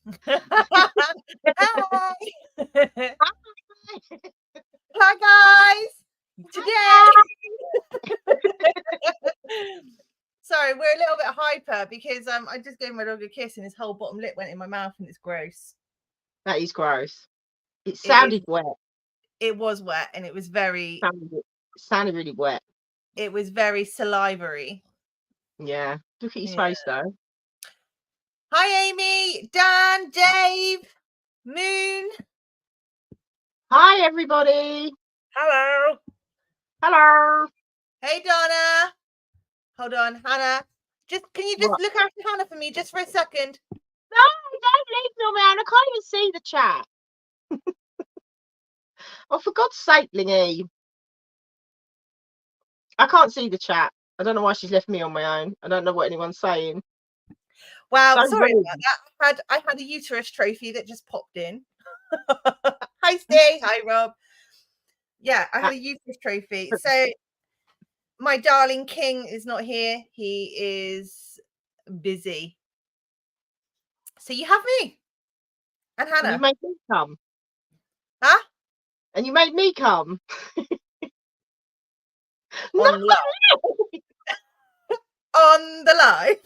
Hi. Hi guys. Today. Sorry, we're a little bit hyper because I just gave my dog a kiss and his whole bottom lip went in my mouth and it's gross. That is gross. It sounded wet. It was wet and it was very. It sounded really wet. It was very salivary. Yeah. Look at his face though. Hi, Amy, Dan, Dave, Moon. Hi, everybody. Hello. Hello. Hey, Donna. Hold on, Hannah. Can you just look after Hannah for me just for a second? No, don't leave me around. I can't even see the chat. Oh, for God's sake, Lingy. I can't see the chat. I don't know why she's left me on my own. I don't know what anyone's saying. Wow, so sorry about that. I had a uterus trophy that just popped in. Hi, Steve. Hi, Rob. Yeah, I had a uterus trophy. So my darling king is not here. He is busy. So you have me and Hannah. And you made me come. Huh? And you made me come. On live. On the live.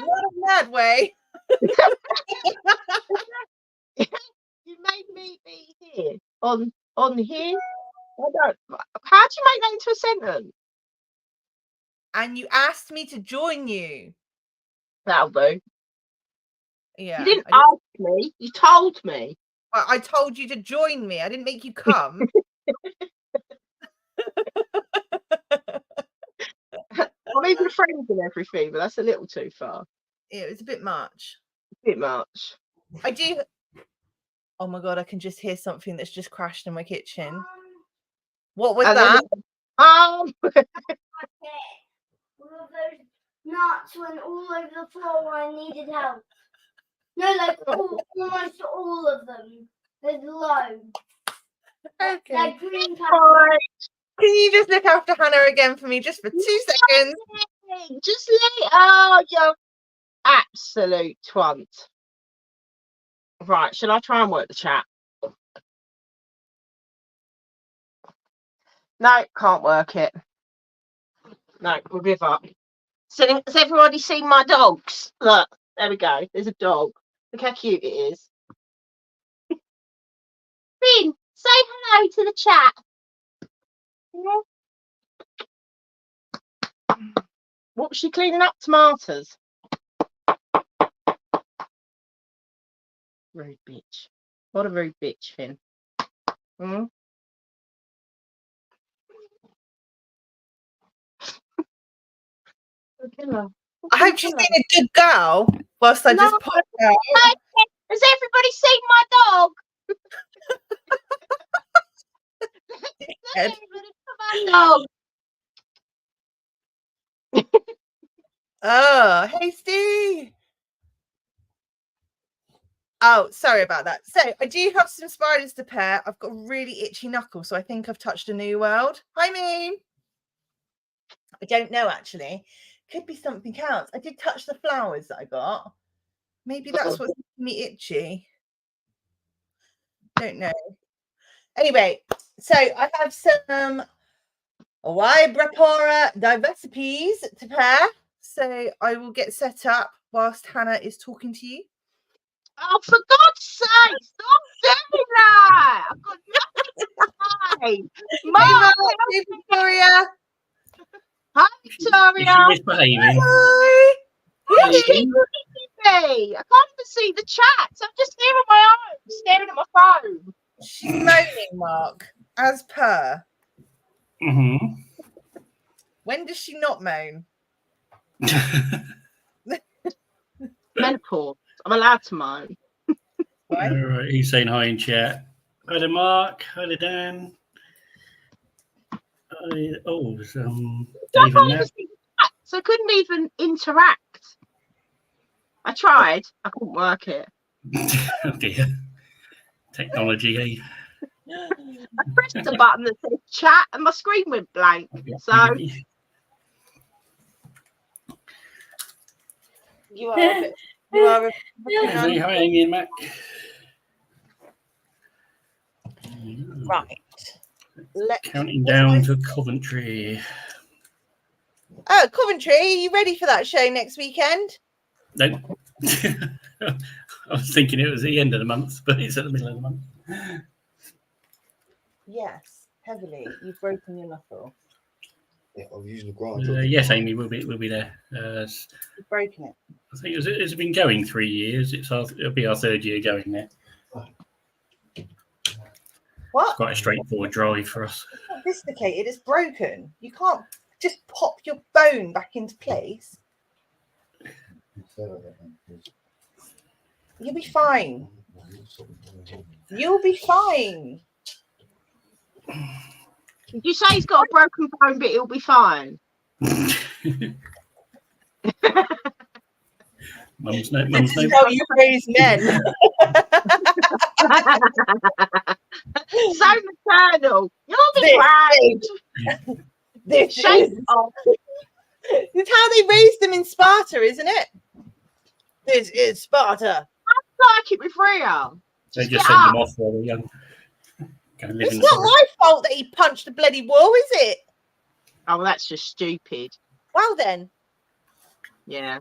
What a mad way. You made me be here. On here? I don't. How do you make that into a sentence? And you asked me to join you. That'll do. Yeah. You didn't ask me. You told me. I told you to join me. I didn't make you come. I'm even friends and everything, but that's a little too far. It was a bit much. A bit much. I do. Oh my God, I can just hear something that's just crashed in my kitchen. What was that? All of those nuts went all over the floor when I needed help. No, like almost all of them. There's loads. Okay. Like green Can you just look after Hannah again for me just for 2 seconds? Just oh, you absolute twant. Right, should I try and work the chat? No, can't work it. No, we'll give up. So, has everybody seen my dogs? Look, there we go. There's a dog. Look how cute it is. Finn, say hello to the chat. What was she cleaning up? Tomatoes. Rude bitch. What a rude bitch, Finn. Hmm? I hope she's being a good girl whilst I just popped out. Has everybody seen my dog? Oh, hey Steve. Oh, sorry about that. So I do have some spiders to pair. I've got a really itchy knuckle, so I think I've touched a new world. Hi, Moon. I don't know, actually. Could be something else. I did touch the flowers that I got. Maybe that's what's making me itchy. Don't know. Anyway, so I have some Vibrapora recipes to pair. So I will get set up whilst Hannah is talking to you. Oh, for God's sake, stop doing that! I've got nothing to say. Mom, hey, Victoria. Hi, Victoria. Is she misbehaving? Hi. What is she me? I can't even see the chat. I'm just here on my own, staring at my phone. She's moaning, Mark, as per. Mm-hmm. When does she not moan? Menopause. I'm allowed to moan. Right. All right, he's saying hi in chat. Hi to Mark. Hi to Dan. David. So I couldn't even interact. I tried. I couldn't work it. Oh dear. Technology, eh? I pressed the button that said chat and my screen went blank. So You are a bit. You are a bit Hi, Amy and Mac. right. Counting down to Coventry. Oh, Coventry, are you ready for that show next weekend? No. I was thinking it was the end of the month, but it's at the middle of the month. Yes, heavily. You've broken your knuckle. Yeah, I'm using the grind. Yes, Amy, we'll be there. You've broken it. I think it's been going 3 years. It'll be our 3rd year going there. What? It's quite a straightforward drive for us. It's not dislocated, it's broken. You can't just pop your bone back into place. You'll be fine. You'll be fine. Did you say he's got a broken bone, but he'll be fine? Mum's no. This is how you raise men. So maternal. You'll be fine. This Shake is off. it's how they raised them in Sparta, isn't it? This is Sparta. Like it with Rio. They just send them off while they're young. Go and live It's in not the my fault that he punched a bloody wall, is it? Oh, well, that's just stupid. Well then, Yeah.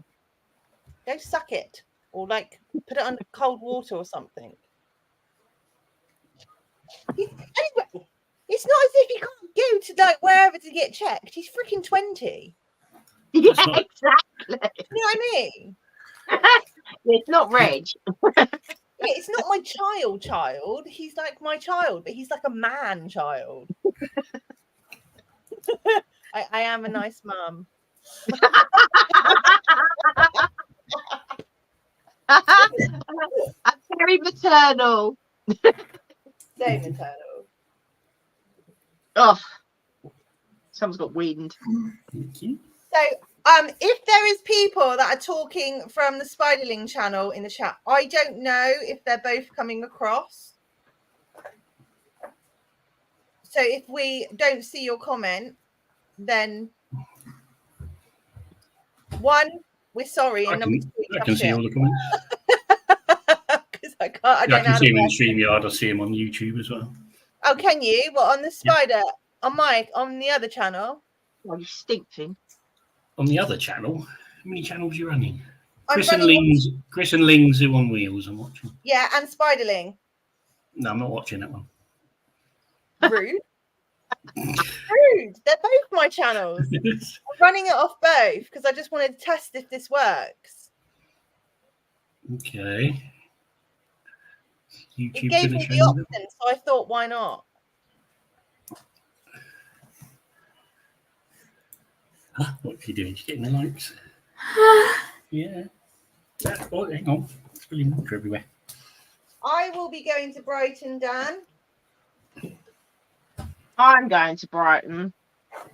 go suck it. Or like put it under cold water or something. Anyway, it's not as if he can't go to like wherever to get checked. He's freaking 20. Yeah, not- exactly. You know what I mean? It's not Reg. Yeah, it's not my child. He's like my child, but he's like a man child. I am a nice mum. I'm very maternal. So maternal. Oh, someone's got wind. Thank you. So, if there is people that are talking from the Spiderling channel in the chat, I don't know if they're both coming across. So if we don't see your comment, then one, we're sorry, and number two, I can see all the comments. because I can't. I I don't know. can see them in the StreamYard. I see them on YouTube as well. Oh, can you? What, on the Spider? On Mike? On the other channel? Oh, you stink thing. On the other channel, how many channels are you running? I'm Chris and running Ling's Who on Wheels. I'm watching. Yeah, and Spiderling. No, I'm not watching that one. Rude. Rude. They're both my channels. I'm running it off both because I just wanted to test if this works. Okay. It YouTube gave gonna me the show option, so I thought, why not? What are you doing? Just getting the lights. Yeah. Oh, hang on. It's spilling water everywhere. I will be going to Brighton, Dan. I'm going to Brighton.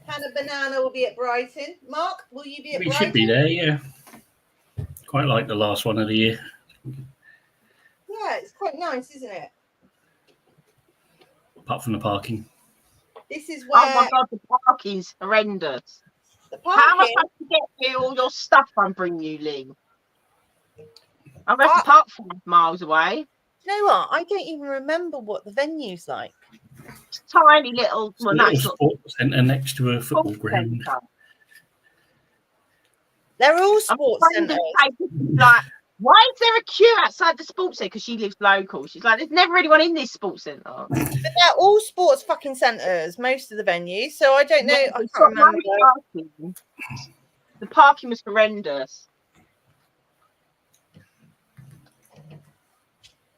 Hannah Banana will be at Brighton. Mark, will you be at We Brighton? should be there, yeah. Quite like the last one of the year. Yeah, it's quite nice, isn't it? Apart from the parking. This is where Oh my god, the parking's horrendous. the How am I parking. supposed to get you all your stuff I'm bringing you, Ling? I'm going to park 5 miles away. You know what? I don't even remember what the venue's like. It's tiny little. It's a Well, no, little it's not. sports centre next to a football Sports ground. centre. They're all I'm sports trying to centres. say, like, why is there a queue outside the sports centre? Because she lives local. She's like, there's never anyone in this sports centre. But they're all sports fucking centres, most of the venues. So I don't know. I It's can't got no remember. parking. The parking was horrendous.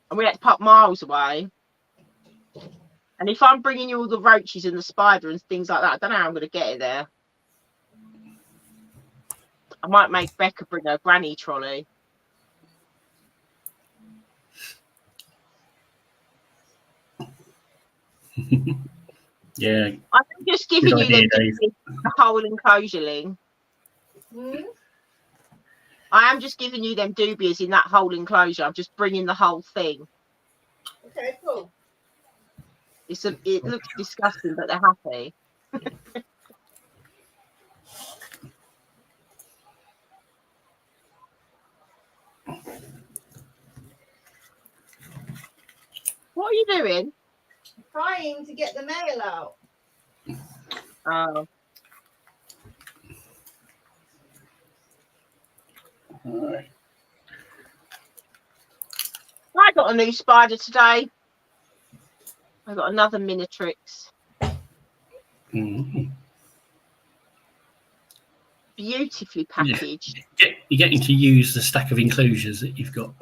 And we had to park miles away. And if I'm bringing you all the roaches and the spider and things like that, I don't know how I'm going to get it there. I might make Becca bring her granny trolley. Yeah. I'm just giving Good you idea, the whole enclosure, Ling. Hmm? I am just giving you them doobies in that whole enclosure. I'm just bringing the whole thing. Okay, cool. It looks disgusting, but they're happy. are you doing? Trying to get the mail out. Oh. All right. I got a new spider today. I got another Minatrix. Mhm. Beautifully packaged. You're getting to use the stack of enclosures that you've got.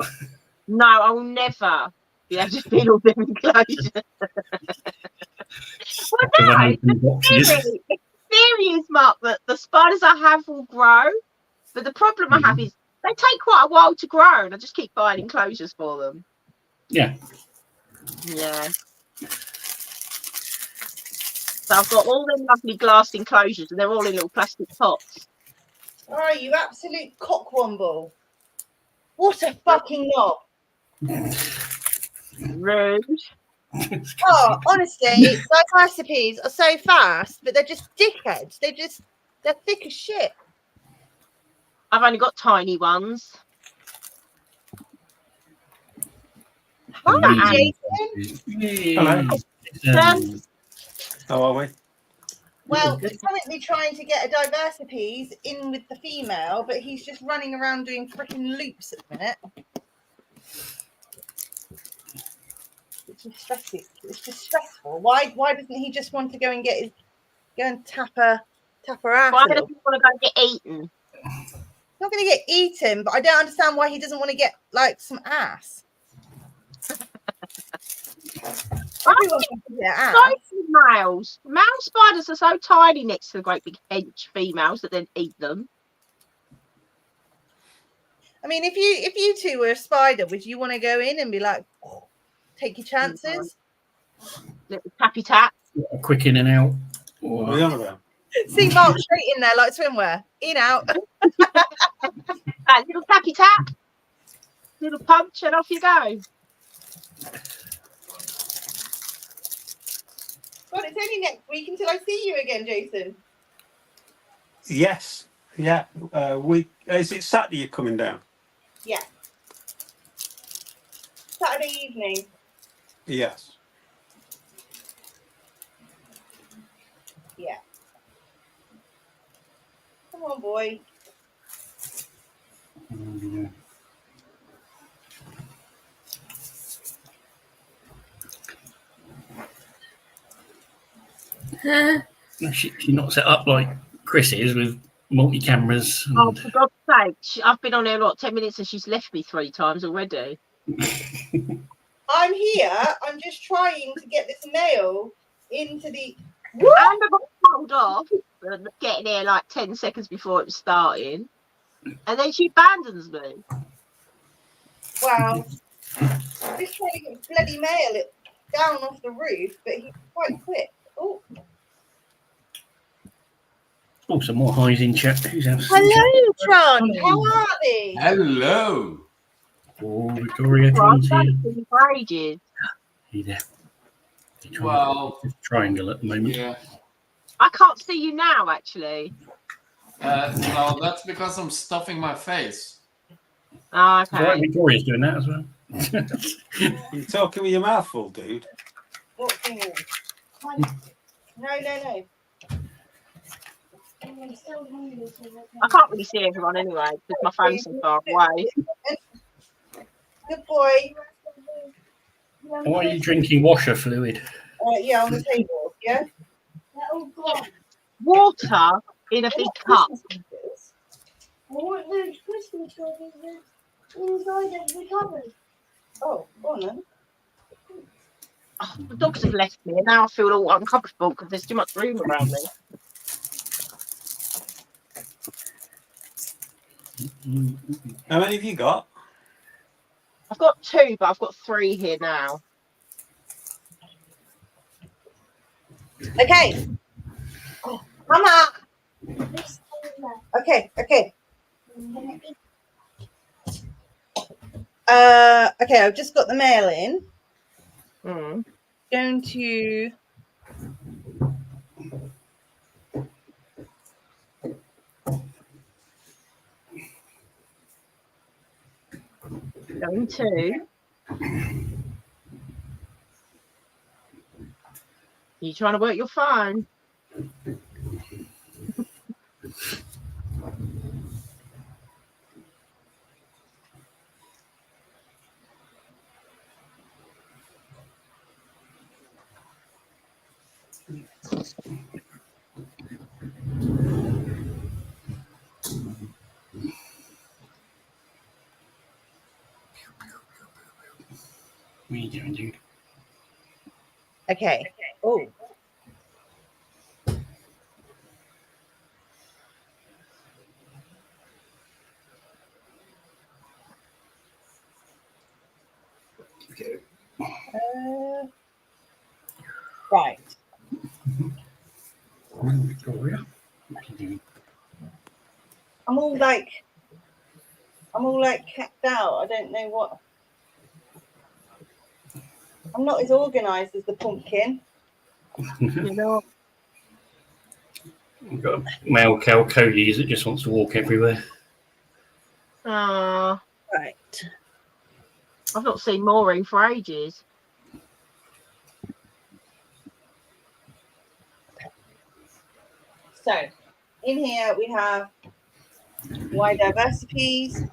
No, I will never be able to feel all them enclosures. Well, Of no, unopened boxes. the theory is, Mark, that the spiders I have will grow. But the problem I have is they take quite a while to grow, and I just keep buying enclosures for them. Yeah. Yeah. So I've got all them lovely glass enclosures, and they're all in little plastic pots. Oh, you absolute cockwomble. What a fucking knob. Rude. Oh, honestly, those recipes are so fast, but they're just dickheads. They're thick as shit. I've only got tiny ones. Hi, Hello. Jason. How are we? Well, we're currently trying to get a diversities in with the female, but he's just running around doing freaking loops at the minute. It's just stressful. It's just stressful. Why doesn't he just want to go and tap her ass? Why a little? does he want to go and get eaten? He's not going to get eaten, but I don't understand why he doesn't want to get like some ass. Everyone wants to get ass. Males. Male spiders are so tiny next to the great big hench females that then eat them. I mean, if you two were a spider, would you want to go in and be like, oh, take your chances? Little tappy tap. A quick in and out. What are we on about? See Mark straight in there like swimwear. In, out. That little tappy tap. Little punch and off you go. God, it's only next week until I see you again, Jason. Yes. Yeah. Is it Saturday you're coming down? Yeah. Saturday evening. Yes. Yeah. Come on, boy. She's not set up like Chris is with multi cameras. Oh, for God's sake. I've been on there, 10 minutes and she's left me 3 times already. I'm here. I'm just trying to get this nail into the... And I got told off for getting there like 10 seconds before it was starting. And then she abandons me. Wow. I'm just trying to get bloody nail it down off the roof, but he's quite quick. Oh. Oh, some more highs in chat. Who's else? Hello, Tron. How are they? Hello. Oh, Victoria Tron's here. Hey there. Well, Triangle at the moment. yeah. I can't see you now, actually. Well, that's because I'm stuffing my face. Oh, It's all right, okay. Victoria's doing that as well. You're talking with your mouth full, dude. What thing? No. I can't really see everyone anyway because my phone's so far away. Good boy. Why are you drinking washer fluid? Yeah, on the table. Yeah. Water in a big cup. Hmm. I want those Christmas toys inside of the cupboard. Oh, go on then. Oh, the dogs have left me and now I feel all uncomfortable because there's too much room around me. How many have you got? I've got 2, but I've got 3 here now. Okay. Oh, Mama. Okay. Okay, I've just got the mail in. Mm. Going to Going to. You trying to work your phone? What are you doing, dude? Okay. Oh. Okay. Right. Victoria, what are you doing? I'm all like cacked out. I don't know what. I'm not as organised as the pumpkin. You know. We've got a male cow, Cody, that just wants to walk everywhere. Right. Right. I've not seen Maureen for ages. So, in here we have wide diversities.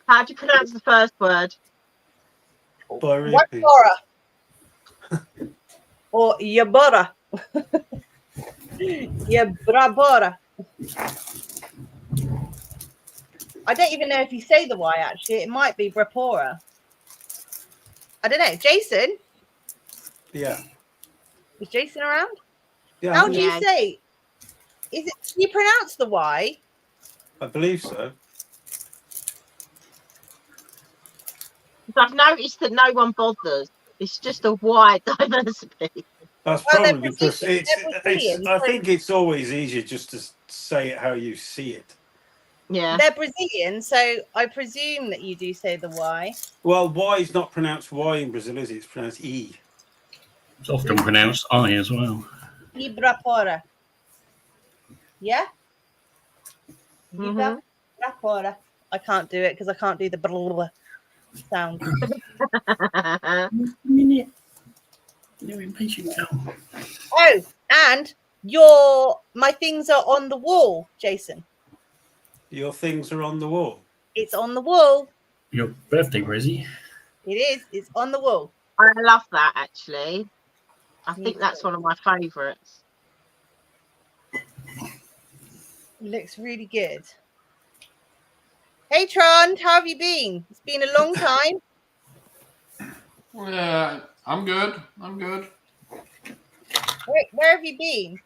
How do you pronounce the first word? Wabora. Or Yabora. Yabrabora. I don't even know if you say the Y actually. It might be Brapora. I don't know. Jason? Yeah. Is Jason around? Yeah. How do you Yeah. say? Is it? Can you pronounce the Y? I believe so. I've noticed that no one bothers. It's just a wide diversity. That's Well, they're probably because Brazilian. They're Brazilian. I So think it's always easier just to say it how you see it. Yeah. they're Brazilian, so I presume that you do say the Y. Well, Y is not pronounced Y in Brazil, is it? It's pronounced E. It's often pronounced I as well. Ibrapora. Yeah? Mhm. Ibrapora. I can't do it because I can't do the blah sound. Minute. You're impatient, cow. Oh, and my things are on the wall, Jason. Your things are on the wall. It's on the wall. Your birthday, Brizzy. It is. It's on the wall. I love that actually. I Me think that's too. one of my favourites. It looks really good. Hey Tron, how have you been? It's been a long time. Yeah, I'm good. I'm good. Where have you been?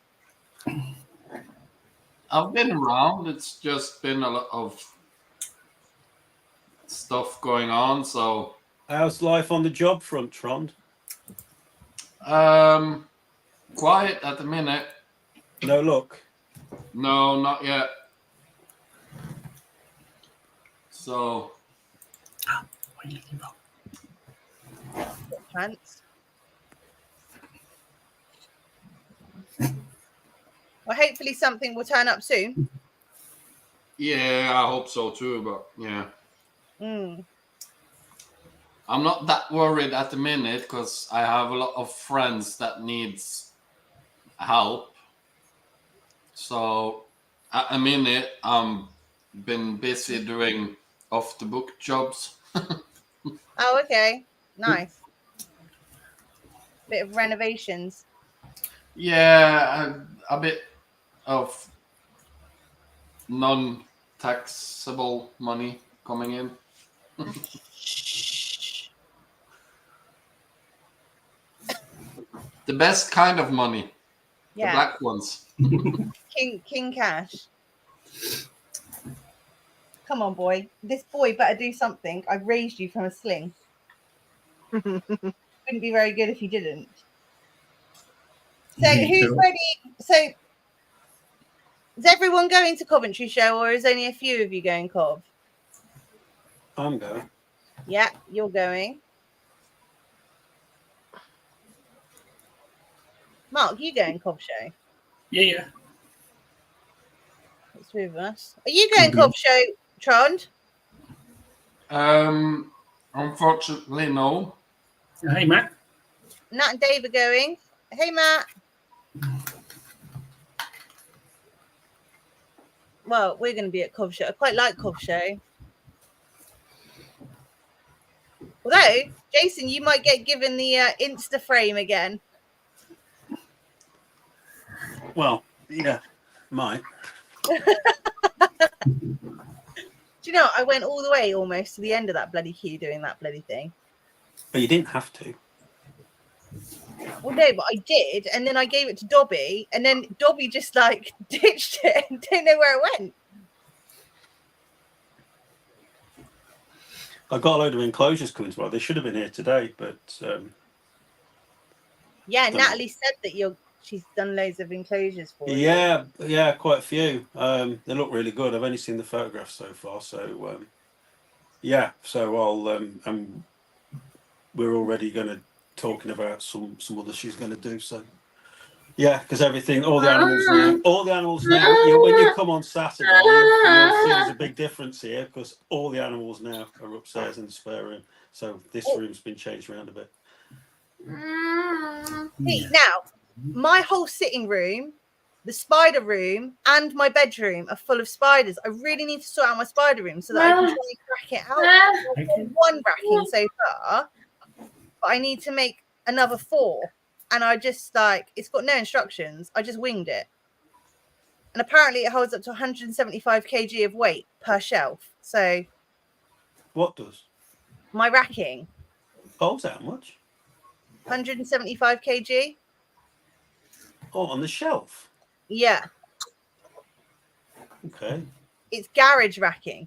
I've been around. It's just been a lot of stuff going on. So, How's life on the job front, Trond? quiet at the minute. No luck. No, not yet. So, What are you looking for? Pants. Well, hopefully something will turn up soon. yeah, I hope so too. But yeah, Mm. I'm not that worried at the minute because I have a lot of friends that needs help. So, at a minute, been busy doing off the book jobs. Oh, okay. Nice. Bit of renovations. Yeah, a bit of non-taxable money coming in. The best kind of money, the Yeah. black ones. King Cash. Come on, boy. This boy better do something. I raised you from a sling. Wouldn't be very good if you didn't. So who's ready? So is everyone going to Coventry show or is only a few of you going, Cov? I'm going. Yeah, you're going. Mark, you going Cov show? Yeah. It's with us. Are you going Cov show, Trond? Unfortunately, no. Hey, Matt. Nat and Dave are going. Hey, Matt. Well, we're going to be at Cov Show. I quite like Cov Show. Although, Jason, you might get given the Insta frame again. Well, yeah, might. Do you know, I went all the way almost to the end of that bloody queue doing that bloody thing. But you didn't have to. Well, no, but I did. And then I gave it to Dobby. And then Dobby just like ditched it and didn't know where it went. I got a load of enclosures coming tomorrow. They should have been here today, but Yeah, Don't Natalie said that she's done loads of enclosures for you. yeah, quite a few. They look really good. I've only seen the photographs so far, so yeah. So I'll we're already going to talking about some other she's going to do. So yeah, because all the animals now. When you come on Saturday, you'll see there's a big difference here because all the animals now are upstairs in the spare room. So this room's been changed around a bit. See, now, my whole sitting room, the spider room, and my bedroom are full of spiders. I really need to sort out my spider room so that I can try and crack it out. I've got one racking so far, but I need to make another 4. And I just it's got no instructions. I just winged it. And apparently it holds up to 175 kg of weight per shelf. So What does? my racking, Holds how much? 175 kg. Oh, on the shelf. Yeah. Okay. It's garage racking.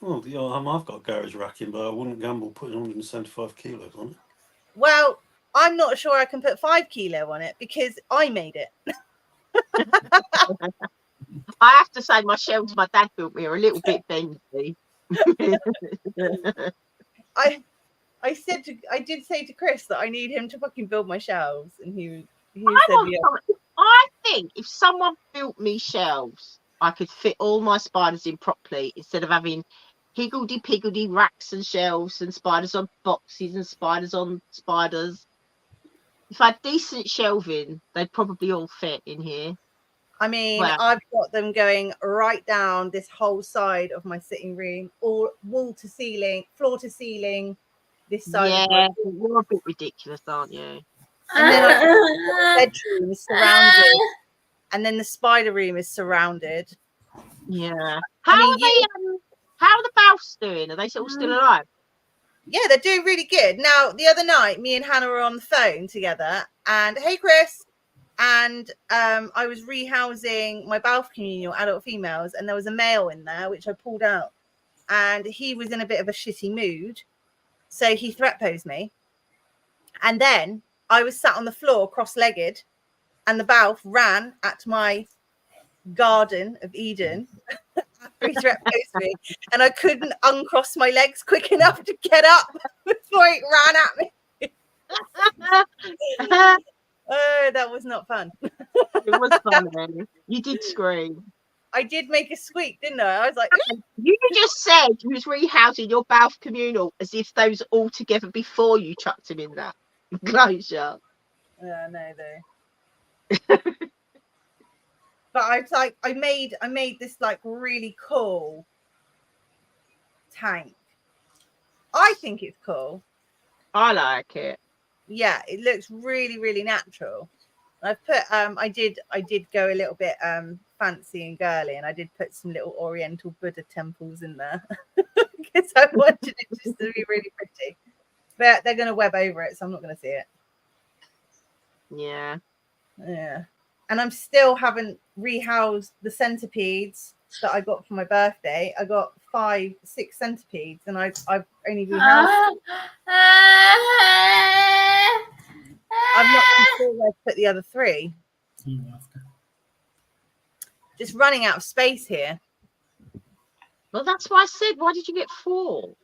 Well, I've got garage racking, but I wouldn't gamble putting 175 kilos on it. Well, I'm not sure I can put 5 kilo on it because I made it. I have to say, my shelves my dad built me are a little bit bendy. I did say to Chris that I need him to fucking build my shelves, and he said, yeah. I think if someone built me shelves, I could fit all my spiders in properly instead of having higgledy-piggledy racks and shelves and spiders on boxes and spiders on spiders. If I had decent shelving, they'd probably all fit in here. I mean, Well, I've got them going right down this whole side of my sitting room, all wall to ceiling, floor to ceiling, this side of my room. You're a bit ridiculous, aren't you? And then the bedroom is surrounded, and then the spider room is surrounded. Yeah. How are the Balfs doing? Are they all still alive? Yeah, they're doing really good. Now, the other night, me and Hannah were on the phone together, and hey, Chris, and I was rehousing my Balf communal adult females, and there was a male in there, which I pulled out, and he was in a bit of a shitty mood, so he threat posed me, and then I was sat on the floor cross-legged, and the Balf ran at my Garden of Eden. He threat posed me, and I couldn't uncross my legs quick enough to get up before it ran at me. Oh, that was not fun. It was fun. You did scream. I did make a squeak, didn't I? I was like, You just said you was rehousing your Balf communal as if those all together before you chucked him in that enclosure. yeah, no, though. But I made this like really cool tank. I think it's cool. I like it. Yeah, it looks really, really natural. I've put I did go a little bit fancy and girly, and I did put some little Oriental Buddha temples in there because I wanted it just to be really pretty. But they're gonna web over it, so I'm not gonna see it. Yeah. Yeah. And I'm still haven't rehoused the centipedes that I got for my birthday. I got 5-6 centipedes, and I've only rehoused. I'm not sure where to put the other 3. Just running out of space here. Well, that's why I said, why did you get 4?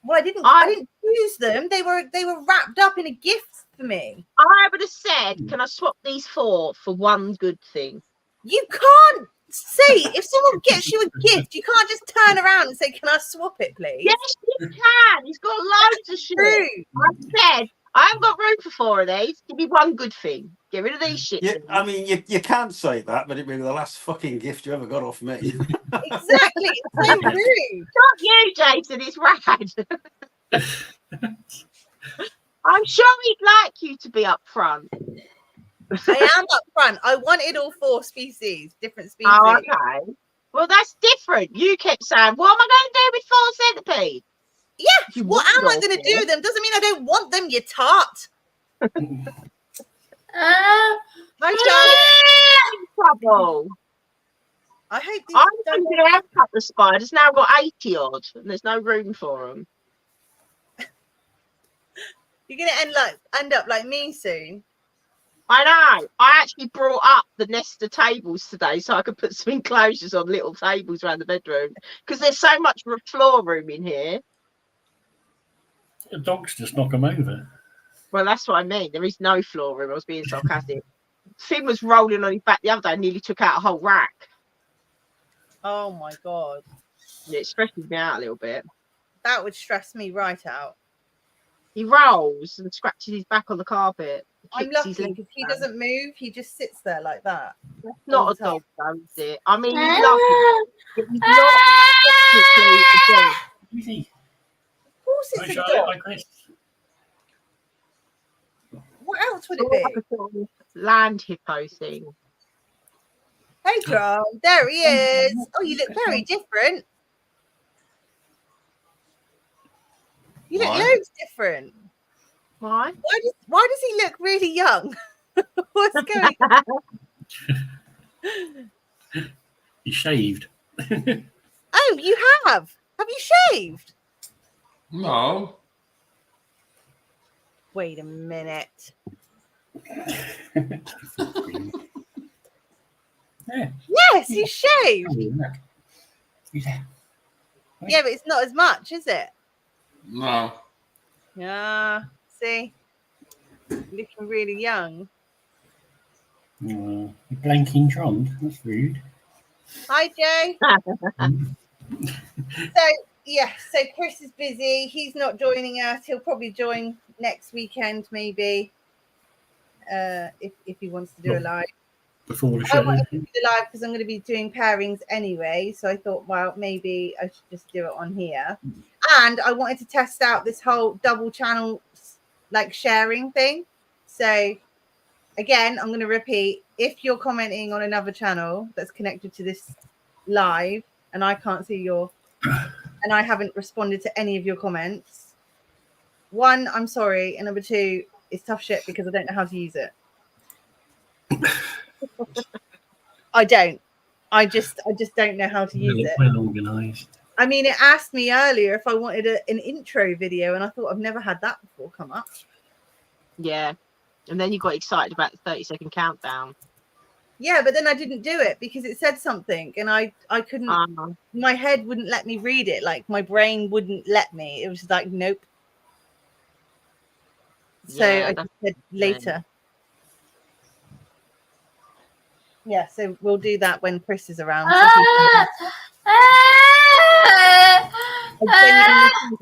Well, I didn't use them. They were wrapped up in a gift for me. I would have said, can I swap these 4 for one good thing? You can't say if someone gets you a gift, you can't just turn around and say, "Can I swap it, please?" Yes, you can. He's got loads of shit. I said I haven't got room for 4 of these. Give me one good thing. Get rid of these shit Yeah, things. I mean, you can't say that, but it'd be the last fucking gift you ever got off me. Exactly. It's so rude. Not you, Jason. It's Rad. I'm sure he'd like you to be up front. I am up front. I wanted all 4 species, different species. Oh, okay. Well, that's different. You kept saying, what am I going to do with 4 centipedes? Yeah, You what wanted am I all going to 4. do them? Doesn't mean I don't want them, you tart. Hi, Charlie. Trouble. I hope these I'm don't going to have a couple of spiders. Now I've got 80 odd, and there's no room for them. You're going to end up like me soon. I know. I actually brought up the Nesta tables today so I could put some enclosures on little tables around the bedroom because there's so much floor room in here. The dogs just knock them over. Well, that's what I mean. There is no floor room. I was being sarcastic. Finn was rolling on his back the other day and nearly took out a whole rack. Oh my God. Yeah, it stresses me out a little bit. That would stress me right out. He rolls and scratches his back on the carpet. I'm lucky because he doesn't move. He just sits there like that. That's all not the a dog, though, is it? I mean, Ah. he's lucky. But he's not technically a dog. Easy. Of course Hi, it's a Charlotte. dog. Hi, Chris. What else would It's it like be? a sort of land hippo thing. Hey, John. There he is. Oh, you look very different. You look Why? loads different. Why? Why does he look really young? What's going on? He shaved. Oh, you have. Have you shaved? No. Wait a minute. Yeah. Yes, he's shaved. Yeah. Yeah, but it's not as much, is it? No. Yeah. See? Looking really young. You're blanking Trond. That's rude. Hi, Jay. So Chris is busy. He's not joining us. He'll probably join next weekend, maybe. If he wants to do a live. Before the I show. wanted to do the live because I'm going to be doing pairings anyway. So I thought, well, maybe I should just do it on here. And I wanted to test out this whole double channel like sharing thing. So again, I'm going to repeat, if you're commenting on another channel that's connected to this live and I can't see your and I haven't responded to any of your comments, 1, I'm sorry, and number 2, it's tough shit because I don't know how to use it. I don't. I just don't know how to use it. Well organised. I mean, it asked me earlier if I wanted an intro video, and I thought I've never had that before come up. Yeah. And then you got excited about the 30-second countdown. Yeah, but then I didn't do it because it said something, and I couldn't. My head wouldn't let me read it. Like my brain wouldn't let me. It was just like nope. So Yeah, I just said later. Yeah, so we'll do that when Chris is around. So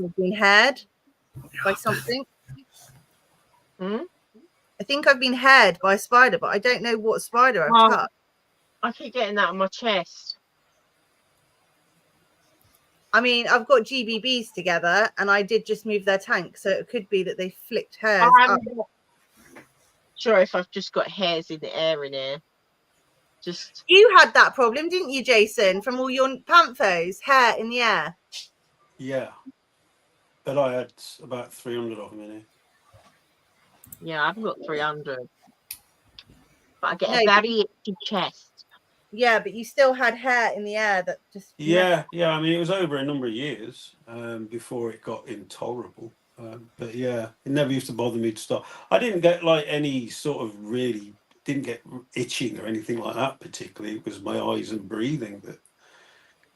I've been heard by something. I think I've been haired by a spider, but I don't know what spider I've touched. I keep getting that on my chest. I mean, I've got GBBs together, and I did just move their tank, so it could be that they flicked hairs. I'm not sure if I've just got hairs in the air in here. Just you had that problem, didn't you, Jason? From all your panthos, hair in the air. Yeah, but I had about 300 of them in here. Yeah, I've got 300, but I get a very itchy chest. Yeah, but you still had hair in the air that just. Yeah. I mean, it was over a number of years before it got intolerable. But yeah, it never used to bother me to start. I didn't get like any sort of didn't get itching or anything like that particularly. It was my eyes and breathing that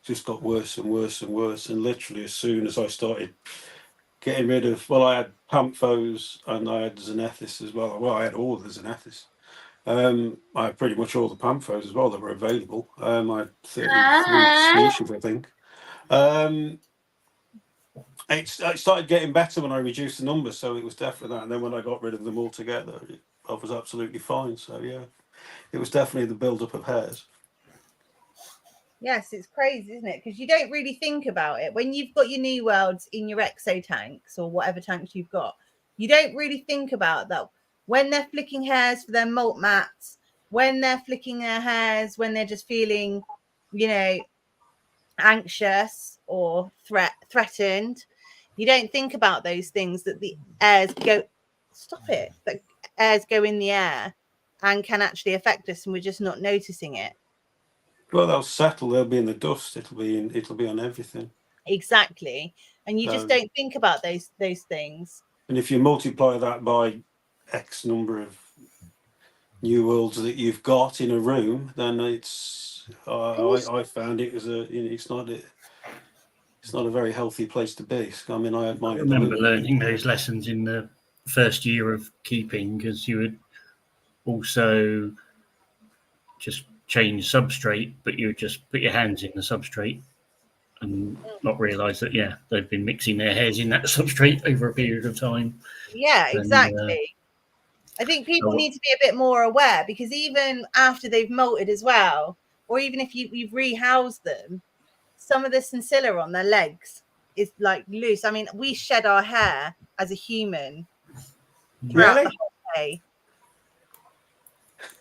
just got worse and worse and worse. And literally as soon as I started getting rid of, well, I had Pamphos and I had Xanethus as well. Well, I had all the Xanethus. I had pretty much all the Pamphos as well that were available. I had 33 species, I think. It started getting better when I reduced the numbers, so it was definitely that. And then when I got rid of them altogether, I was absolutely fine. So yeah, it was definitely the build-up of hairs. Yes, it's crazy, isn't it? Because you don't really think about it when you've got your new worlds in your exo tanks or whatever tanks you've got. You don't really think about that when they're flicking hairs for their molt mats, when they're flicking their hairs, when they're just feeling, anxious or threatened. You don't think about those things, that the airs go. Stop it! That airs go in the air and can actually affect us, and we're just not noticing it. Well, they'll settle. They'll be in the dust. It'll be on everything. Exactly, and you just don't think about those things. And if you multiply that by X number of new worlds that you've got in a room, then it's. I found it as it's not a very healthy place to be. I mean, I had mine. I remember learning those lessons in the first year of keeping, because you would also just change substrate, but you would just put your hands in the substrate and not realise that they've been mixing their hairs in that substrate over a period of time. Yeah, exactly. I think people need to be a bit more aware, because even after they've molted as well, or even if you've rehoused them, some of the sensilla on their legs is like loose. I mean, we shed our hair as a human throughout the whole day.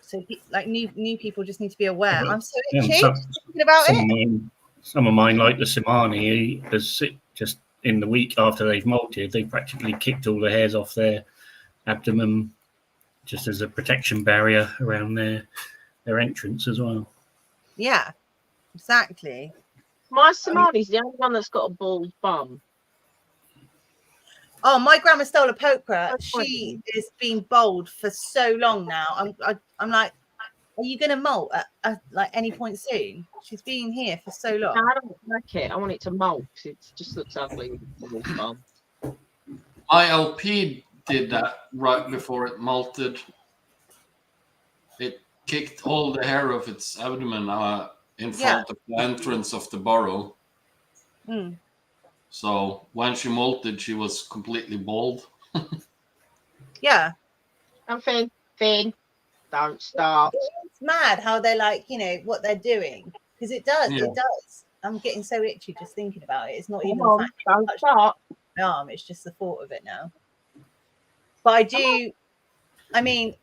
So like new people just need to be aware. I'm so itchy thinking about it. Some of mine, like the Simani, just in the week after they've molted, they practically kicked all the hairs off their abdomen, just as a protection barrier around their entrance as well. Yeah, exactly. My Simani's the only one that's got a bald bum. Oh, my grandma stole a poker. She has been bald for so long now. I'm like, are you going to molt at like any point soon? She's been here for so long. No, I don't like it. I want it to molt. It just looks ugly. My LP did that right before it molted. It kicked all the hair off its abdomen in front of the entrance of the burrow. Mm. So when she molted, she was completely bald. Yeah. I'm Finn. Don't start. It's mad how they're like, what they're doing. Because it does. Yeah. It does. I'm getting so itchy just thinking about it. It's not even the fact don't start. My arm. It's just the thought of it now. But I do. I mean,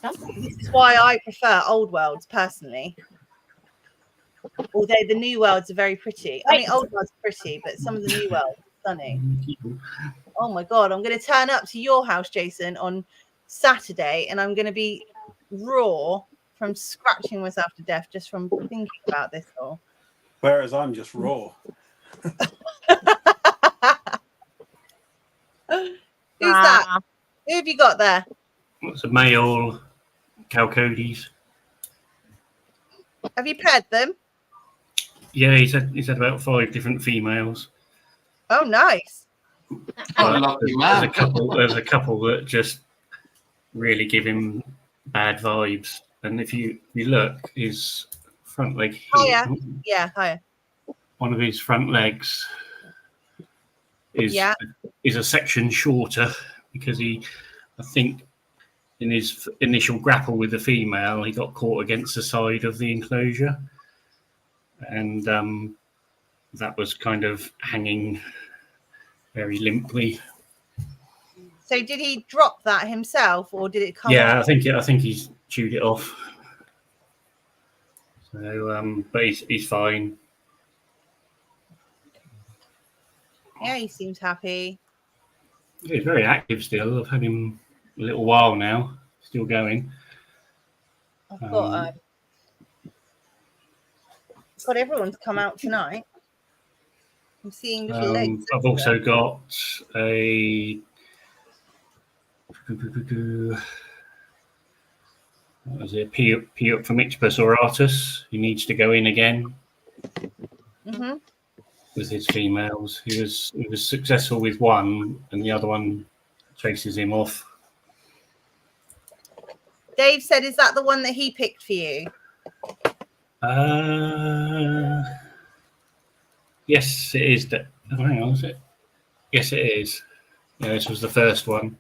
this is why I prefer old worlds personally. Although the new worlds are very pretty. I mean, old worlds are pretty, but some of the new worlds are stunning. Oh my God, I'm going to turn up to your house, Jason, on Saturday, and I'm going to be raw from scratching myself to death just from thinking about this all. Whereas I'm just raw. Who's that? Who have you got there? It's a male Chalcodes. Have you paired them? Yeah, he's had about 5 different females. Oh, nice. There's a couple that just really give him bad vibes. And if you look, his front leg here, higher. One of his front legs is a section shorter, because I think in his initial grapple with the female, he got caught against the side of the enclosure, and that was kind of hanging very limply. So did he drop that himself, or did it come off? I think he's chewed it off. So, but he's fine. Yeah, he seems happy. He's very active still. I've had him a little while now, still going. I've got everyone to come out tonight. I'm seeing little legs. I've also got a Piophromictopus auratus, who needs to go in again. Mm-hmm. With his females. He was successful with one, and the other one chases him off. Dave said, is that the one that he picked for you? Yes, it is. Oh, hang on, is it? Yes, it is. Yeah, this was the first one,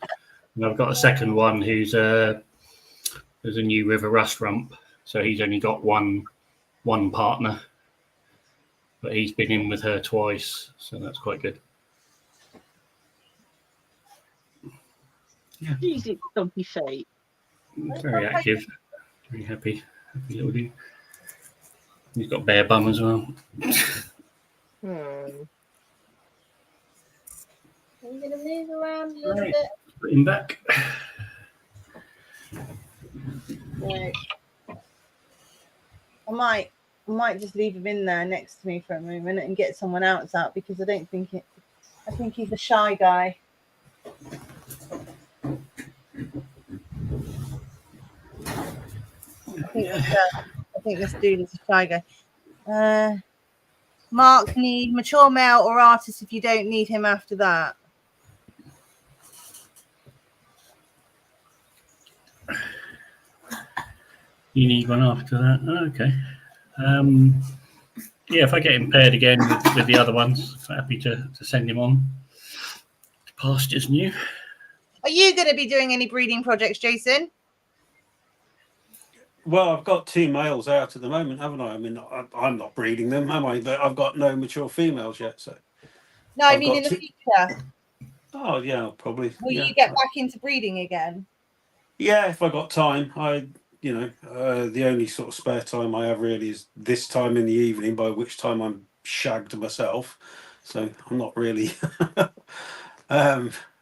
and I've got a second one who's there's a new river rust rump, so he's only got one partner, but he's been in with her twice, so that's quite good. Yeah, Easy, stumpy feet. very active, very happy little dude. He's got bare bum as well. Hmm. I'm gonna move around a little Right. bit. Put him back. Right. I might just leave him in there next to me for a moment and get someone else out because I think he's a shy guy. I think this dude is a shy guy. Mark, need mature male or artist if you don't need him after that. You need one after that. Oh, okay. Yeah, if I get him paired again with the other ones, I'm happy to send him on to pastures new. Are you going to be doing any breeding projects, Jason? Well, I've got 2 males out at the moment, haven't I? I mean, I'm not breeding them, am I? But I've got no mature females yet, so. No, I I've mean got in the 2. future. Oh yeah, probably. Will Yeah. you get back into breeding again? Yeah, if I got time. The only sort of spare time I have really is this time in the evening, by which time I'm shagged myself. So I'm not really.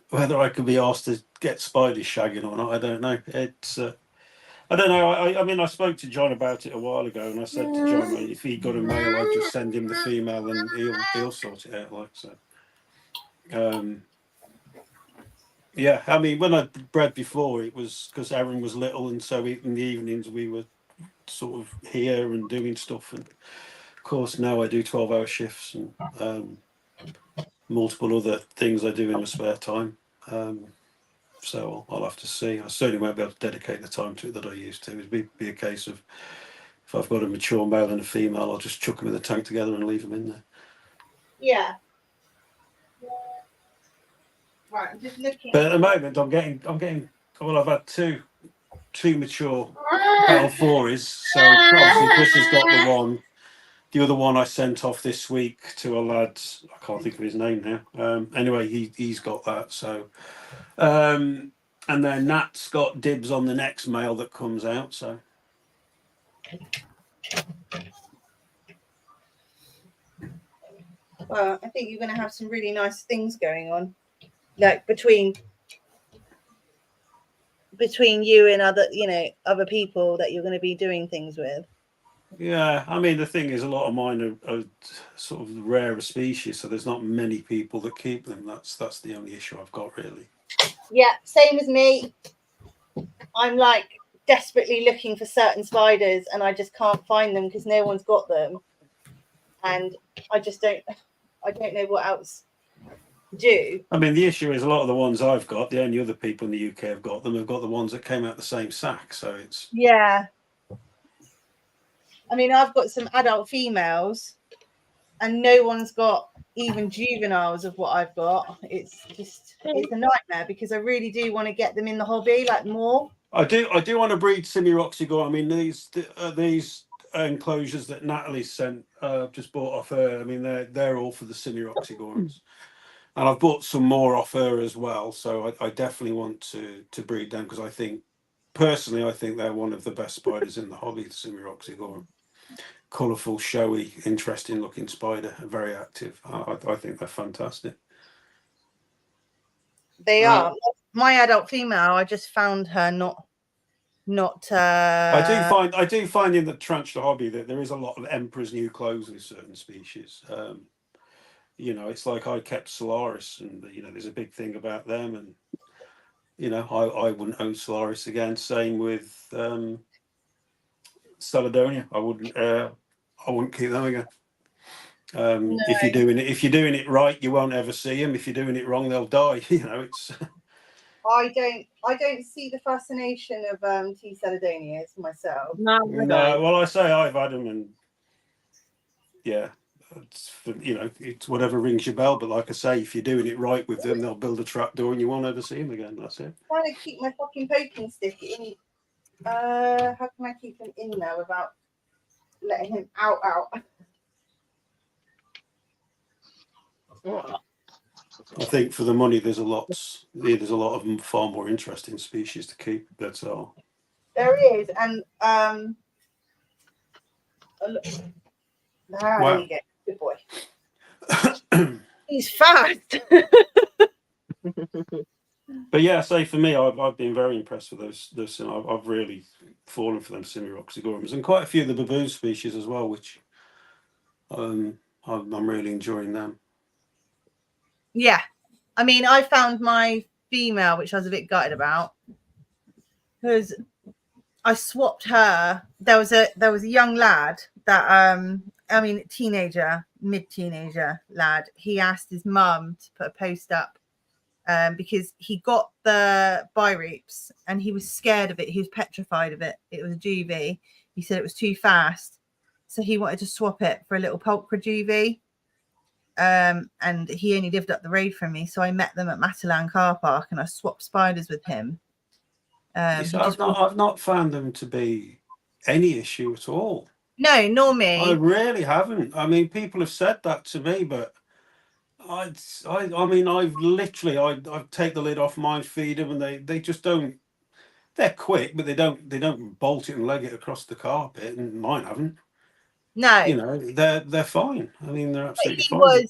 Whether I could be asked to get spiders shagging or not, I don't know. It's. I don't know. I mean, I spoke to John about it a while ago, and I said to John, if he got a male, I'd just send him the female, and he'll sort it out. Like so. Yeah, I mean, when I bred before, it was because Aaron was little, and so in the evenings we were sort of here and doing stuff. And of course, now I do 12-hour shifts and multiple other things I do in my spare time. So I'll have to see. I certainly won't be able to dedicate the time to it that I used to. It'd be a case of if I've got a mature male and a female, I'll just chuck them in the tank together and leave them in there. Yeah. Right, I'm just looking. But at the moment, I'm getting. Well, I've had two mature battle fours. So obviously Chris has got the one. The other one I sent off this week to a lad. I can't think of his name now. Anyway, he's got that. So, and then Nat's got dibs on the next male that comes out. So. Well, I think you're going to have some really nice things going on, like between you and other people that you're going to be doing things with. Yeah, I mean the thing is, a lot of mine are sort of rarer species, so there's not many people that keep them. That's the only issue I've got really. Yeah, same as me. I'm like desperately looking for certain spiders, and I just can't find them because no one's got them, and I don't know what else to do. I mean, the issue is a lot of the ones I've got, the only other people in the UK have got them, have got the ones that came out the same sack. So it's Yeah. I mean, I've got some adult females, and no one's got even juveniles of what I've got. It's a nightmare because I really do want to get them in the hobby, like more. I do want to breed Simiroxigor. I mean, these enclosures that Natalie sent, just bought off her. I mean, they're all for the Simiroxigorans. And I've bought some more off her as well. So I definitely want to breed them because I think they're one of the best spiders in the hobby, the Simiroxigorum. Colourful, showy, interesting looking spider, very active. I think they're fantastic. They are. My adult female, I just found her not I do find in the tarantula hobby that there is a lot of emperor's new clothes with certain species. It's like I kept Solaris, and there's a big thing about them, and I wouldn't own Solaris again. Same with Caledonia. I wouldn't keep them again. No. If you're doing it right, you won't ever see them. If you're doing it wrong, they'll die. It's. I don't see the fascination of T. Celadonias myself. No. Well, I say I've had them, and yeah, it's whatever rings your bell. But like I say, if you're doing it right with them, they'll build a trapdoor and you won't ever see them again. That's it. I'm trying to keep my fucking poking stick in. How can I keep him in there without letting him out? I think for the money, there's a lot of far more interesting species to keep. That's all. There is, and there you go, good boy. He's fast. But yeah, say for me, I've been very impressed with those. I've really fallen for them Simiroxygorums and quite a few of the baboon species as well, which I'm really enjoying them. Yeah, I mean, I found my female, which I was a bit gutted about, because I swapped her. There was a young lad that mid-teenager lad. He asked his mum to put a post up because he got the Bireeps and he was scared of it. He was petrified of it. It was a juvie. He said it was too fast, so he wanted to swap it for a little pulchra juvie. And he only lived up the road from me, so I met them at Matalan car park and I swapped spiders with him. I've not found them to be any issue at all. No, nor me. I really haven't. I mean, people have said that to me, but I mean, I've take the lid off mine, feed them, and they just don't. They're quick, but they don't bolt it and leg it across the carpet, and mine haven't. No, you know, they're fine. I mean, they're absolutely fine.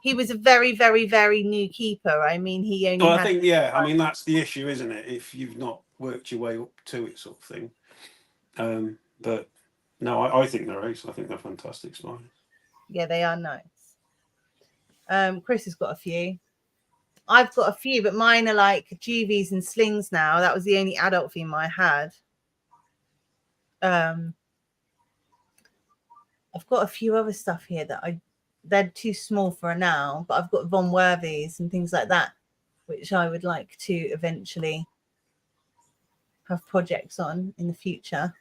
He was a very, very, very new keeper. I mean, he only. Well, I think I mean that's the issue, isn't it? If you've not worked your way up to it, sort of thing. But no, I think they're ace. I think they're fantastic spiders. Yeah, they are nice. Chris has got a few. I've got a few, but mine are like juvies and slings now. That was the only adult female I had. I've got a few other stuff here that they're too small for now, but I've got Von Worthies and things like that, which I would like to eventually have projects on in the future.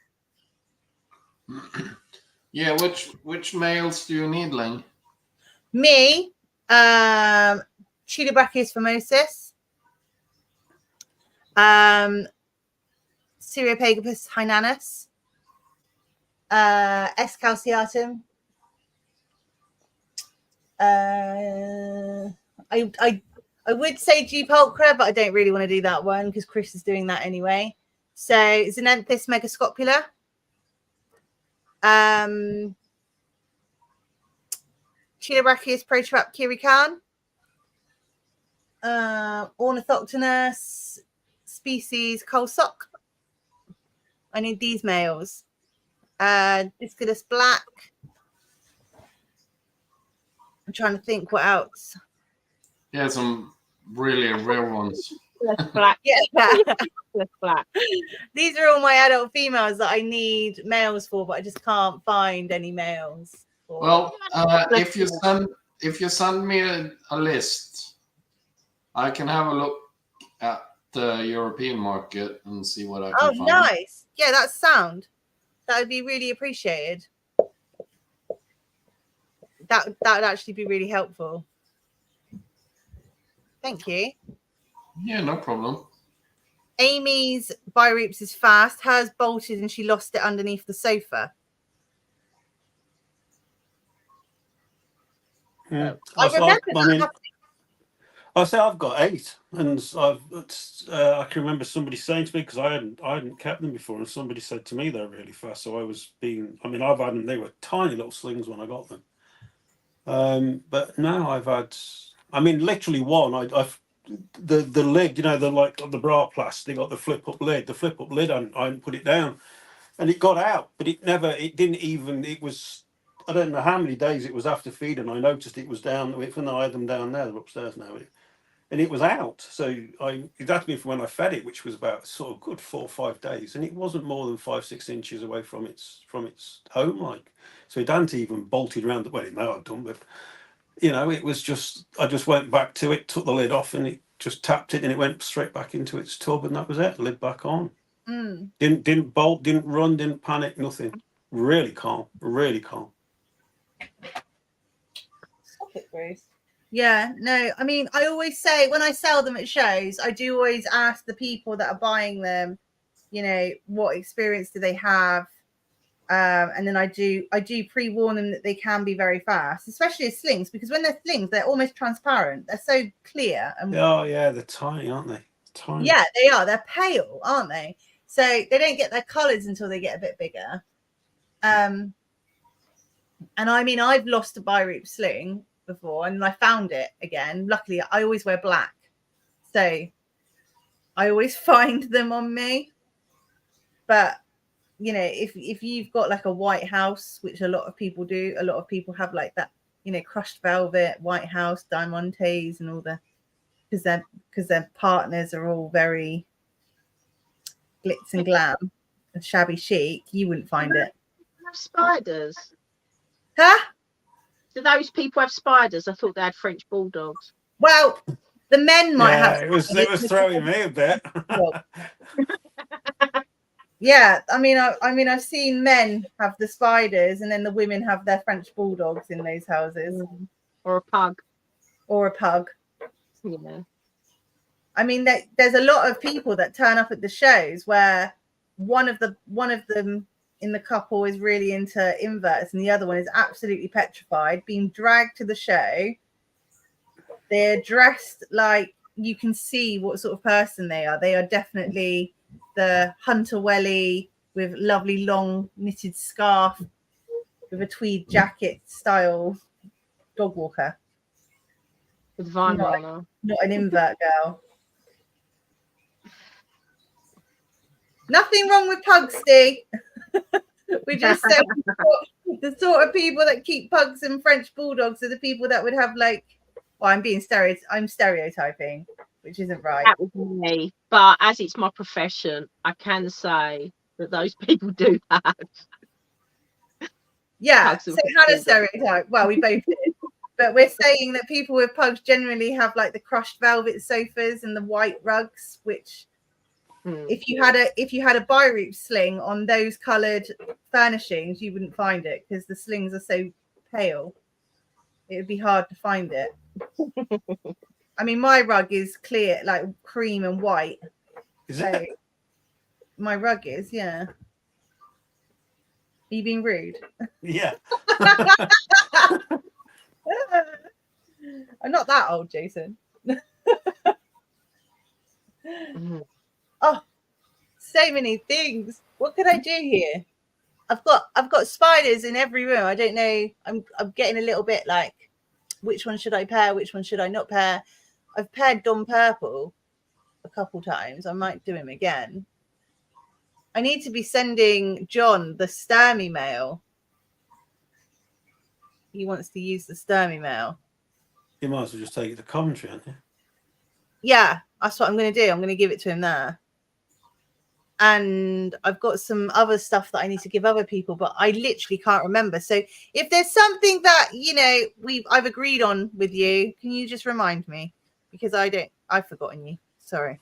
Yeah, which males do you need, Ling? Me, Chilobrachys famosus, Cereopagopus hynanus, S. calciatum. I would say G. pulchra, but I don't really want to do that one because Chris is doing that anyway. So Xenanthus megascopula. Chilobrachys protrap kirikan. Ornithoctonus species coalsock. I need these males. Discus black. I'm trying to think what else. Yeah, some really rare ones. Black. Yeah. Black. These are all my adult females that I need males for, but I just can't find any males. Well, if you send me a list, I can have a look at the European market and see what I can find. Oh, nice. Yeah, that's sound. That would be really appreciated. That would actually be really helpful. Thank you. Yeah, no problem. Amy's Bireeps is fast. Hers bolted and she lost it underneath the sofa. Yeah. I say I've got 8, and I can remember somebody saying to me, because I hadn't kept them before, and somebody said to me they're really fast. So I've had them. They were tiny little slings when I got them. But now I've had, literally one. The lid, the bra plast, they got the flip up lid. The flip up lid, I hadn't put it down, and it got out, but it was. I don't know how many days it was after feeding. I noticed it was down. Even though I had them down there, they're upstairs now, and it was out. So it had to be from when I fed it, which was about sort of good 4 or 5 days, and it wasn't more than 5-6 inches away from its home, like. So it hadn't even bolted around. Well, it may have done, but it was just. I just went back to it, took the lid off, and it just tapped it, and it went straight back into its tub, and that was it. Lid back on. Didn't bolt, didn't run, didn't panic, nothing. Really calm, really calm. Bruce. Yeah, no, I mean, I always say when I sell them at shows, I do always ask the people that are buying them, you know, what experience do they have? And then I do pre-warn them that they can be very fast, especially as slings, because when they're slings, they're almost transparent. They're so clear. And oh yeah, they're tiny, aren't they? Tiny. yeah, they are. They're pale, aren't they? So they don't get their colours until they get a bit bigger. And I mean, I've lost a Bairoop sling before, and I found it again. Luckily, I always wear black, so I always find them on me. But you know, if you've got like a white house, which a lot of people do, a lot of people have like that, you know, crushed velvet, white house, diamantes, and all the because their partners are all very glitz and glam and shabby chic. You wouldn't find it. Have spiders? Huh? Do those people have spiders? I thought they had French bulldogs. Well, the men might have. It was throwing me a bit. Yeah, I mean, I've seen men have the spiders, and then the women have their French bulldogs in those houses, or a pug, Yeah, I mean, there's a lot of people that turn up at the shows where one of them in the couple is really into inverts, and the other one is absolutely petrified. Being dragged to the show, they're dressed like you can see what sort of person they are. They are definitely the Hunter Welly with lovely long knitted scarf with a tweed jacket style dog walker. With not an invert girl. Nothing wrong with pugs, Steve. We just said the sort of people that keep pugs and French bulldogs are the people that would have like. Well, I'm stereotyping, which isn't right. That was me, but as it's my profession, I can say that those people do that. Yeah, so Hannah stereotype. Well, we both did, but we're saying that people with pugs generally have like the crushed velvet sofas and the white rugs, which if you had a Bairoop sling on those coloured furnishings, you wouldn't find it because the slings are so pale. It would be hard to find it. I mean, my rug is clear, like cream and white. Is it? My rug is, yeah. Are you being rude? Yeah. I'm not that old, Jason. Oh, so many things. What could I do here? I've got spiders in every room. I don't know. I'm getting a little bit like, which one should I pair? Which one should I not pair? I've paired Dom Purple a couple times. I might do him again. I need to be sending John the Sturmy mail. He wants to use the Sturmy mail. You might as well just take it to Coventry, aren't you? Yeah, that's what I'm going to do. I'm going to give it to him there. And I've got some other stuff that I need to give other people, but I literally can't remember. So if there's something that, you know, I've agreed on with you, can you just remind me? Because I've forgotten you. Sorry.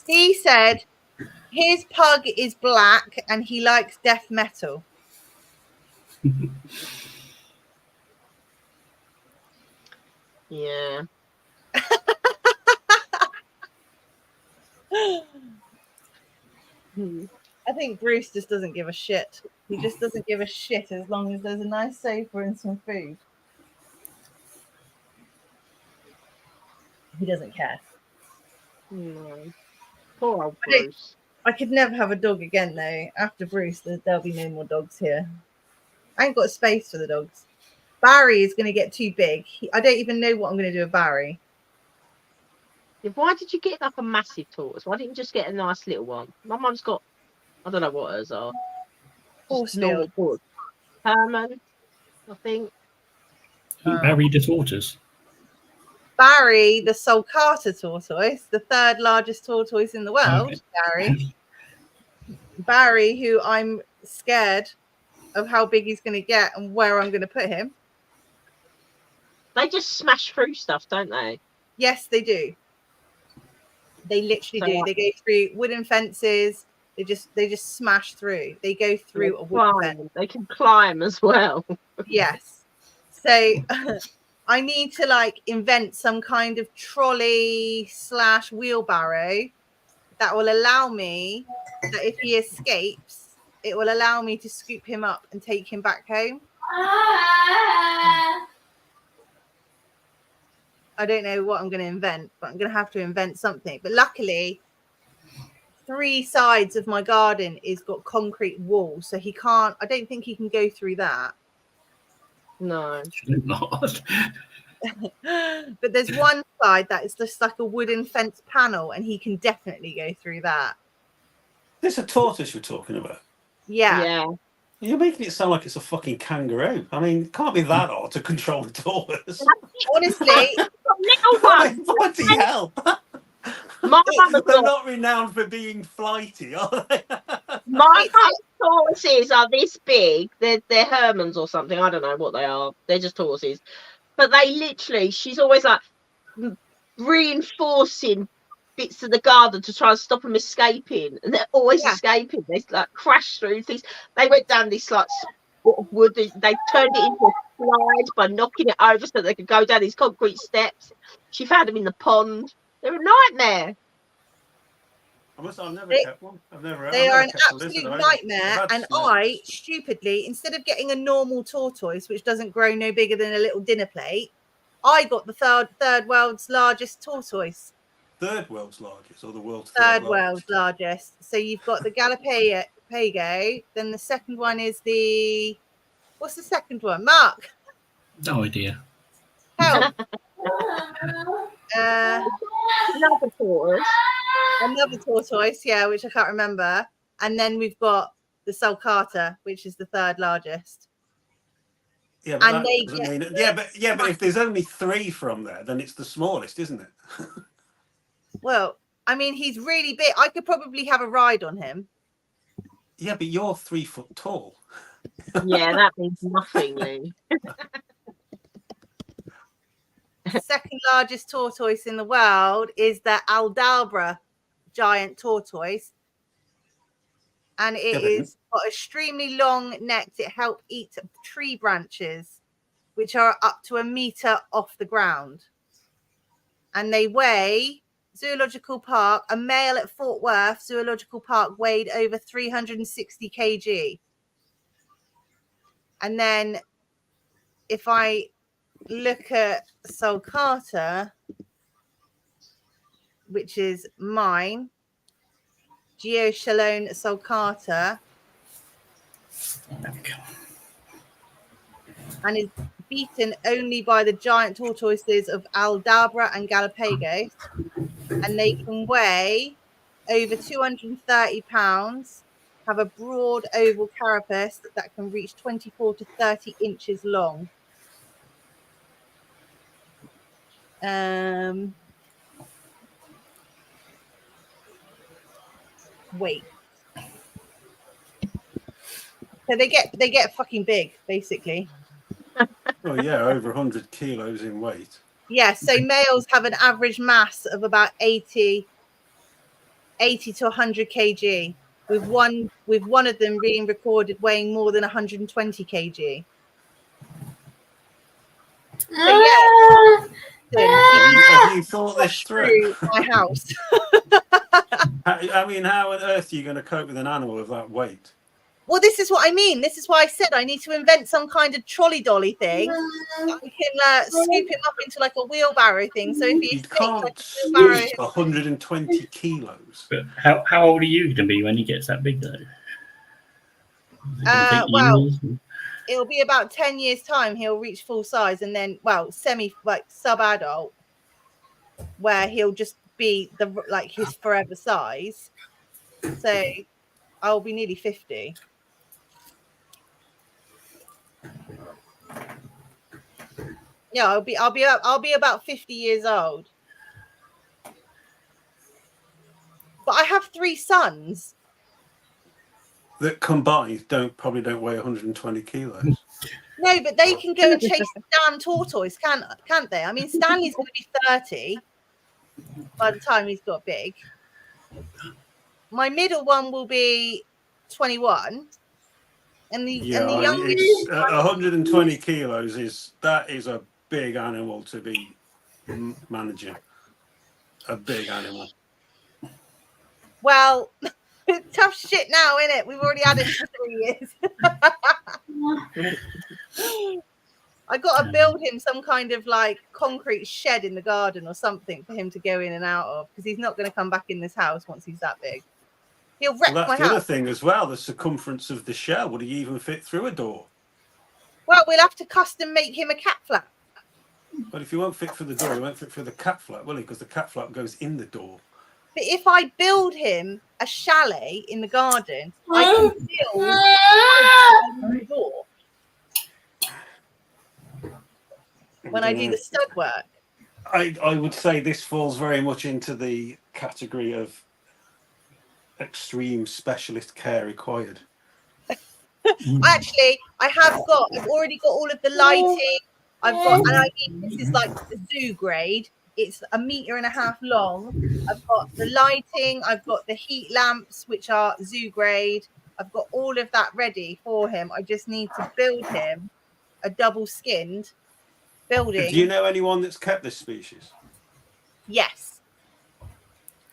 He said his pug is black and he likes death metal. Yeah. I think Bruce just doesn't give a shit. He just doesn't give a shit as long as there's a nice sofa and some food. He doesn't care. No. Poor old Bruce. I could never have a dog again, though. After Bruce, there'll be no more dogs here. I ain't got space for the dogs. Barry is going to get too big. I don't even know what I'm going to do with Barry. Why did you get like a massive tortoise? Why didn't you just get a nice little one? My mum's got, I don't know what hers are. Horsefield. Herman, I think. Barry the tortoise. Barry, the sulcata tortoise, the third largest tortoise in the world. Okay. Barry, who I'm scared of how big he's going to get and where I'm going to put him. They just smash through stuff, don't they? Yes, they do. They literally do. They go through wooden fences. They just smash through. They go through a wood fence. They can climb as well. Yes. So I need to like invent some kind of trolley / wheelbarrow that will allow me that if he escapes, it will allow me to scoop him up and take him back home. I don't know what I'm going to invent, but I'm going to have to invent something. But luckily, 3 sides of my garden is got concrete walls, so he can't. I don't think he can go through that. No. Not. But there's one side that is just like a wooden fence panel, and he can definitely go through that. This a tortoise you're talking about? Yeah. You're making it sound like it's a fucking kangaroo. I mean, it can't be that hard to control a tortoise. Honestly, little one. Bloody hell. My They're not renowned for being flighty, are they? My tortoises are this big. They're Hermans or something. I don't know what they are. They're just tortoises. But they literally, she's always like reinforcing bits of the garden to try and stop them escaping, and they're always escaping. They like crash through things. They went down this like spot of wood. They turned it into a slide by knocking it over so they could go down these concrete steps. She found them in the pond. They're a nightmare. I've never kept one. They are an absolute nightmare. And I, stupidly, instead of getting a normal tortoise, which doesn't grow no bigger than a little dinner plate, I got the third world's largest tortoise. Third world's largest, or the world's third world's largest. So you've got the Galapagos. Then the second one is the. What's the second one, Mark? No idea. Help. Another tortoise. Another tortoise, yeah, which I can't remember. And then we've got the sulcata, which is the third largest. Yeah, but but if there's only 3 from there, then it's the smallest, isn't it? Well, I mean, he's really big. I could probably have a ride on him. Yeah, but you're 3 foot tall. Yeah, that means nothing, Lee. The second largest tortoise in the world is the Aldabra giant tortoise. And it is got extremely long neck. It helps eat tree branches, which are up to 1 meter off the ground. And they weigh, Zoological Park, a male at Fort Worth Zoological Park weighed over 360 kg. And then if I look at sulcata, which is mine, Geochalone sulcata, and is beaten only by the giant tortoises of Aldabra and Galapagos, and they can weigh over 230 pounds, have a broad oval carapace that can reach 24 to 30 inches long. Weight. So they get fucking big, basically. Oh yeah, over 100 kilos in weight. Yeah, so males have an average mass of about 80 to 100 kg, with one of them being recorded weighing more than 120 kg. So yeah, have you thought this through? My house. I mean, how on earth are you going to cope with an animal of that weight? Well, this is what I mean. This is why I said I need to invent some kind of trolley dolly thing. I can scoop him up into like a wheelbarrow thing. So if you can't scoop 120 kilos. But how old are you going to be when he gets that big, though? Well, it'll be about 10 years' time. He'll reach full size, and then, well, sub-adult, where he'll just be his forever size. So I'll be nearly 50. Yeah, I'll be about 50 years old. But I have 3 sons that combined probably don't weigh 120 kilos. No, but they can go and chase Stan tortoise, can't they? I mean, Stanley's going to be 30 by the time he's got big. my middle one will be 21, and the youngest it's 120 kilos is a big animal to be managing. A big animal. Well, tough shit now, isn't it? We've already had him for 3 years. I got to build him some kind of like concrete shed in the garden or something for him to go in and out of, because he's not going to come back in this house once he's that big. He'll wreck Well, that's my the house. other thing as well. The circumference of the shell. Would he even fit through a door? Well, we'll have to custom make him a cat flap. But if he won't fit through the door, he won't fit through the cat flap, will he? Because the cat flap goes in the door. But if I build him a chalet in the garden, I can build the door when I do the stud work. I would say this falls very much into the category of extreme specialist care required. Actually, I've already got all of the lighting. And I mean, this is like the zoo grade. It's 1.5 meters long. I've got the lighting. I've got the heat lamps, which are zoo grade. I've got all of that ready for him. I just need to build him a double-skinned building. Do you know anyone that's kept this species? Yes.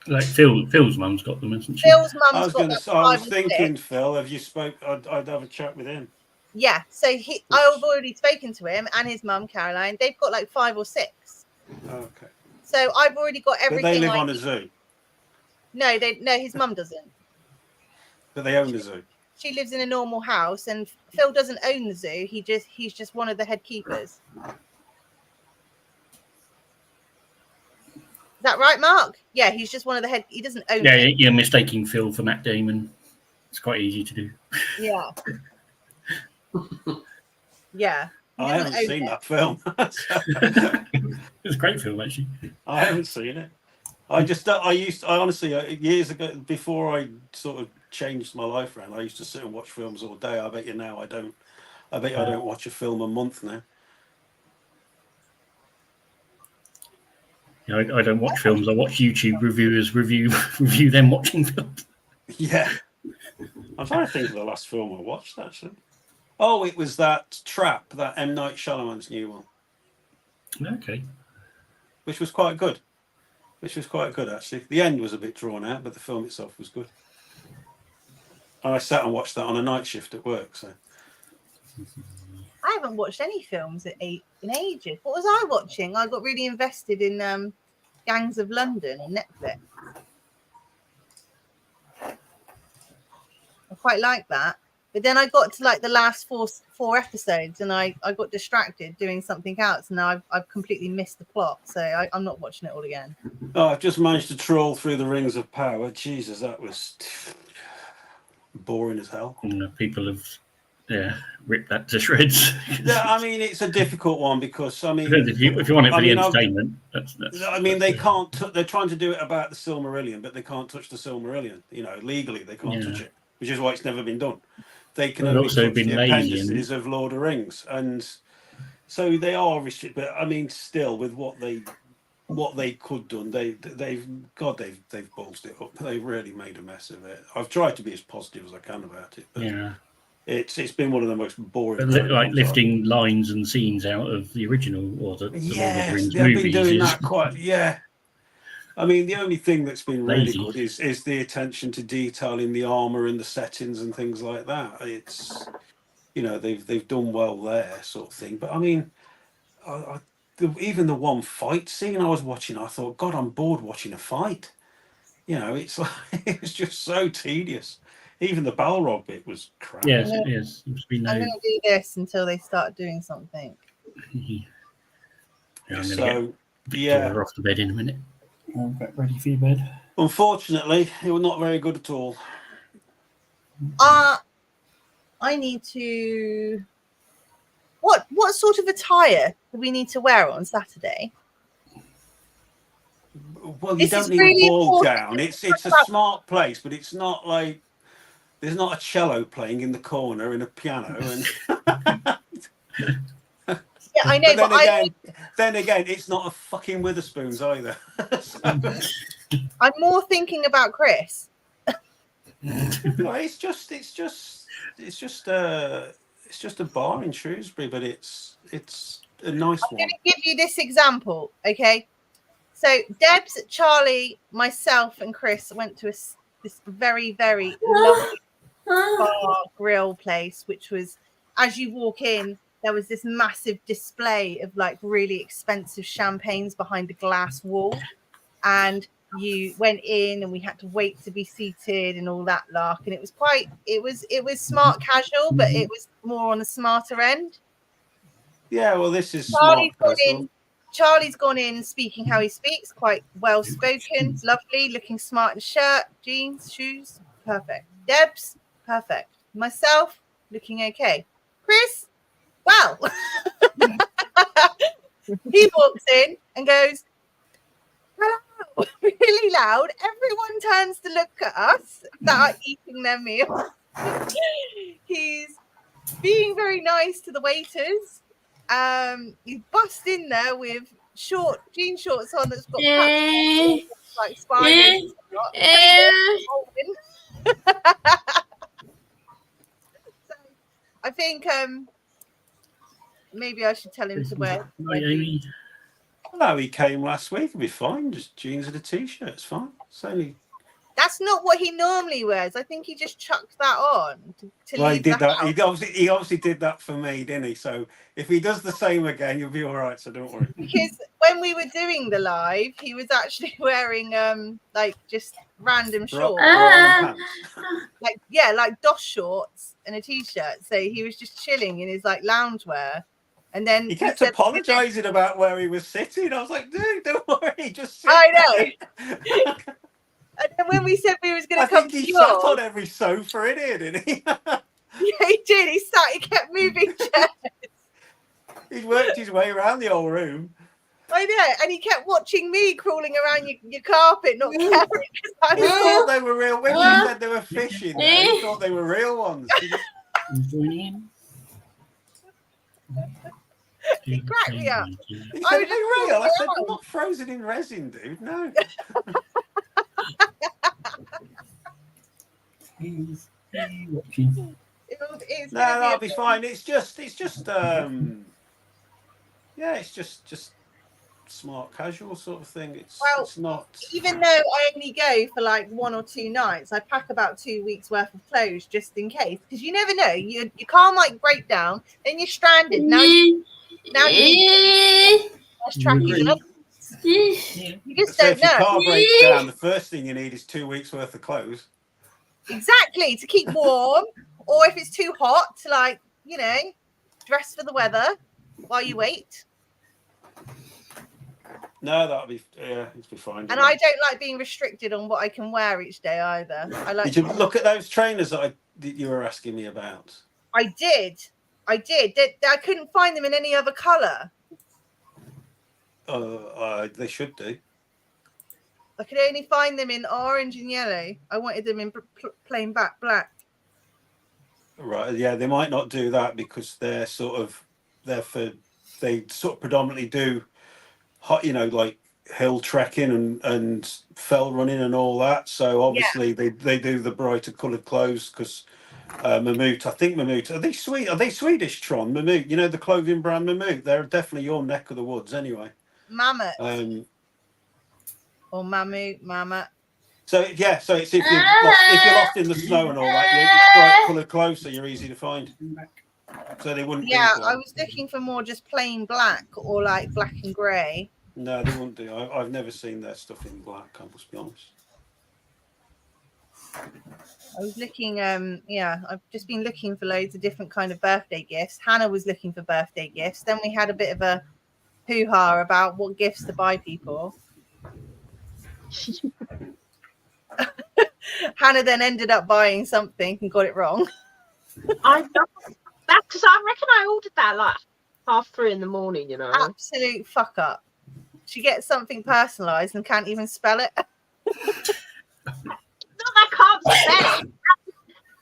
Like Phil's mum's got them, isn't she? Phil's mum's got them. I was thinking, Phil, have you spoke? I'd have a chat with him. Yeah, so I've already spoken to him and his mum, Caroline. They've got like 5 or 6. Okay. So I've already got everything. But they live on a zoo. No, his mum doesn't. But they own the zoo. She lives in a normal house, and Phil doesn't own the zoo. He's just one of the head keepers. Is that right, Mark? Yeah, he's just one of the head. He doesn't own. Yeah, it. you're mistaking Phil for Matt Damon. It's quite easy to do. Yeah. Yeah. I haven't seen that film. It's a great film, actually. I haven't seen it. I honestly, years ago, before I sort of changed my life around, I used to sit and watch films all day. I bet you now I don't. I bet I don't watch a film a month now. Yeah, I don't watch films. I watch YouTube reviewers review them watching films. Yeah. I'm trying to think of the last film I watched, actually. Oh, it was that Trap, that M. Night Shyamalan's new one. Okay. Which was quite good. Actually. The end was a bit drawn out, but the film itself was good. And I sat and watched that on a night shift at work. So I haven't watched any films in ages. What was I watching? I got really invested in Gangs of London on Netflix. I quite like that. But then I got to like the last four episodes, and I got distracted doing something else. And now I've completely missed the plot, so I'm not watching it all again. Oh, I've just managed to troll through the Rings of Power. Jesus, that was boring as hell. People have ripped that to shreds. Yeah, I mean, it's a difficult one because, I mean... If you want it for the entertainment, that's I mean, they can't... They're trying to do it about the Silmarillion, but they can't touch the Silmarillion. You know, legally, they can't touch it, which is why it's never been done. They can only touch the appendices of Lord of Rings. And so they are restricted. But, I mean, still, with what they could done, they've ballsed it up. They've really made a mess of it. I've tried to be as positive as I can about it. But it's been one of the most boring. Like lifting lines and scenes out of the original or the Lord of the Rings they've movies. Been doing that quite. Yeah. I mean, the only thing that's been really good is the attention to detail in the armor and the settings and things like that. It's, you know, they've done well there, sort of thing. But I mean, even the one fight scene I was watching, I thought, God, I'm bored watching a fight. You know, it's like it's just so tedious. Even the Balrog bit was crap. Yes, it is. I'm going to do this until they start doing something. I'm going to get Victoria off the bed in a minute. I'll get ready for your bed. Unfortunately, it was not very good at all. I need to... What sort of attire do we need to wear on Saturday? Well, you don't need a ball gown. It's a smart place, but it's not like there's not a cello playing in the corner and a piano. And yeah, I know. Then again, it's not a fucking Witherspoons either. I'm more thinking about Chris. Well, it's just a bar in Shrewsbury, but it's a nice I'm one. going to give you this example, okay? So Debs, Charlie, myself, and Chris went to this very, very lovely bar grill place, which was, as you walk in, there was this massive display of like really expensive champagnes behind a glass wall, and you went in and we had to wait to be seated and all that lark, and it was smart casual, but it was more on the smarter end. Yeah, well, this is smart casual. Charlie's gone in speaking how he speaks, quite well spoken, lovely, looking smart in shirt, jeans, shoes, perfect. Debs, perfect. Myself, looking okay. Chris, well, he walks in and goes, hello, really loud. Everyone turns to look at us that are eating their meal. He's being very nice to the waiters. He's bust in there with jean shorts on that's got patches like spiders. So I think maybe I should tell him to wear. No, he came last week. It'll be fine. Just jeans and a t-shirt. It's fine. It's only. That's not what he normally wears. I think he just chucked that on to Well, he leave did the that. house. He obviously did that for me, didn't he? So if he does the same again, you'll be all right. So don't worry. Because when we were doing the live, he was actually wearing like just random shorts, like DOS shorts and a t-shirt. So he was just chilling in his like loungewear. And then he kept apologising about where he was sitting. I was like, dude, don't worry, just sit. I know. And then when we said we was going to come to yours, he sat on every sofa in here, didn't he? Yeah, he did. He kept moving chairs. He worked his way around the whole room. I know, and he kept watching me crawling around your carpet, not caring. He thought they were real. When you said they were fishing, he thought they were real ones. He cracked me up. He said, "Hey, real?" I said, "I'm not frozen in resin, dude. No." No, that'll be fine. It's just smart casual sort of thing. It's not. Even though I only go for like 1 or 2 nights, I pack about 2 weeks worth of clothes just in case, because you never know. Your car might break down, then you're stranded. Now you need less tracking. You just don't if your know. car breaks down, the first thing you need is 2 weeks worth of clothes. Exactly, to keep warm, or if it's too hot, to like, dress for the weather while you wait. No, it'll be fine. And I don't like being restricted on what I can wear each day either. I like. Did you look at those trainers that you were asking me about? I did. I couldn't find them in any other colour. They should do. I could only find them in orange and yellow. I wanted them in plain black. Right, yeah, they might not do that because they sort of predominantly do hot, like hill trekking and fell running and all that. So obviously they do the brighter coloured clothes because Mammut. I think Mammut. Are they Swedish, Tron? Mammut. The clothing brand Mammut. They're definitely your neck of the woods anyway. Mammoth. Or Mammoth. So it's if you're lost in the snow and all that, it's bright coloured clothes, so you're easy to find. So they wouldn't. Yeah, I was looking for more just plain black or like black and grey. No, they wouldn't do. I've never seen their stuff in black. I must be honest. I was looking. I've just been looking for loads of different kind of birthday gifts. Hannah was looking for birthday gifts. Then we had a bit of a hoo-ha about what gifts to buy people. Hannah then ended up buying something and got it wrong. I know that because I reckon I ordered that like 3:30 in the morning. Absolute fuck up. She gets something personalised and can't even spell it. No, I can't spell it.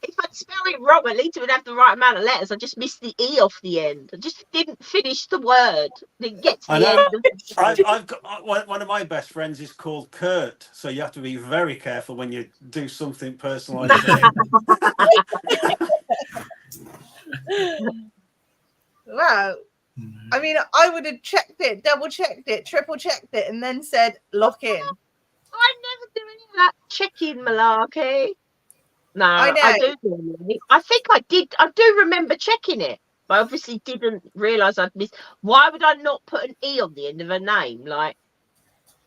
If I spell it wrong. At least it would have the right amount of letters. I just missed the E off the end. I just didn't finish the word. Didn't get to the end. I've got one of my best friends is called Kurt, so you have to be very careful when you do something personalised for him. Wow. I mean, I would have checked it, double checked it, triple checked it, and then said lock in. I never do any of that check-in malarkey. No, I know. I do. I think I did. I do remember checking it. I obviously didn't realise I'd missed. Why would I not put an E on the end of a name? Like,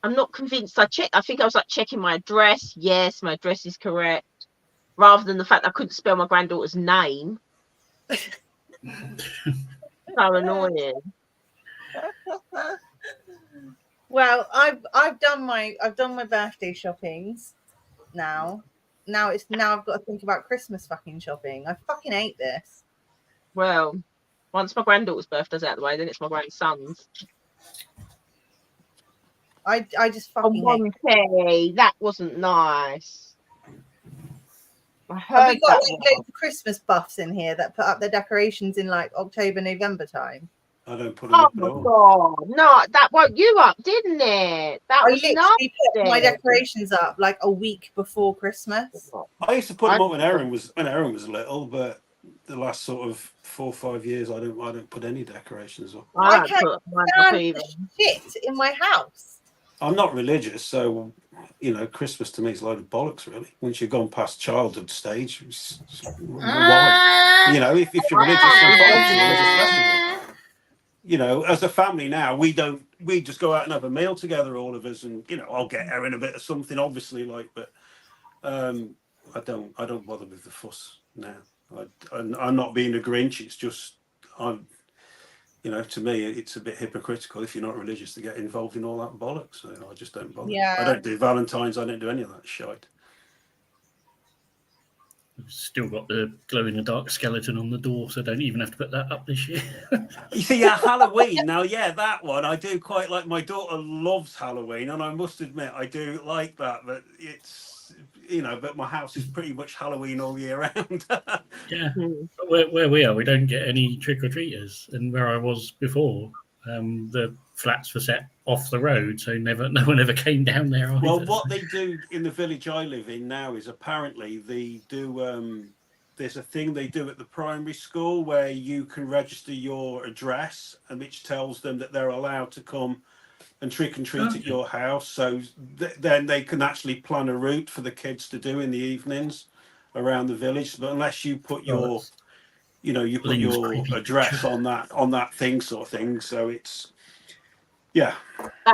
I'm not convinced I checked. I think I was like checking my address. Yes, my address is correct. Rather than the fact that I couldn't spell my granddaughter's name. So annoying. Well, I've done my birthday shoppings now. Now I've got to think about Christmas fucking shopping. I fucking hate this. Well, once my granddaughter's birthday's out of the way, then it's my grandson's. I just fucking hate. That wasn't nice. I Have heard we got that. like loads of Christmas buffs in here that put up their decorations in like October, November time? I don't put them Oh up at my all. god! No, that woke you up, didn't it? That I was literally put my nasty. decorations up like a week before Christmas. I used to put them up when Erin was little, but the last sort of 4 or 5 years, I don't put any decorations up. I I don't put mine up stand either. shit in my house. I'm not religious, so Christmas to me is a load of bollocks, really. Once you've gone past childhood stage, why? If you're religious, then fine, it's a religious festival. As a family now, we just go out and have a meal together, all of us, and I'll get Erin a bit of something, obviously, but I don't bother with the fuss now. I'm not being a Grinch. It's just to me, it's a bit hypocritical if you're not religious to get involved in all that bollocks. So I just don't bother. Yeah. I don't do Valentine's. I don't do any of that shite. Still got the glow-in-the-dark skeleton on the door, so I don't even have to put that up this year. You see, Halloween. Now, that one I do quite like. My daughter loves Halloween, and I must admit I do like that. But it's but my house is pretty much Halloween all year round. Yeah, where we are, we don't get any trick-or-treaters, and where I was before, the flats were set off the road, so no one ever came down there either. Well, what they do in the village I live in now is apparently they do. There's a thing they do at the primary school where you can register your address, and which tells them that they're allowed to come and trick and treat at your house. So then they can actually plan a route for the kids to do in the evenings around the village. But unless you put your, you put your address on that thing, sort of thing. So it's, yeah.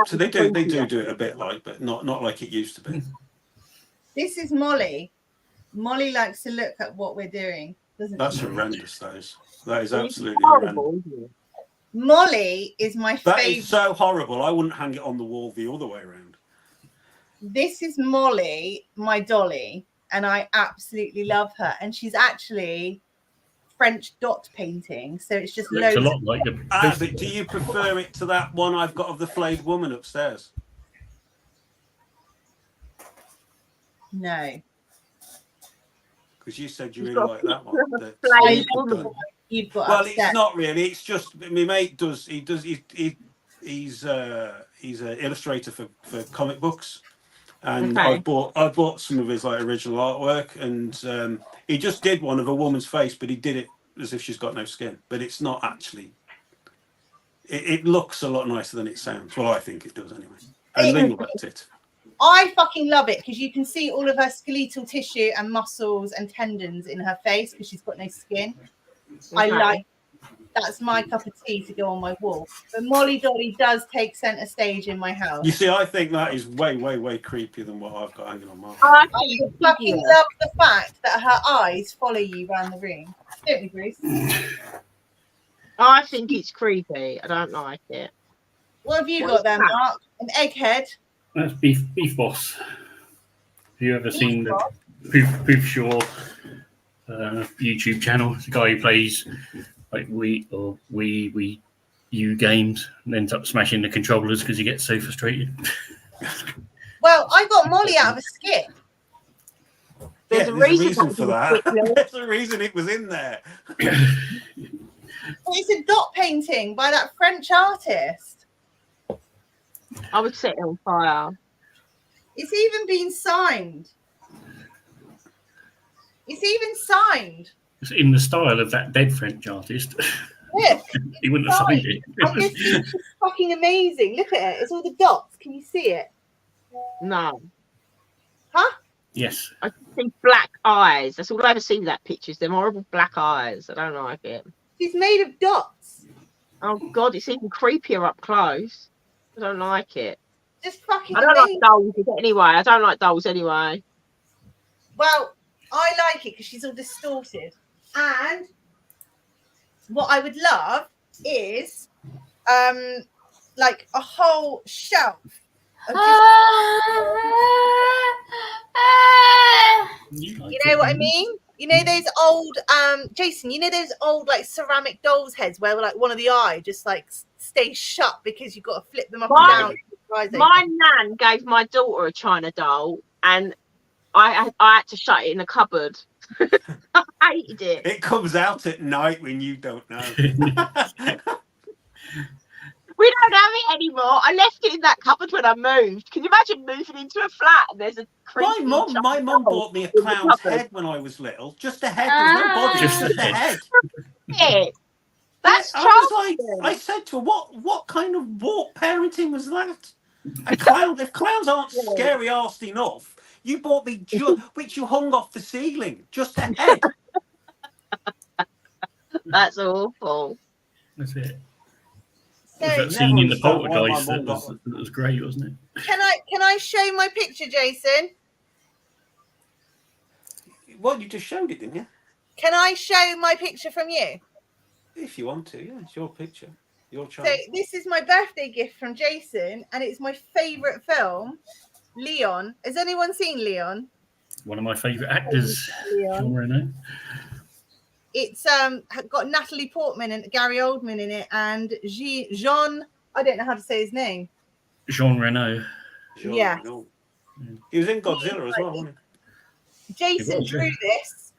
So they do it a bit like, but not like it used to be. This is Molly. Molly likes to look at what we're doing, doesn't That's she? horrendous. That is absolutely horrible. Molly is my favorite. That is so horrible. I wouldn't hang it on the wall the other way around. This is Molly, my dolly, and I absolutely love her. And she's actually French dot painting, so it's just Looks loads. a lot like the. Do you prefer it to that one I've got of the flayed woman upstairs? No, because you said you really like that one. You've got well, upset. It's not really. It's just my mate does. He's an illustrator for comic books, and I bought some of his original artwork, and he just did one of a woman's face, but he did it as if she's got no skin. But it's not actually. It looks a lot nicer than it sounds. Well, I think it does anyway. And Ling liked it. I fucking love it because you can see all of her skeletal tissue and muscles and tendons in her face because she's got no skin. Okay. That's my cup of tea to go on my wall. But Molly Dolly does take centre stage in my house. You see, I think that is way, way, way creepier than what I've got hanging on my wall. I fucking love the fact that her eyes follow you around the room. Don't you, Bruce? I think it's creepy. I don't like it. What have you got there, Mark? An egghead? That's Beef Boss. Have you ever seen the Poof Shaw YouTube channel? It's a guy who plays Wii U games and ends up smashing the controllers because he gets so frustrated. Well, I got Molly out of a skip. There's a there's reason, for that. There's a reason it was in there. It's a dot painting by that French artist. I would set it on fire. It's even been signed. It's even signed. It's in the style of that dead French artist. Look, He wouldn't have signed it. and this is just fucking amazing. Look at it. It's all the dots. Can you see it? No. Huh? Yes. I see black eyes. That's all I ever see with that picture is them horrible black eyes. I don't like it. She's made of dots. Oh God, it's even creepier up close. I don't like it. Just fucking I don't amazing. like dolls anyway. I don't like dolls anyway. Well, I like it because she's all distorted. And what I would love is like a whole shelf of just, you know what I mean? You know those old Jason, you know those old like ceramic dolls heads where like one of the eye just like stays shut because you've got to flip them up and down. My nan gave my daughter a China doll and I had to shut it in a cupboard. I hated it. It comes out at night when you don't know. We don't have it anymore. I left it in that cupboard when I moved. Can you imagine moving into a flat and there's a creepy My mum bought me a clown's head when I was little. Just a head. There was no body. Just a head. That's I said to her, what kind of warped parenting was that? A clown. If clowns aren't scary arsed enough, you bought me which you hung off the ceiling. Just a head. That's awful. That's it. So, that scene in the Poltergeist that was great, wasn't it? Can I show my picture, Jason? Well, you just showed it, didn't you? Can I show my picture from you? If you want to, yeah, it's your picture, your child. So this is my birthday gift from Jason, and it's my favourite film, Leon. Has anyone seen Leon? One of my favourite actors, Jean Reno. It's got Natalie Portman and Gary Oldman in it, and Jean. I don't know how to say his name. Jean Reno. Yeah. He was in Godzilla as well, wasn't he? Jason drew this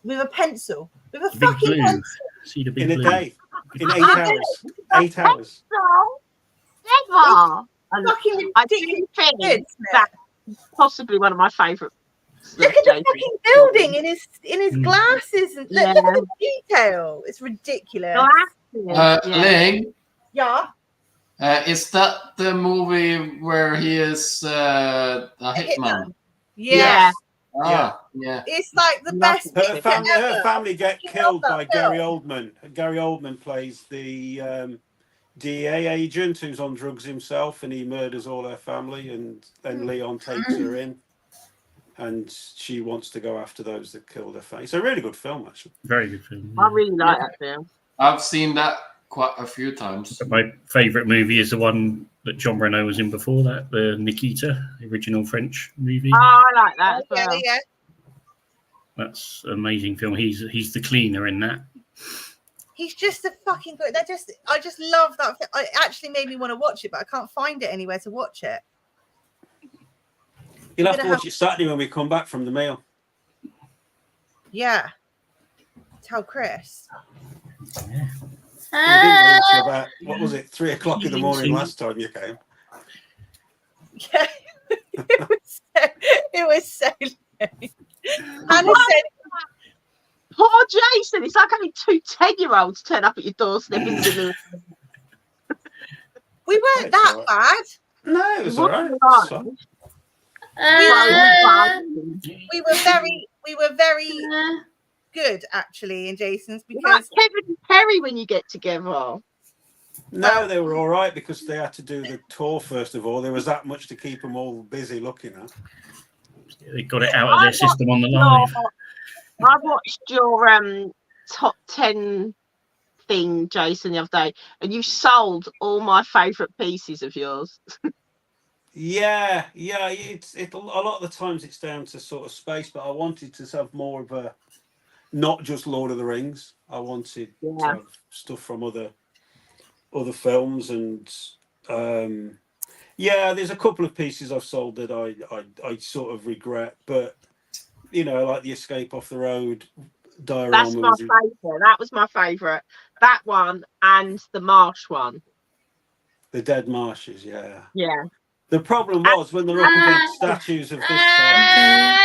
with a pencil, with a Big fucking blue. pencil. See the big in blue. a day, in 8 hours. 8 hours. Never. Fucking I do ridiculous. think that's possibly one of my favourite. Look at the fucking building in his glasses, and look at the detail. It's ridiculous. Ling, Yeah. is that the movie where he is a hitman? Yeah. Yeah. It's like the best. Her family get killed by Gary Oldman. Gary Oldman plays the DEA agent who's on drugs himself, and he murders all her family, and then Leon takes her in, and she wants to go after those that killed her family. It's a really good film, actually. Very good film. I really like that film. I've seen that quite a few times. But my favourite movie is the one that Jean Reno was in before that, the Nikita, the original French movie. Oh, I like that as well. Yeah. That's an amazing film. He's the cleaner in that. He's just a fucking good. I just love that. It actually made me want to watch it, but I can't find it anywhere to watch it. You'll have to watch it Saturday when we come back from the mail. Yeah. Tell Chris. Yeah. We didn't go until about, what was it, 3 o'clock in the morning last time you came. Yeah. it was so late. Hannah said, poor Jason, it's like having 2 10-year-olds turn up at your doorstep. we weren't that bad. No, it was all right. We were very good actually in Jason's, because like Kevin and Perry when you get together. No, they were all right because they had to do the tour first of all. There was that much to keep them all busy looking at. They got it out of their system on the live. I watched your top 10 thing, Jason, the other day, and you sold all my favourite pieces of yours. Yeah. It's a lot of the times it's down to sort of space, but I wanted to have more of a, not just Lord of the Rings. I wanted to have stuff from other films, and there's a couple of pieces I've sold that I sort of regret, but you know, like the Escape Off the Road diorama. That's my favourite. That was my favourite. That one and the Marsh one. The Dead Marshes, yeah. Yeah. The problem was when they're up against statues of this size,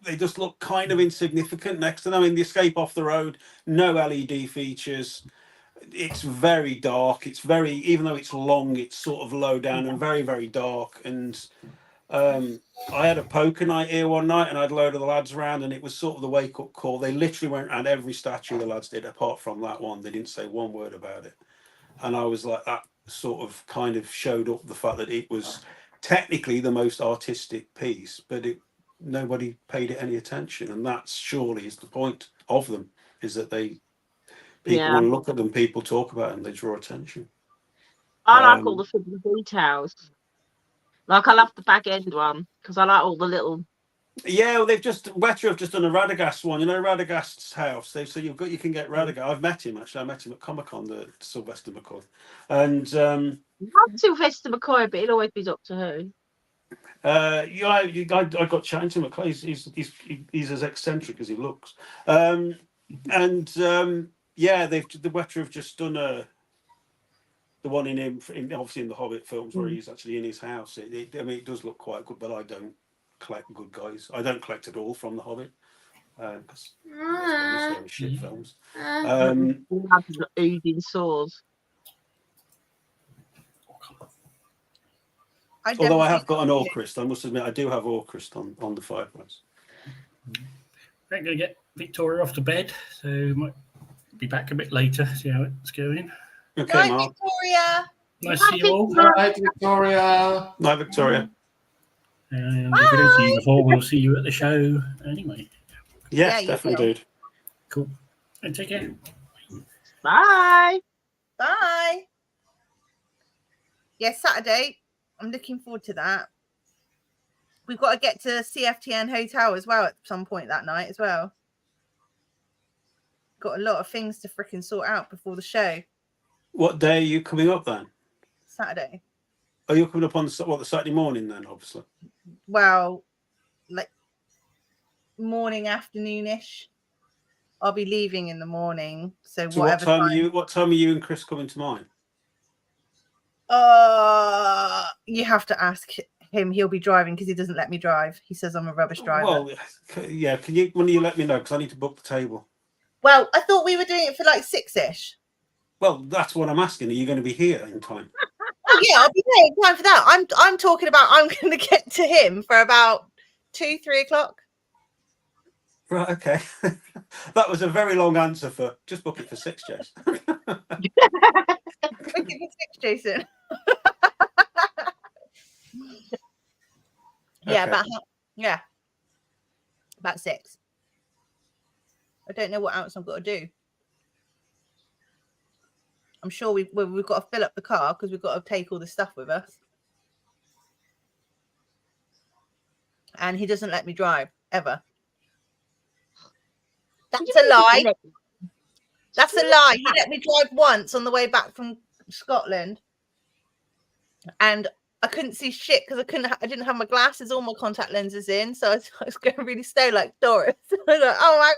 they just look kind of insignificant next to them. I mean, the Escape Off the Road, no LED features. It's very dark. It's very, even though it's long, it's sort of low down and very, very dark. And I had a poker night here one night, and I had a load of the lads around, and it was sort of the wake up call. They literally went around every statue the lads did, apart from that one. They didn't say one word about it. And I was like, that sort of kind of showed up the fact that it was technically the most artistic piece, but nobody paid it any attention. And that surely is the point of them, is that people want to look at them, people talk about them, they draw attention. I like all the fiddly details. Like, I love the back end one because I like all the little. Yeah, well, Weta have just done a Radagast one. You know Radagast's house. You can get Radagast. I've met him actually. I met him at Comic-Con, the Sylvester McCoy, and Not Sylvester McCoy, but he'll always be Doctor Who. I got chatting to him. He's as eccentric as he looks, the Weta have just done the one obviously in the Hobbit films where he's actually in his house. I mean, it does look quite good, but I don't collect good guys. I don't collect at all from the Hobbit because they're shit films. Oozing swords. Although I have got an Orcrist, I must admit I do have Orcrist on the fireplace. I'm going to get Victoria off to bed, so might be back a bit later, see how it's going. Okay, Night, Mark. Victoria. Nice to see you all. Night, Victoria. Night, Victoria. And if we don't see you before, we'll see you at the show anyway. Yes, definitely, dude. Cool. And take care. Bye. Bye. Yeah, Saturday. I'm looking forward to that. We've got to get to CFTN Hotel as well at some point that night as well. Got a lot of things to freaking sort out before the show. What day are you coming up then? Saturday. Are you coming up on the Saturday morning then, obviously? Well, like morning, afternoon-ish. I'll be leaving in the morning. So what time are you and Chris coming to mine? You have to ask him. He'll be driving because he doesn't let me drive. He says I'm a rubbish driver. Well, yeah. When do you let me know? Because I need to book the table. Well, I thought we were doing it for like 6-ish. Well, that's what I'm asking. Are you going to be here in time? Oh yeah, I'll be there in time for that. I'm talking about I'm going to get to him for about 2-3 o'clock. Right. Okay. That was a very long answer for just book it for 6, Jason. Book it for 6, Jason. Yeah, Okay. about 6. I don't know what else I've got to do. I'm sure we've got to fill up the car because we've got to take all the stuff with us. And he doesn't let me drive ever. That's a lie. That's a lie. He let me drive once on the way back from Scotland, and I couldn't see shit because I didn't have my glasses or my contact lenses in, so I was going really slow like Doris. I was like, oh my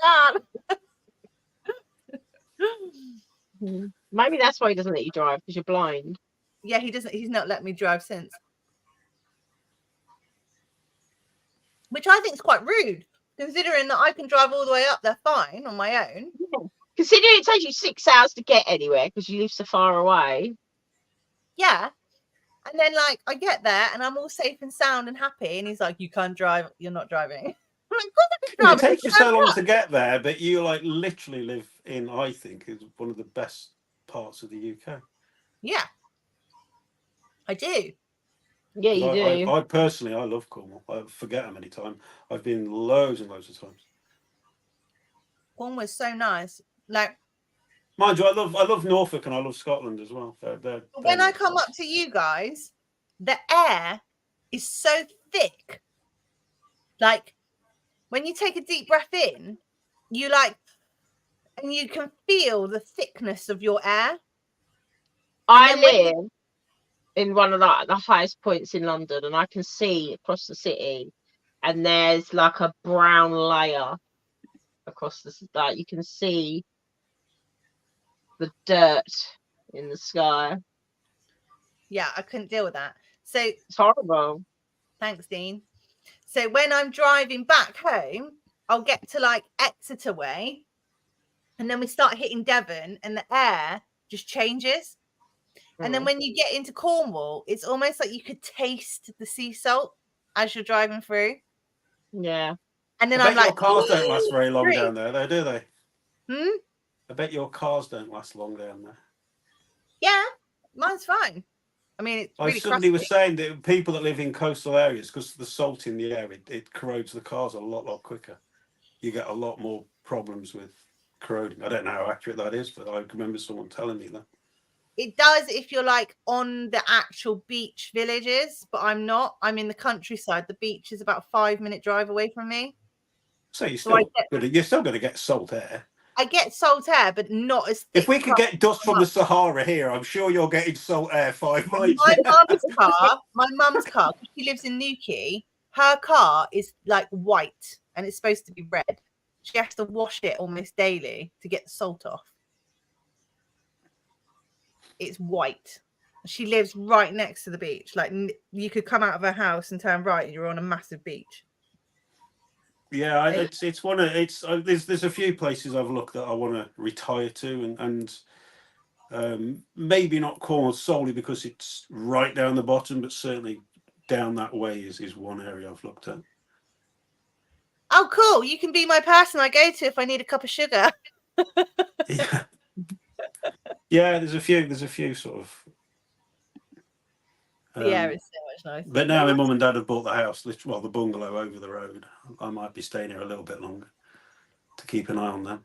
god. Maybe that's why he doesn't let you drive, because you're blind. Yeah, he doesn't. He's not let me drive since, which I think is quite rude, considering that I can drive all the way up there fine on my own. Yeah. Considering it takes you 6 hours to get anywhere because you live so far away. Yeah. And then, like, I get there and I'm all safe and sound and happy. And he's like, you can't drive. You're not driving. I'm like, of course I can drive. It takes you so long to get there, but you, like, literally live in, I think, is one of the best parts of the UK. Yeah. I do. Yeah, you do. I personally, I love Cornwall. I forget how many times. I've been loads and loads of times. Cornwall's so nice. Like, mind you, I love Norfolk and I love Scotland as well. When I come up to you guys, the air is so thick. Like, when you take a deep breath in, you like, and you can feel the thickness of your air. I live in one of the highest points in London, and I can see across the city, and there's like a brown layer across the like you can see the dirt in the sky. Yeah, I couldn't deal with that. So it's horrible. Thanks, Dean. So when I'm driving back home, I'll get to like Exeter way, and then we start hitting Devon, and the air just changes. And then when you get into Cornwall, it's almost like you could taste the sea salt as you're driving through. Yeah. And then I I'm bet like, your cars don't last very long down there, though, do they? Hmm? I bet your cars don't last long down there. Yeah, mine's fine. I mean, it's really somebody was crusty. saying that people that live in coastal areas, because of the salt in the air, it corrodes the cars a lot quicker. You get a lot more problems with corroding. I don't know how accurate that is, but I remember someone telling me that. It does if you're like on the actual beach villages, but I'm not. I'm in the countryside. The beach is about a 5-minute drive away from me. So you're still going to get salt air. I get salt air, but not as thick. If we could get dust from the Sahara here, I'm sure you're getting salt air 5 miles. My mum's car, because she lives in Newquay, her car is like white and it's supposed to be red. She has to wash it almost daily to get the salt off. It's white. She lives right next to the beach. Like you could come out of her house and turn right and you're on a massive beach. Yeah, it's one of there's a few places I've looked that I want to retire to, and maybe not Cornwall solely because it's right down the bottom, but certainly down that way is one area I've looked at. Oh, cool! You can be my person I go to if I need a cup of sugar. Yeah. Yeah, there's a few sort of. Yeah, it's so much nicer. But now my mum and dad have bought the house, well, the bungalow over the road. I might be staying here a little bit longer to keep an eye on them.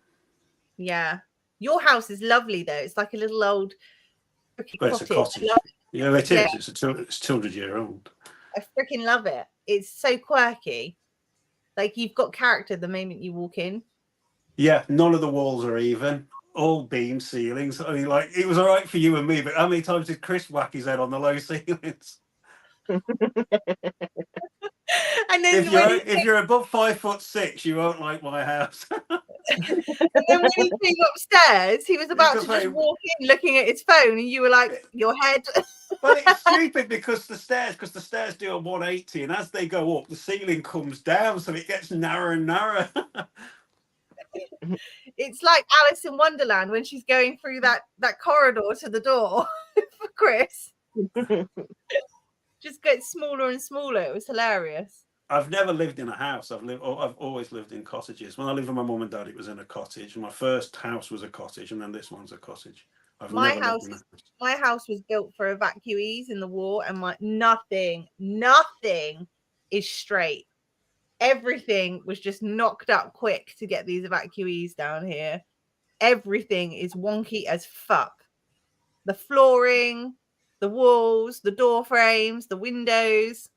Yeah, your house is lovely though. It's like a little old. Well, it's a cottage. Yeah, it is. It's 200-year-old. I freaking love it. It's so quirky. Like you've got character the moment you walk in. Yeah, none of the walls are even. All beam ceilings. I mean, like it was all right for you and me, but how many times did Chris whack his head on the low ceilings? And then if you're above 5'6", you won't like my house. And then when he came upstairs, he was about to just walk in, looking at his phone, and you were like, "Your head." But it's stupid because the stairs do a 180, and as they go up, the ceiling comes down, so it gets narrower and narrower. It's like Alice in Wonderland when she's going through that corridor to the door for Chris. Just gets smaller and smaller. It was hilarious. I've never lived in a house. I've always lived in cottages. When I lived with my mum and dad, it was in a cottage. My first house was a cottage, and then this one's a cottage. My house was built for evacuees in the war, and nothing is straight. Everything was just knocked up quick to get these evacuees down here. Everything is wonky as fuck. The flooring, the walls, the door frames, the windows,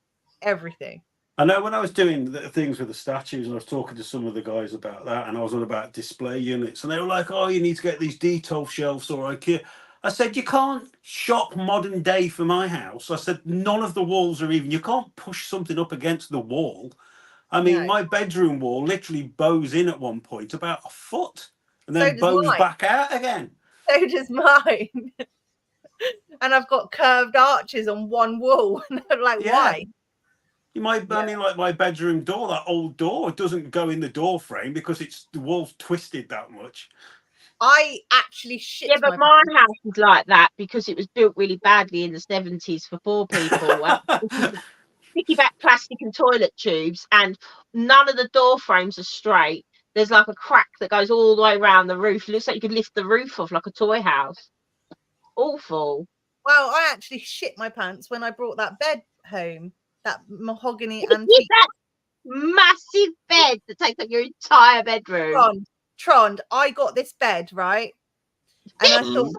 everything. I know when I was doing the things with the statues, and I was talking to some of the guys about that, and I was on about display units, and they were like, "Oh, you need to get these detail shelves or IKEA." I said, "You can't shop modern day for my house." I said, "None of the walls are even. You can't push something up against the wall." I mean, my bedroom wall literally bows in at one point about a foot, and then bows back out again. So does mine. And I've got curved arches on one wall. And I'm like, why? You might, I mean, like my bedroom door, that old door, doesn't go in the door frame because the wall's twisted that much. I actually shit. Yeah, but my house is like that because it was built really badly in the 70s for poor people. Sticky back plastic and toilet tubes, and none of the door frames are straight. There's like a crack that goes all the way around the roof. It looks like you could lift the roof off like a toy house. Awful. Well, I actually shit my pants when I brought that bed home. That mahogany antique. That massive bed that takes up your entire bedroom. Trond, I got this bed, right? And I thought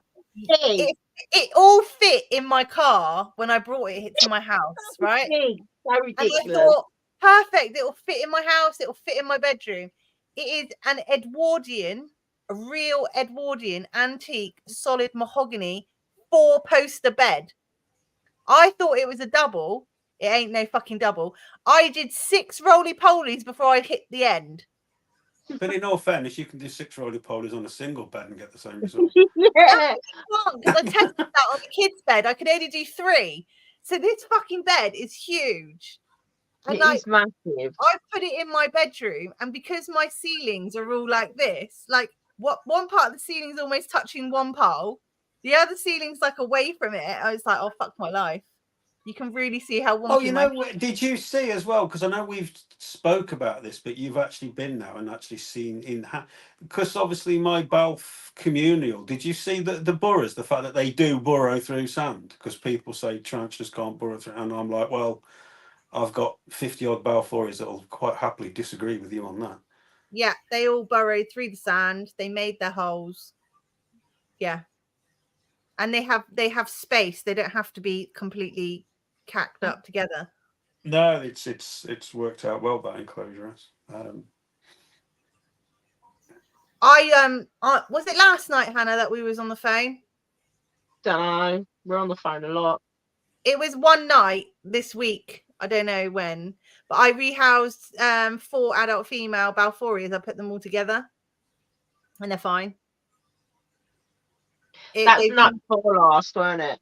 it all fit in my car when I brought it to my house, right? So ridiculous. And I thought, perfect, it'll fit in my house, it'll fit in my bedroom. It is an Edwardian, a real Edwardian antique solid mahogany 4-poster bed. I thought it was a double. It ain't no fucking double. I did 6 roly-polies before I hit the end. But in all fairness, you can do 6 roly-polies on a single bed and get the same result. Yeah. Because I tested that on the kids' bed. I could only do 3. So this fucking bed is huge. And It is massive. I put it in my bedroom, and because my ceilings are all like this, like what one part of the ceiling's almost touching one pole, the other ceiling's like away from it. I was like, oh fuck my life. You can really see how wonky. Oh, you know, did you see as well? Because I know we've spoke about this, but you've actually been now and actually seen in because obviously my Balf communal. Did you see the burrows? The fact that they do burrow through sand, because people say tarantulas can't burrow through, and I'm like, well, I've got 50 odd Balfours that'll quite happily disagree with you on that. Yeah, they all burrowed through the sand. They made their holes. Yeah. And they have space. They don't have to be completely cacked up together. No, it's worked out well, that enclosure. Was it last night, Hannah, that we was on the phone? Don't know. We're on the phone a lot. It was one night this week. I don't know when, but I rehoused 4 adult female Balfourias. I put them all together, and they're fine. That's not before last, weren't it?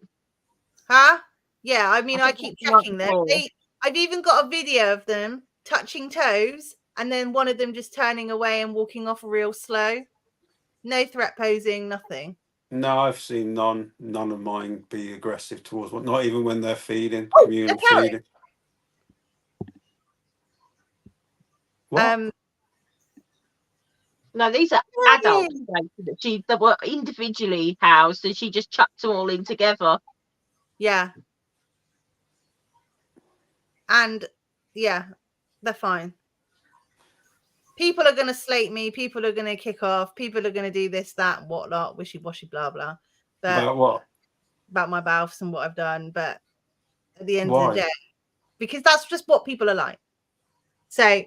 Huh? Yeah. I mean, I keep checking them. I've even got a video of them touching toes, and then one of them just turning away and walking off real slow. No threat posing, nothing. No, I've seen none of mine be aggressive towards one, not even when they're feeding, Oh, communal they're feeding. What? No, these are adults that were individually housed, and she just chucked them all in together. Yeah. And yeah, they're fine. People are going to slate me. People are going to kick off. People are going to do this, that, whatnot, wishy-washy, blah, blah. But About what? About my Balfs and what I've done. But at the end Why? of the day, because that's just what people are like. So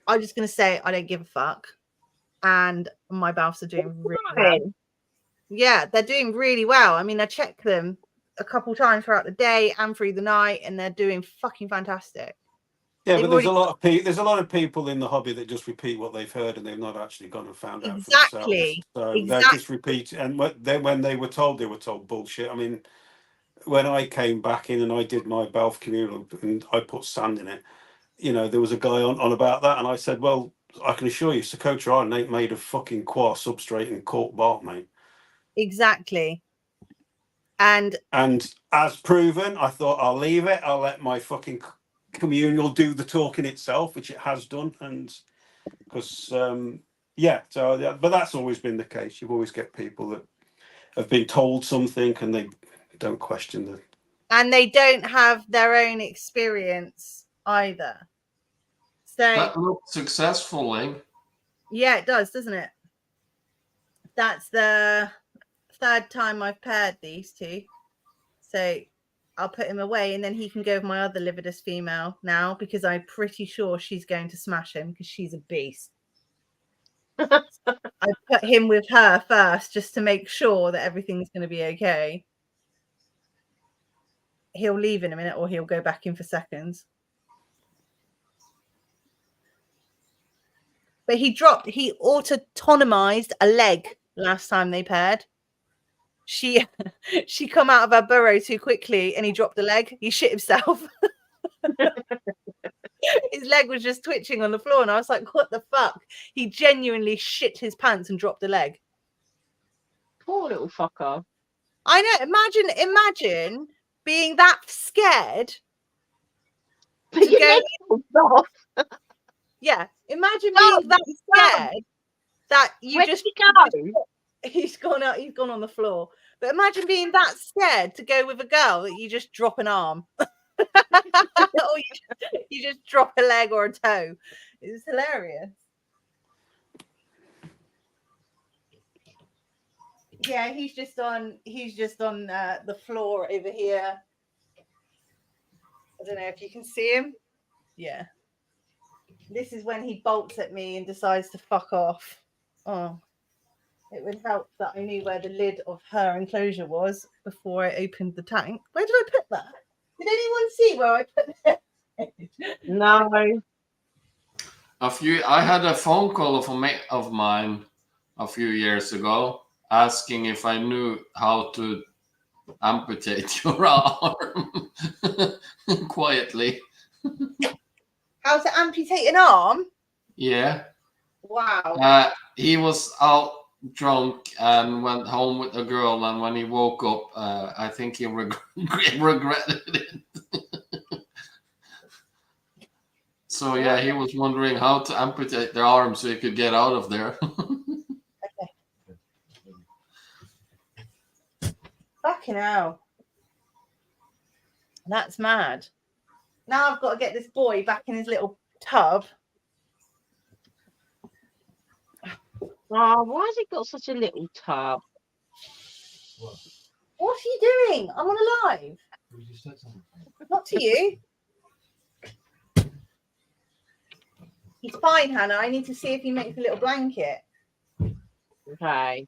I'm just going to say I don't give a fuck. And my Balfs are doing really well. Yeah, they're doing really well. I mean, I check them a couple times throughout the day and through the night, and they're doing fucking fantastic. Yeah, but there's a lot of people in the hobby that just repeat what they've heard, and they've not actually gone and found out for themselves. So they're just repeating, and when they were told bullshit. I mean, when I came back in and I did my Balf communal and I put sand in it, you know, there was a guy on about that, and I said, well, I can assure you, Socotra Island ain't made of fucking quar substrate and cork bark, mate. Exactly. And as proven, I thought I'll leave it. I'll let my fucking communal do the talking itself, which it has done. And because but that's always been the case. You always get people that have been told something and they don't question it, and they don't have their own experience either. So that looked successfully. Yeah, it does, doesn't it? That's the 3rd time I've paired these 2. So I'll put him away, and then he can go with my other lividus female now, because I'm pretty sure she's going to smash him because she's a beast. I put him with her first just to make sure that everything's going to be okay. He'll leave in a minute, or he'll go back in for seconds. But he autonomized a leg last time they paired. She come out of her burrow too quickly, and he dropped the leg. He shit himself. His leg was just twitching on the floor, and I was like, what the fuck? He genuinely shit his pants and dropped the leg. Poor little fucker. I know. Imagine being that scared to go. Yeah, imagine being that scared that you just go. He's gone out. He's gone on the floor. But imagine being that scared to go with a girl that you just drop an arm, or you just drop a leg or a toe. It's hilarious. Yeah, he's just on the floor over here. I don't know if you can see him. Yeah. This is when he bolts at me and decides to fuck off. Oh, it would help that I knew where the lid of her enclosure was before I opened the tank. Where did I put that? Did anyone see where I put it? No. I had a phone call of a mate of mine a few years ago asking if I knew how to amputate your arm quietly. How to amputate an arm? Yeah. Wow. He was out drunk and went home with a girl, and when he woke up, I think he regretted it. So yeah, he was wondering how to amputate their arm so he could get out of there. Fucking hell. That's mad. Now I've got to get this boy back in his little tub. Oh, why has it got such a little tub? What are you doing? I'm on a live. Not to you. He's fine, Hannah. I need to see if he makes a little blanket. Okay.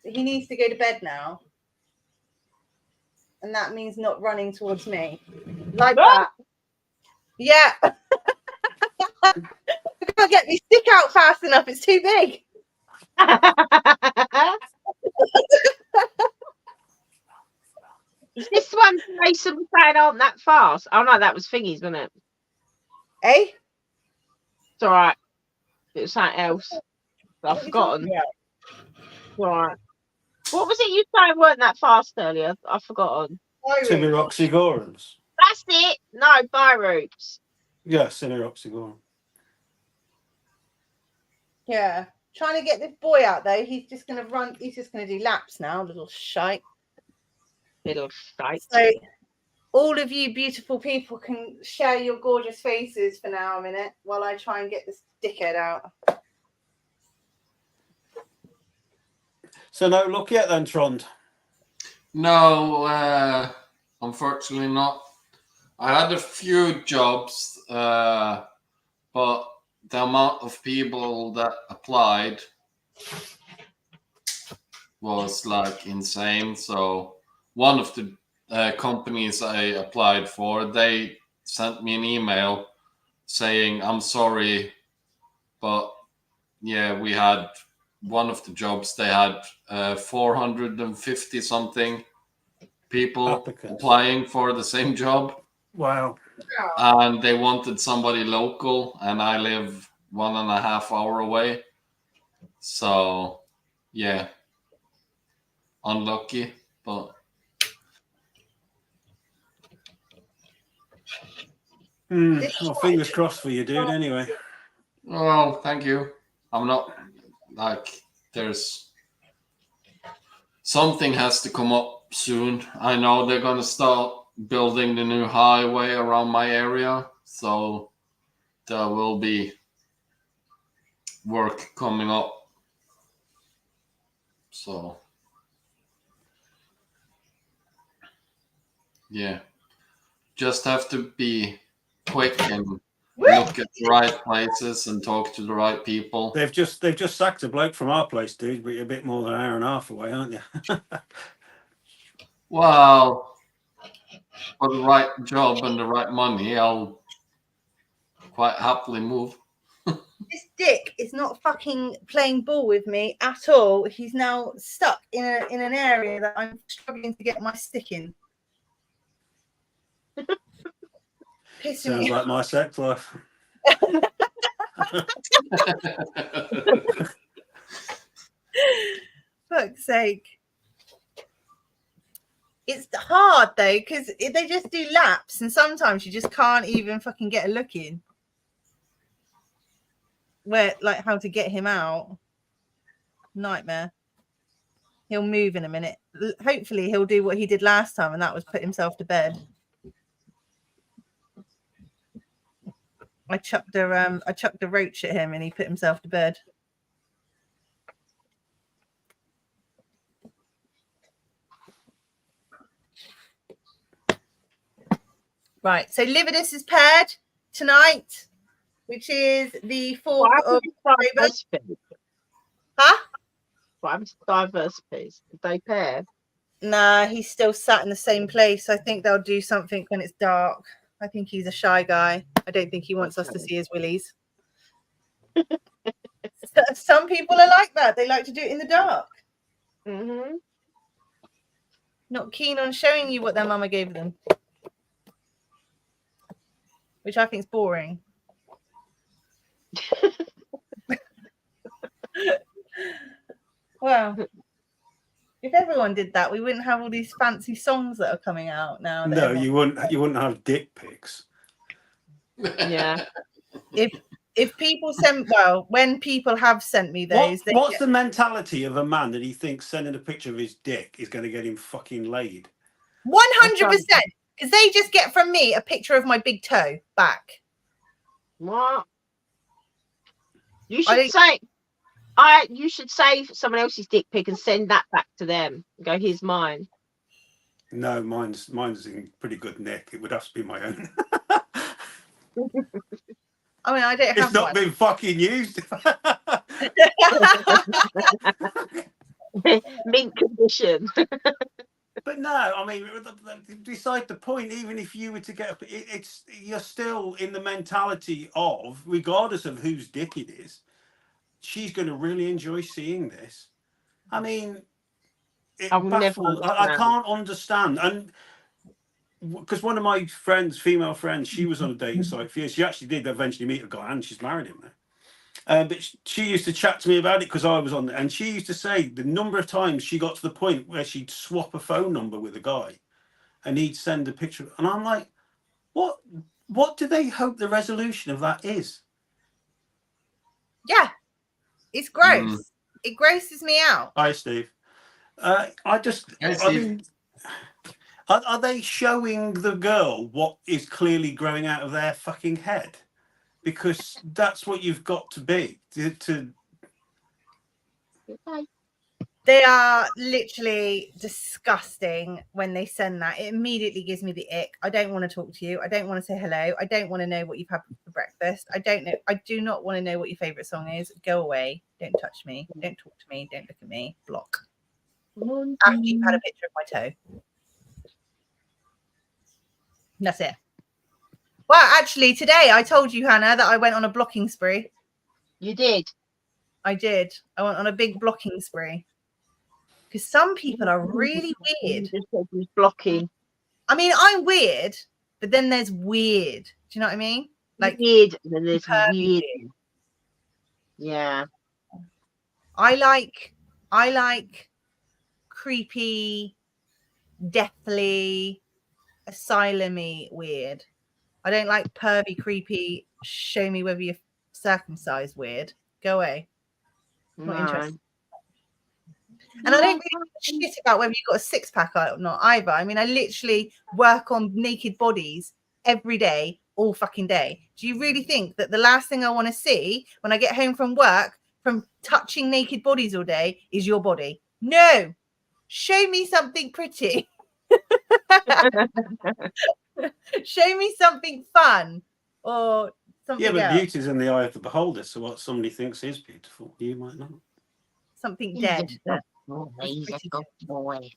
He needs to go to bed now. And that means not running towards me. Like that. Yeah. I can't get my stick out fast enough. It's too big. Is this one Mason was saying aren't that fast? Oh no, that was Thingy's, wasn't it? Eh? It's all right. It was something else. I've forgotten. Yeah. All right. What was it you saying weren't that fast earlier? I've forgotten. Cineroxygorans. That's it. No, Biroops. Yeah, Cineroxygoran. Yeah. Trying to get this boy out though. He's just gonna run. He's just gonna do laps now, little shite. Little shite. So all of you beautiful people can share your gorgeous faces for now a minute while I try and get this dickhead out. So no luck yet then, Trond? No, unfortunately not. I had a few jobs, but the amount of people that applied was like insane. So one of the companies I applied for, they sent me an email saying, I'm sorry, but yeah, we had one of the jobs, they had 450 something people applying for the same job. Wow. And they wanted somebody local, and I live 1.5 hours away. So yeah, unlucky, but well, fingers crossed for you, dude, anyway. Oh, thank you. I'm not like, there's something has to come up soon. I know they're going to start building the new highway around my area, so there will be work coming up. So yeah, just have to be quick and look at the right places and talk to the right people. They've just sacked a bloke from our place, dude, but you're a bit more than an hour and a half away, aren't you? Well, for the right job and the right money, I'll quite happily move. This dick is not fucking playing ball with me at all. He's now stuck in an area that I'm struggling to get my stick in. Pissing Sounds me like off. my sex life. Fuck's sake. It's hard though, because they just do laps and sometimes you just can't even fucking get a look in. Where, like, how to get him out. Nightmare. He'll move in a minute. Hopefully he'll do what he did last time, and that was put himself to bed. I chucked a roach at him and he put himself to bed. Right, so Lividus is paired tonight, which is the 4th of October. Huh? What happens to diversities? Did they pair? Nah, he's still sat in the same place. I think they'll do something when it's dark. I think he's a shy guy. I don't think he wants us to see his willies. Some people are like that. They like to do it in the dark. Mm-hmm. Not keen on showing you what their mama gave them. Which I think is boring. Well, if everyone did that, we wouldn't have all these fancy songs that are coming out now. No, you wouldn't. You wouldn't have dick pics. Yeah. If people when people have sent me those, what's the mentality of a man that he thinks sending a picture of his dick is going to get him fucking laid? 100%, because they just get from me a picture of my big toe back. What? You should say. You should save someone else's dick pic and send that back to them. Go, here's mine. No, mine's in pretty good nick. It would have to be my own. I mean, I don't have. It's not been fucking used. Mint condition. But no, I mean, beside the point. Even if you were to get, you're still in the mentality of, regardless of whose dick it is, she's going to really enjoy seeing this. I mean, it baffles. I can't understand. And because one of my friends, female friends, she was on a dating site for years. She actually did eventually meet a guy, and she's married him now. But she used to chat to me about it because I was on there, and she used to say the number of times she got to the point where she'd swap a phone number with a guy, and he'd send a picture, and I'm like, what do they hope the resolution of that is? Yeah, it's gross. It grosses me out. Hi, Steve. I mean, are they showing the girl what is clearly growing out of their fucking head? Because that's what you've got to be to. They are literally disgusting when they send that. It immediately gives me the ick. I don't want to talk to you. I don't want to say hello. I don't want to know what you've had for breakfast. I don't know. I do not want to know what your favorite song is. Go away. Don't touch me. Don't talk to me. Don't look at me. Block. After you've had a picture of my toe. And that's it. Well, actually, today I told you, Hannah, that I went on a blocking spree. You did? I did. I went on a big blocking spree. Because some people are really weird. Blocking. I mean, I'm weird, but then there's weird. Do you know what I mean? Like weird, and then there's weird. Yeah. I like creepy, deathly, asylum-y weird. I don't like pervy, creepy, show me whether you're circumcised weird. Go away. Not interested. And I don't really give a shit about whether you've got a six-pack or not either. I mean, I literally work on naked bodies every day, all fucking day. Do you really think that the last thing I want to see when I get home from work from touching naked bodies all day is your body? No. Show me something pretty. Show me something fun or something else. Yeah, but beauty's in the eye of the beholder. So what somebody thinks is beautiful, you might not. Something dead. He's a good boy.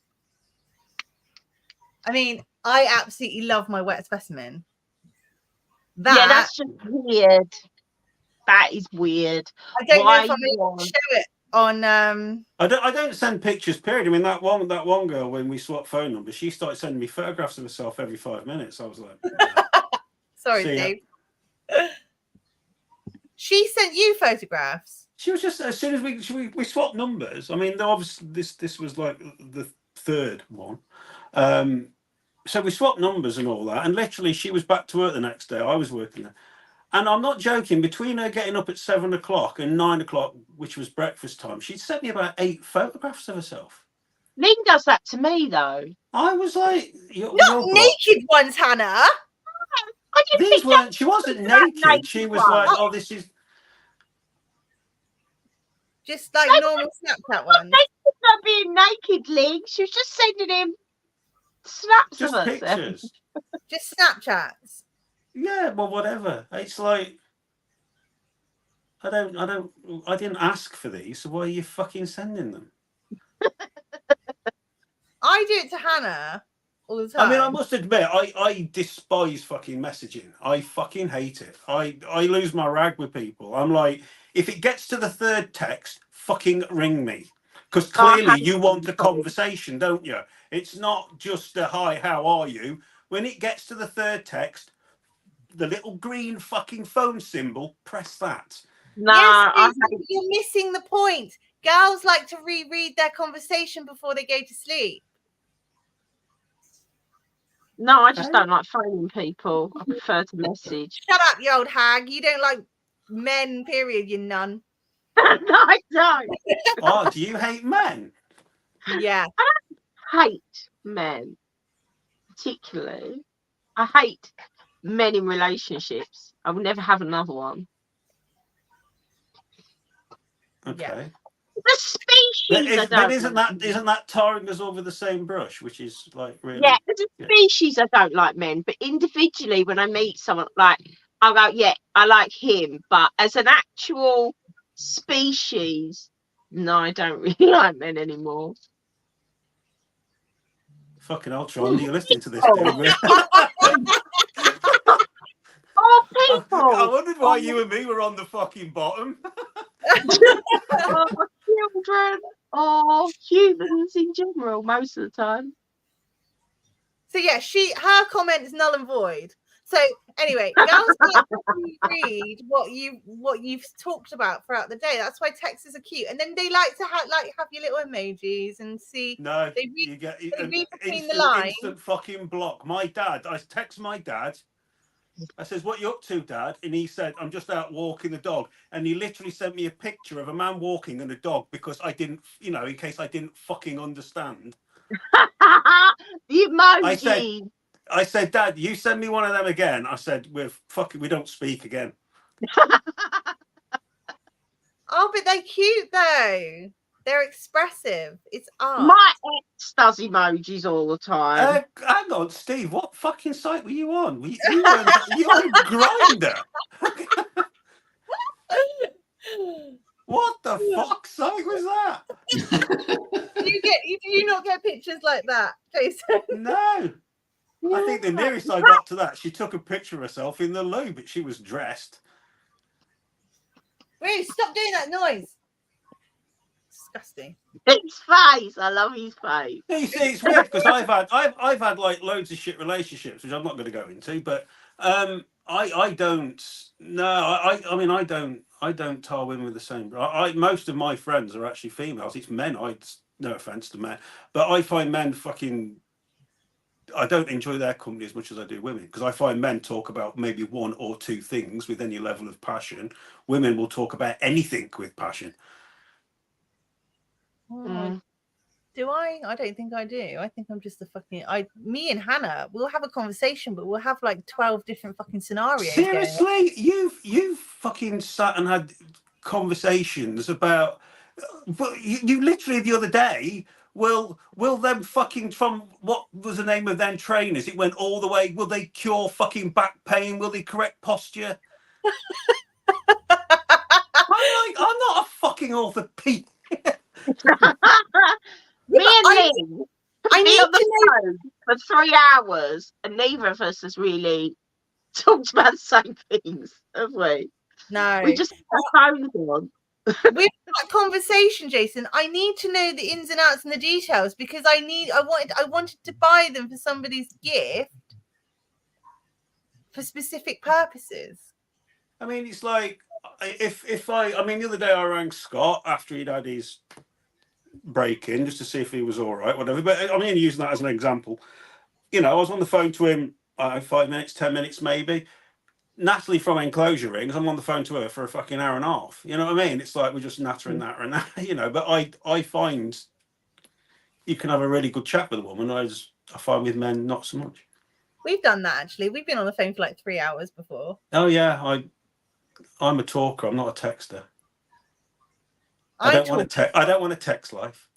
I mean, I absolutely love my wet specimen. That's just weird. That is weird. I don't know if I'm going to show it on. I don't send pictures. Period. I mean, that one girl, when we swapped phone numbers, she started sending me photographs of herself every 5 minutes. I was like, sorry, Dave. She sent you photographs. She was just, as soon as we swapped numbers. I mean, obviously this was like the third one. So we swapped numbers and all that, and literally she was back to work the next day. I was working there, and I'm not joking. Between her getting up at 7 o'clock and 9 o'clock, which was breakfast time, she'd sent me about 8 photographs of herself. Lynn does that to me, though. I was like, not naked ones, Hannah. These weren't. She wasn't naked. She was like, oh, this is. Just like normal Snapchat ones. Not being naked, Lynn. She was just sending him snaps just of pictures. Just Snapchats. Yeah, well, whatever. It's like I didn't ask for these, so why are you fucking sending them? I I do it to Hannah all the time. I mean, I must admit, I despise fucking messaging. I fucking hate it. I lose my rag with people. I'm like, if it gets to the third text, fucking ring me. Because clearly you want a conversation, don't you? It's not just a hi, how are you? When it gets to the third text, the little green fucking phone symbol, press that. Nah, yes, you're missing the point. Girls like to reread their conversation before they go to sleep. No, I just don't like phoning people. I prefer to message. Shut up, you old hag. You don't like men, period, you nun. No, I don't. Oh, do you hate men? Yeah. I don't hate men, particularly. I hate men in relationships. I will never have another one. Okay. Yeah. The species Then isn't that tarring us over the same brush, which is like really. Yeah, as a species, I don't like men, but individually, when I meet someone, like I'll go, yeah, I like him, but as an actual species, no, I don't really like men anymore. Fucking hell, Charlie, you're listening to this, dude. Oh, people! I wondered why you and me were on the fucking bottom. Oh, children, or humans in general, most of the time. So yeah, her comment is null and void. So anyway, girls like to read what you've talked about throughout the day. That's why texts are cute, and then they like to have your little emojis and see. No, they read, you get they read between instant, the lines. instant fucking block. My dad, I text my dad. I says, "What you up to, Dad?" And he said, "I'm just out walking the dog." And he literally sent me a picture of a man walking and a dog because I didn't, in case I didn't fucking understand. The emoji. I said, "Dad, you send me one of them again." I said, we don't speak again. Oh, but they're cute though. They're expressive. It's art. My ex does emojis all the time. Hang on, Steve. What fucking site were you on? You on Grindr? What the fuck site was that? Do you not get pictures like that, Jason? No. I think the nearest I got to that, she took a picture of herself in the loo, but she was dressed. Wait, stop doing that noise. Disgusting. His face. I love his face. You see, it's weird because I've had like loads of shit relationships, which I'm not going to go into, but I don't. No, I mean I don't tar women with the same. Most of my friends are actually females. It's men. No offense to men, but I find men fucking. I don't enjoy their company as much as I do women because I find men talk about maybe one or two things with any level of passion. Women will talk about anything with passion. Do I? I don't think I do. I think I'm just me and Hannah, we'll have a conversation, but we'll have like 12 different fucking scenarios. Seriously? You've fucking sat and had conversations about, but you literally the other day, will them fucking, from what was the name of them trainers, it went all the way, will they cure fucking back pain? Will they correct posture? I'm not a fucking orthopedic. Me and Lee I need on the phone for 3 hours, and neither of us has really talked about the same things, have we? No. We just have phones on. With that conversation, Jason, I need to know the ins and outs and the details because I wanted to buy them for somebody's gift for specific purposes. I mean, it's like I mean, the other day I rang Scott after he'd had his break-in just to see if he was all right, whatever. But I'm only using that as an example. I was on the phone to him 5 minutes, 10 minutes maybe. Natalie from Enclosure rings. I'm on the phone to her for a fucking hour and a half. You know what I mean? It's like we're just nattering that, But I find you can have a really good chat with a woman. I find with men not so much. We've done that actually. We've been on the phone for like 3 hours before. Oh yeah, I'm a talker. I'm not a texter. I don't want to text life.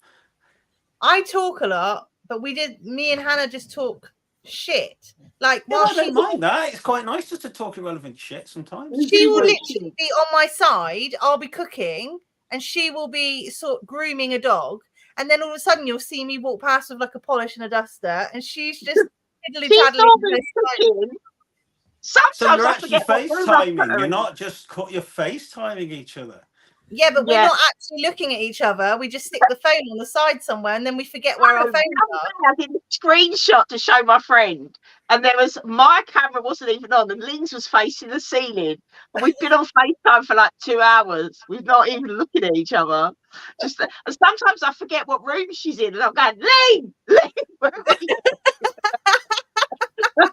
I talk a lot, but me and Hannah just talk shit. Like, yeah, I don't mind that. It's quite nice just to talk irrelevant shit sometimes. She will literally be on my side. I'll be cooking, and she will be grooming a dog. and then all of a sudden you'll see me walk past with like a polish and a duster, and she's just She's normally cooking. So Sometimes you're I actually forget what room I put FaceTiming. her You're in. not just you're FaceTiming each other. Yeah, but we're Yeah. not actually looking at each other. We just stick the phone on the side somewhere, and then we forget where our No, phones the are. other day I did a screenshot to show my friend, and there was my camera wasn't even on, and Lynn's was facing the ceiling. And we've been on FaceTime for like 2 hours. We're not even looking at each other. And sometimes I forget what room she's in, and I'm going, Lynn, where are you? I've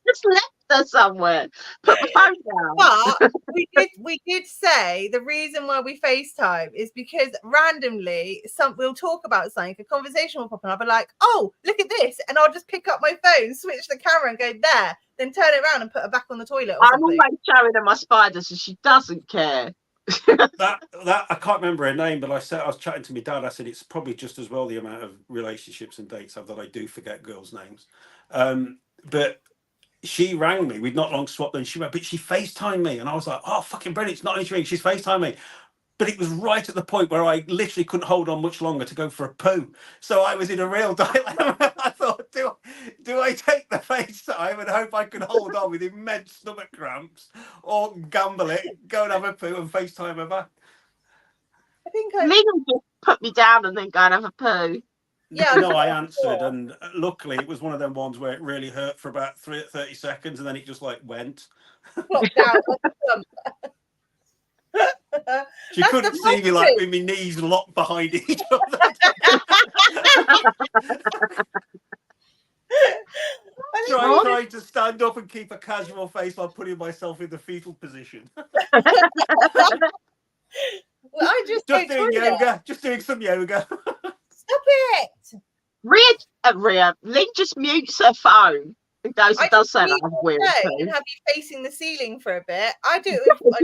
just left her somewhere. Put the phone down. But we did say the reason why we FaceTime is because randomly we'll talk about something, a conversation will pop and I'll be like, oh, look at this, and I'll just pick up my phone, switch the camera and go there, then turn it around and put her back on the toilet or I'm something. always showing her my spiders, and she doesn't care. that I can't remember her name, but I was chatting to my dad. I said it's probably just as well the amount of relationships and dates I've that I do forget girls' names. But she rang me. We'd not long swapped, and she went, but she FaceTimed me, and I was like, oh, fucking brilliant! It's not anything. She's FaceTimed me. But it was right at the point where I literally couldn't hold on much longer to go for a poo. So I was in a real dilemma. I thought, do I take the FaceTime and hope I can hold on with immense stomach cramps, or gamble it, go and have a poo and FaceTime her back? I think Lynn just put me down and then go and have a poo. Yeah, No, I answered, and luckily it was one of them ones where it really hurt for about 30 seconds, and then it just like went. plopped out. She couldn't see me like with my knees locked behind each other. Trying to stand up and keep a casual face while putting myself in the fetal position. Well, I just doing yoga, just doing some yoga. Stop it! Rhea, Lynn just mutes her phone and goes and does say that I'm weird. And have you facing the ceiling for a bit. I do it with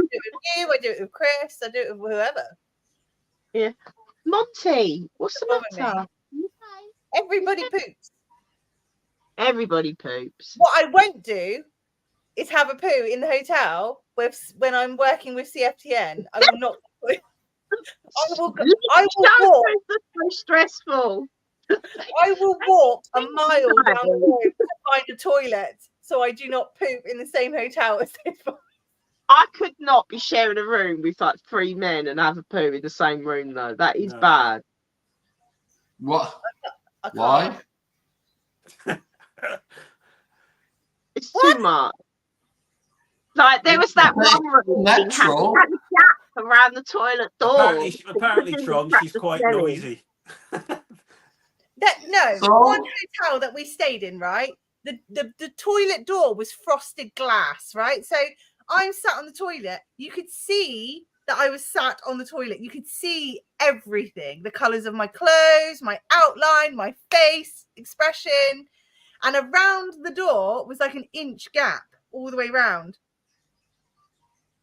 you, I do it with Chris, I do it with whoever. Yeah. Monty, what's the matter? Everybody poops. Everybody poops. What I won't do is have a poo in the hotel when I'm working with CFTN. I will not. I will walk. That's so stressful. I will walk a mile down the road to find a toilet, so I do not poop in the same hotel as this one. I could not be sharing a room with like 3 men and have a poo in the same room, though. That is bad. What? Why? It's too much. Like there was that one room had a gap around the toilet door. Apparently, Tron, she's quite noisy. One hotel that we stayed in, right? The toilet door was frosted glass, right? So I'm sat on the toilet. You could see that I was sat on the toilet. You could see everything, the colors of my clothes, my outline, my face expression. And around the door was like an inch gap all the way round.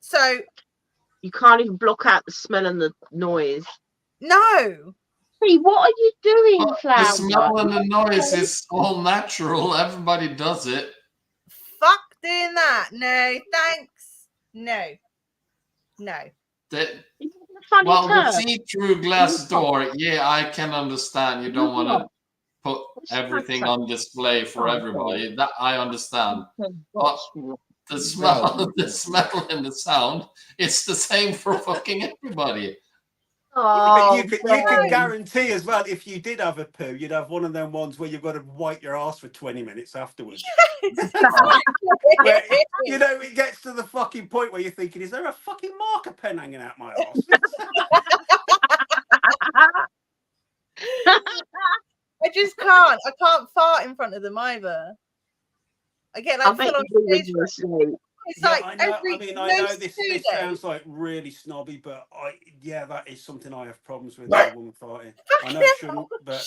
So you can't even block out the smell and the noise. No. Hey, what are you doing, Flower? The smell and the noise is all natural. Everybody does it. Fuck doing that. No, thanks. No. Well, the see-through glass door, yeah, I can understand. You don't want to put everything on display for everybody. That I understand. But the smell and the sound, it's the same for fucking everybody. But you could guarantee as well, if you did have a poo, you'd have one of them ones where you've got to wipe your ass for 20 minutes afterwards. Where, it gets to the fucking point where you're thinking, is there a fucking marker pen hanging out my ass? I just can't. I can't fart in front of them either. I get like full on stage fright. It's like I know this sounds like really snobby, but that is something I have problems with. A woman farting. I know it shouldn't, but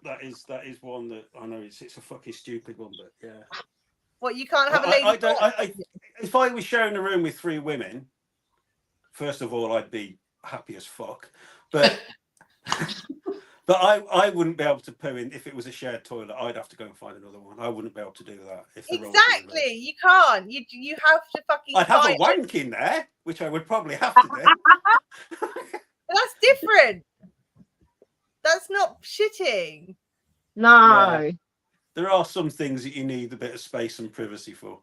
that is one that I know it's a fucking stupid one, but yeah. What, you can't have a lady? If I was sharing a room with 3 women, first of all, I'd be happy as fuck, but But I wouldn't be able to poo in if it was a shared toilet. I'd have to go and find another one. I wouldn't be able to do that if the roles were reversed. Exactly. You can't. You have to fucking. I'd have a find- wank in there, which I would probably have to do. That's different. That's not shitting. No. Yeah. There are some things that you need a bit of space and privacy for.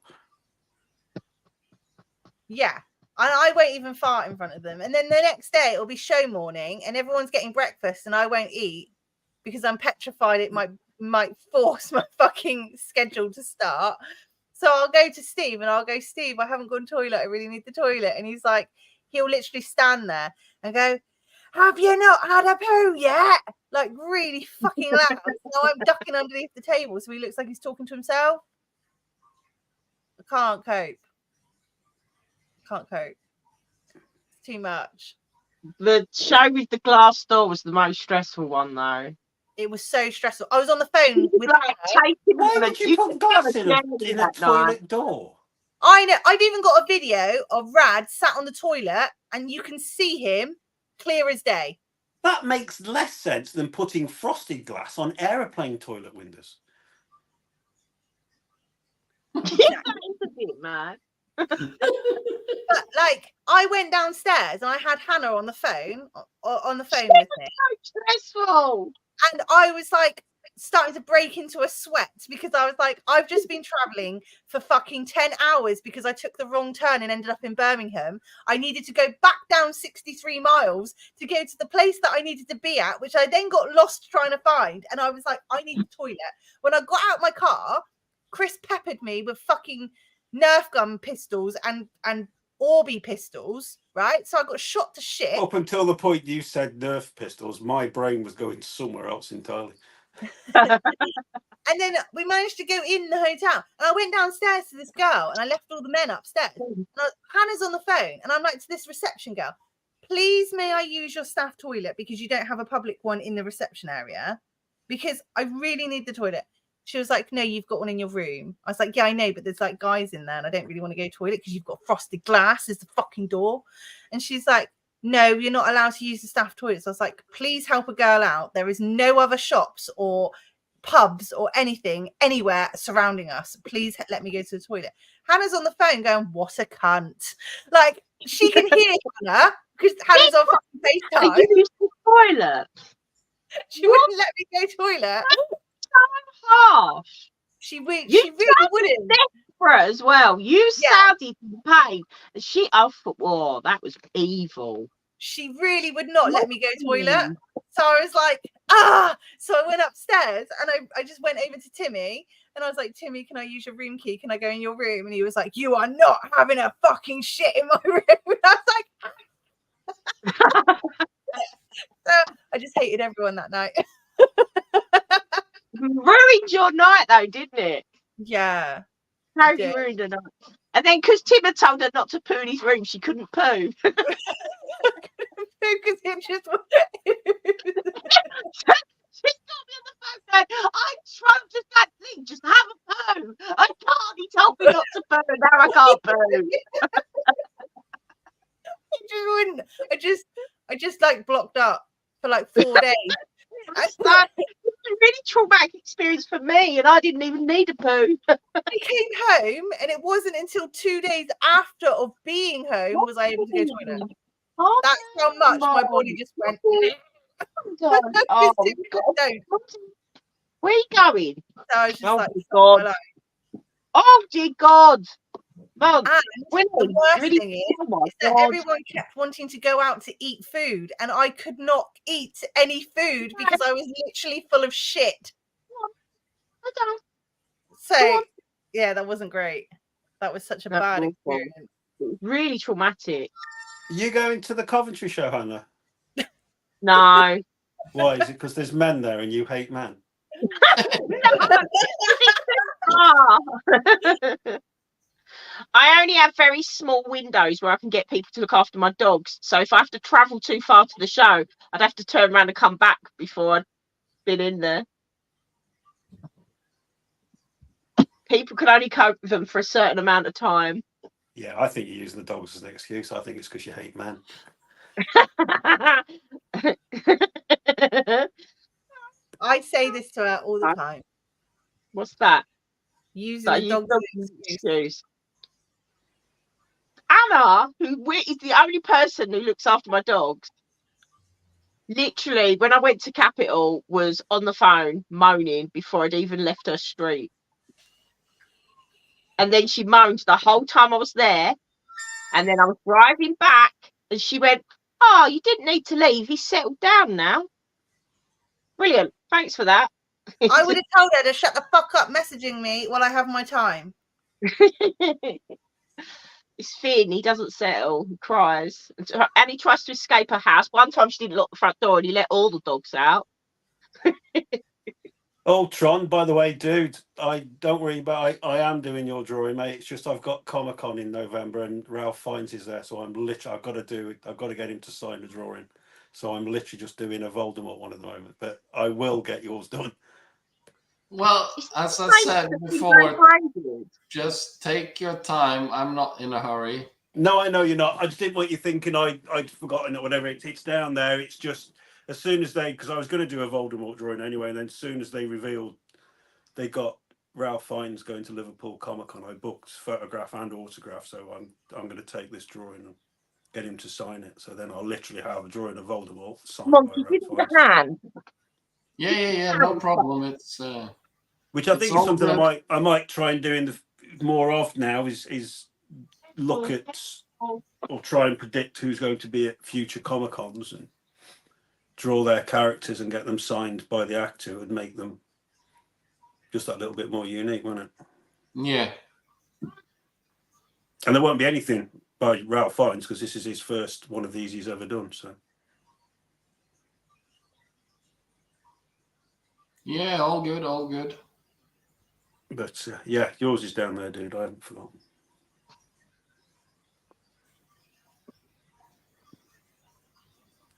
Yeah. I won't even fart in front of them. And then the next day it'll be show morning and everyone's getting breakfast and I won't eat because I'm petrified it might force my fucking schedule to start. So I'll go to Steve and I'll go, Steve, I haven't gone to the toilet. I really need the toilet. And he's like, he'll literally stand there and go, have you not had a poo yet? Like really fucking loud. So I'm ducking underneath the table so he looks like he's talking to himself. I can't cope. Can't cope. It's too much. The show with the glass door was the most stressful one, though. It was so stressful. I was on the phone with Like, Why would you put glass in a toilet door? I know. I've even got a video of Rad sat on the toilet and you can see him clear as day. That makes less sense than putting frosted glass on aeroplane toilet windows. That is a bit mad. But like, I went downstairs and I had Hannah on the phone with me. So stressful. And I was like starting to break into a sweat because I was like, I've just been traveling for fucking 10 hours because I took the wrong turn and ended up in Birmingham. I needed to go back down 63 miles to go to the place that I needed to be at, which I then got lost trying to find. And I was like, I need the toilet. When I got out my car, Chris peppered me with fucking Nerf gun pistols and Orby pistols, right? So I got shot to shit. Up until the point you said Nerf pistols, my brain was going somewhere else entirely. And then we managed to go in the hotel. And I went downstairs to this girl and I left all the men upstairs. And Hannah's on the phone. And I'm like to this reception girl, please may I use your staff toilet because you don't have a public one in the reception area? Because I really need the toilet. She was like, no, you've got one in your room. I was like, yeah, I know, but there's like guys in there and I don't really want to go to the toilet because you've got frosted glass as the fucking door. And she's like, no, you're not allowed to use the staff toilet. So I was like, please help a girl out. There is no other shops or pubs or anything anywhere surrounding us. Please let me go to the toilet. Hannah's on the phone going, what a cunt. Like, she can hear Hannah because Hannah's on fucking FaceTime. Use the toilet. She wouldn't let me go to the toilet. Harsh. She really wouldn't. Desperate as well. You sounded pain. Oh, that was evil. She really would not let me go to the toilet. So I was like, so I went upstairs and I just went over to Timmy and I was like, Timmy, can I use your room key? Can I go in your room? And he was like, you are not having a fucking shit in my room. And I was like, so I just hated everyone that night. Ruined your night though, didn't it? Yeah. How you ruined her night. And then because Tim had told her not to poo in his room, she couldn't poo. Because it just She's got me on the phone going, I tried just that thing, just have a poo. I can't, he told me not to poo, and now I can't poo. I just like blocked up for like 4 days. It's a really traumatic experience for me, and I didn't even need a poo. I came home, and it wasn't until 2 days after of being home was I able to go to the toilet. Oh, that's how much my body just went. God. Oh, God. Where are you going? So I was just oh, like, God. Oh, dear God. Mum, and the worst really, thing is that everyone kept wanting to go out to eat food, and I could not eat any food because I was literally full of shit. So, yeah, that wasn't great. That was such a bad experience. It was really traumatic. You going to the Coventry show, Hannah? No. Why? Is it because there's men there and you hate men? I only have very small windows where I can get people to look after my dogs. So if I have to travel too far to the show, I'd have to turn around and come back before I'd been in there. People can only cope with them for a certain amount of time. Yeah, I think you're using the dogs as an excuse. I think it's because you hate men. I say this to her all the time. What's that? Using the dog excuse. Anna, who is the only person who looks after my dogs, literally, when I went to Capital, was on the phone moaning before I'd even left her street. And then she moaned the whole time I was there. And then I was driving back and she went, "Oh, you didn't need to leave. He's settled down now." Brilliant. Thanks for that. I would have told her to shut the fuck up messaging me while I have my time. It's Finn. He doesn't settle. He cries. And he tries to escape her house. One time she didn't lock the front door and he let all the dogs out. Oh, Tron, by the way, dude, I don't worry about I am doing your drawing, mate. It's just I've got Comic-Con in November and Ralph Fiennes is there, so I've got to get him to sign the drawing. So I'm literally just doing a Voldemort one at the moment, but I will get yours done. Well, as I said before, just take your time. I'm not in a hurry. No, I know you're not. I just didn't want you thinking I'd forgotten it, whatever. It's down there. It's just as soon as because I was going to do a Voldemort drawing anyway, and then as soon as they revealed they got Ralph Fiennes going to Liverpool Comic-Con, I booked photograph and autograph. So I'm going to take this drawing and get him to sign it. So then I'll literally have a drawing of Voldemort signed by Ralph Fiennes. Yeah, no problem. It's which I think is something I might try and do in the more of now is look at or try and predict who's going to be at future Comic-Cons and draw their characters and get them signed by the actor and make them just that little bit more unique, won't it? Yeah. And there won't be anything by Ralph Fiennes because this is his first one of these he's ever done. So. Yeah, all good, all good. But yeah, yours is down there, dude. I haven't forgotten.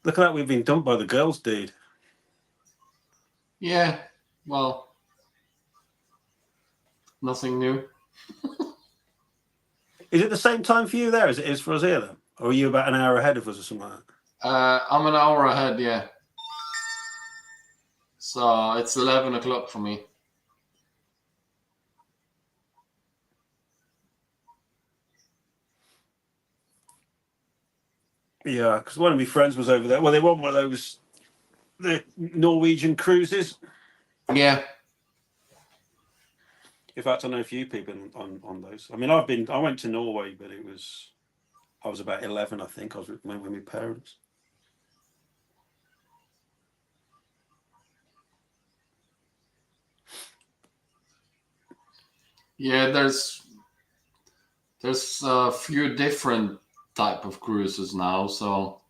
Look at that, we've been dumped by the girls, dude. Yeah, well, nothing new. Is it the same time for you there as it is for us here, then? Or are you about an hour ahead of us or something like that? I'm an hour ahead, yeah. So it's 11 o'clock for me. Yeah, because one of my friends was over there. Well, they were on one of the Norwegian cruises. Yeah. In fact, I know a few people on those. I mean, I went to Norway, but I was about 11, I think. I was with my parents. Yeah, there's a few different type of cruises now, so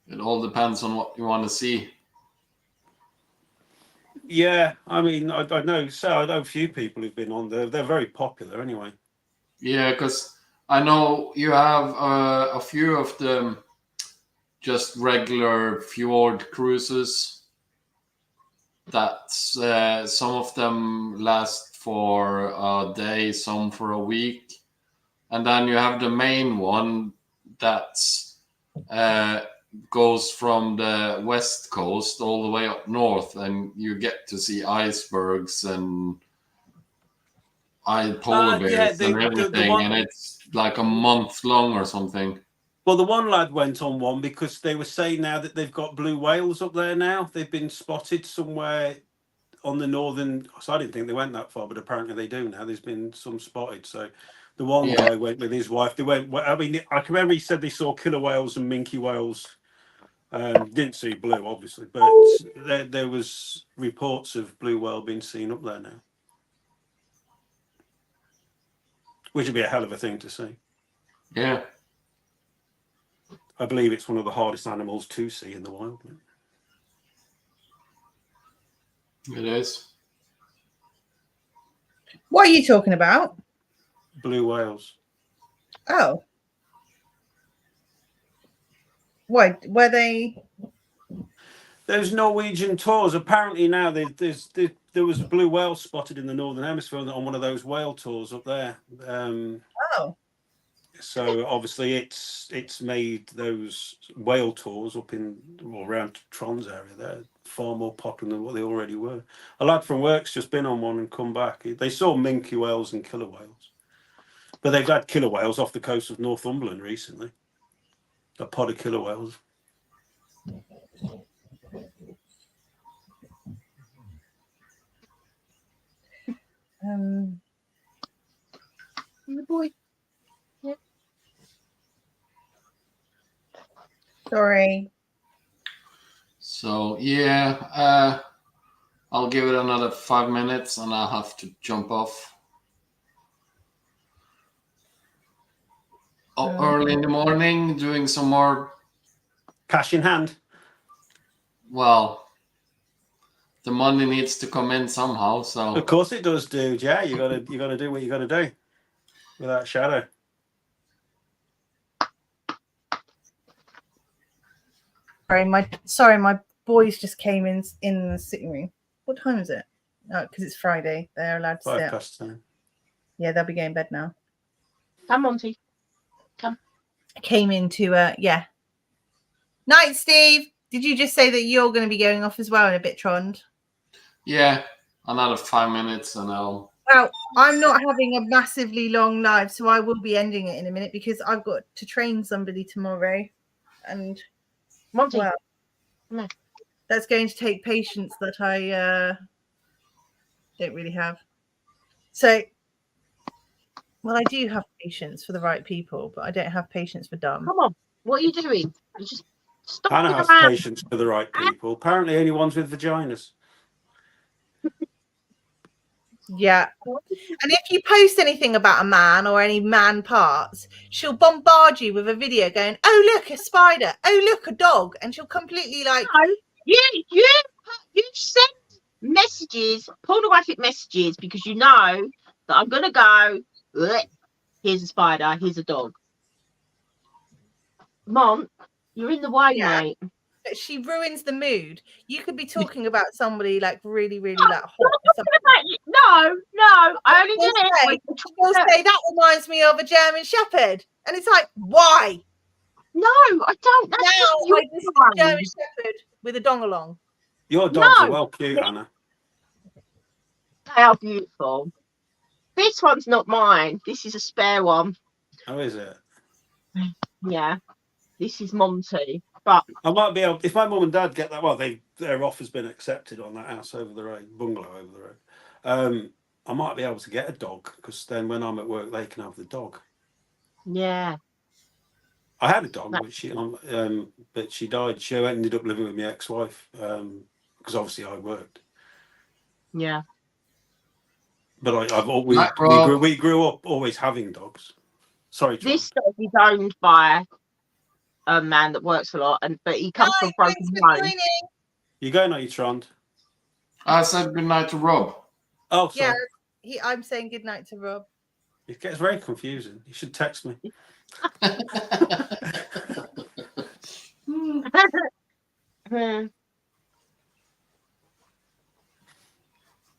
it all depends on what you want to see. Yeah, I mean, I know a few people who've been on there. They're very popular anyway. Yeah, because I know you have a few of them just regular fjord cruises. That's some of them last for a day, some for a week. And then you have the main one that's goes from the west coast all the way up north, and you get to see icebergs and polar bears and everything, and it's like a month long or something. Well, the one lad went on one because they were saying now that they've got blue whales up there now. They've been spotted somewhere on the northern. So I didn't think they went that far, but apparently they do now. There's been some spotted. So the one guy went with his wife. They went. I mean, I can remember he said they saw killer whales and minke whales. Didn't see blue, obviously, but there was reports of blue whale being seen up there now, which would be a hell of a thing to see. Yeah. I believe it's one of the hardest animals to see in the wild. It is. What are you talking about? Blue whales. Oh. What? Were they? There's Norwegian tours. Apparently now there was a blue whale spotted in the Northern Hemisphere on one of those whale tours up there. Oh. So obviously it's made those whale tours up in or around Tron's area there far more popular than what they already were. A lad from work's just been on one and come back. They saw minke whales and killer whales, but they've had killer whales off the coast of Northumberland recently. A pod of killer whales. The boy. Sorry. So yeah, I'll give it another 5 minutes and I'll have to jump off. Early in the morning, doing some more. Cash in hand. Well, the money needs to come in somehow. So Of course it does, dude. Yeah, you gotta do what you gotta do. Without shadow. Sorry, my boys just came in the sitting room. What time is it? Oh, because it's Friday. They're allowed to 5 sit. past 10. Yeah, they'll be going to bed now. Come, Monty. Come. I came into yeah. Night, Steve. Did you just say that you're going to be going off as well in a bit, Trond? yeah, another 5 minutes and I'll. Well, I'm not having a massively long live, so I will be ending it in a minute because I've got to train somebody tomorrow, and Monty. well, No. that's going to take patience that I don't really have. So, well, I do have patience for the right people, but I don't have patience for dumb. Come on. What are you doing? You just stop Hannah being has around. patience for the right people. Apparently only ones with vaginas. Yeah. And if you post anything about a man or any man parts, she'll bombard you with a video going, oh, look, a spider. Oh, look, a dog. And she'll completely like... No, you send messages, pornographic messages, because you know that I'm going to go, "Ugh, here's a spider, here's a dog." Mom, you're in the way, mate. But she ruins the mood. You could be talking about somebody like really, really like hot or something. No, I only did it. She'll say that reminds me of a German Shepherd, and it's like, why? No, I don't. That's Now just your I just see a German Shepherd with a dongalong. Your dogs are well cute, Anna. They are beautiful. This one's not mine. This is a spare one. How is it? Yeah, this is Monty. But I might be able, if my mum and dad get that, well, their offer's been accepted on that house over the road, bungalow over the road. I might be able to get a dog because then when I'm at work, they can have the dog. yeah, I had a dog, but she died. She ended up living with my ex-wife because obviously I worked. yeah. But we grew up always having dogs. Sorry, Tron. This dog is owned by a man that works a lot, but he comes from a broken home. You going, are you, Tron? I said goodnight to Rob. Oh, sorry. Yeah, I'm saying goodnight to Rob. It gets very confusing. You should text me.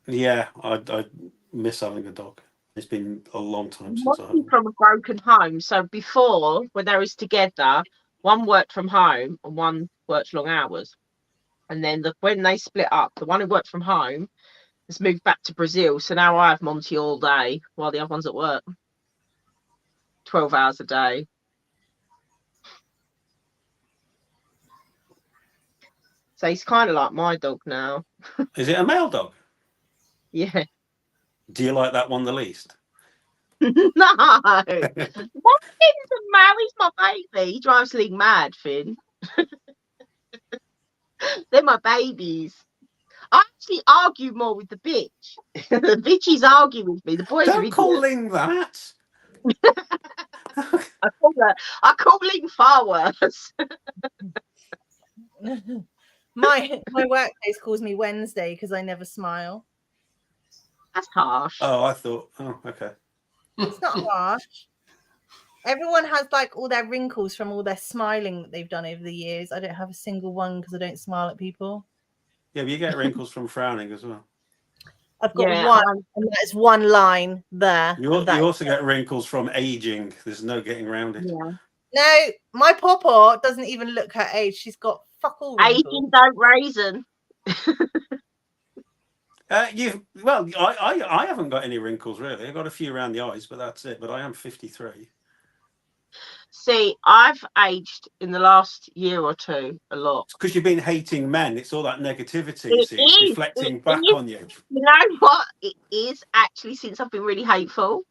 Yeah, I miss having a dog. It's been a long time since I had from a broken home. So before, when they was together, one worked from home and one worked long hours. And then when they split up, the one who worked from home has moved back to Brazil. So now I have Monty all day while the other one's at work. 12 hours a day. So he's kind of like my dog now. Is it a male dog? Yeah. Do you like that one the least? No. Monty's a man. He's my baby. He drives Lee mad, Finn. They're my babies. I actually argue more with the bitch. The bitches argue with me. The boys don't call Ling that. I call Ling far worse. My workplace calls me Wednesday because I never smile. That's harsh. Oh, I thought. Oh, okay. It's not harsh. Everyone has like all their wrinkles from all their smiling that they've done over the years. I don't have a single one because I don't smile at people. Yeah, but you get wrinkles from frowning as well. I've got Yeah, one, and that's one line there. You and that is also get wrinkles from aging. There's no getting around it. yeah. No, my pawpaw doesn't even look her age. She's got fuck all wrinkles. Aging don't raisin. I haven't got any wrinkles really. I've got a few around the eyes, but that's it. But I am 53. See, I've aged in the last year or two a lot. It's because you've been hating men. It's all that negativity. You It see, it's is, reflecting it back is. on you. You know what? It is actually, since I've been really hateful.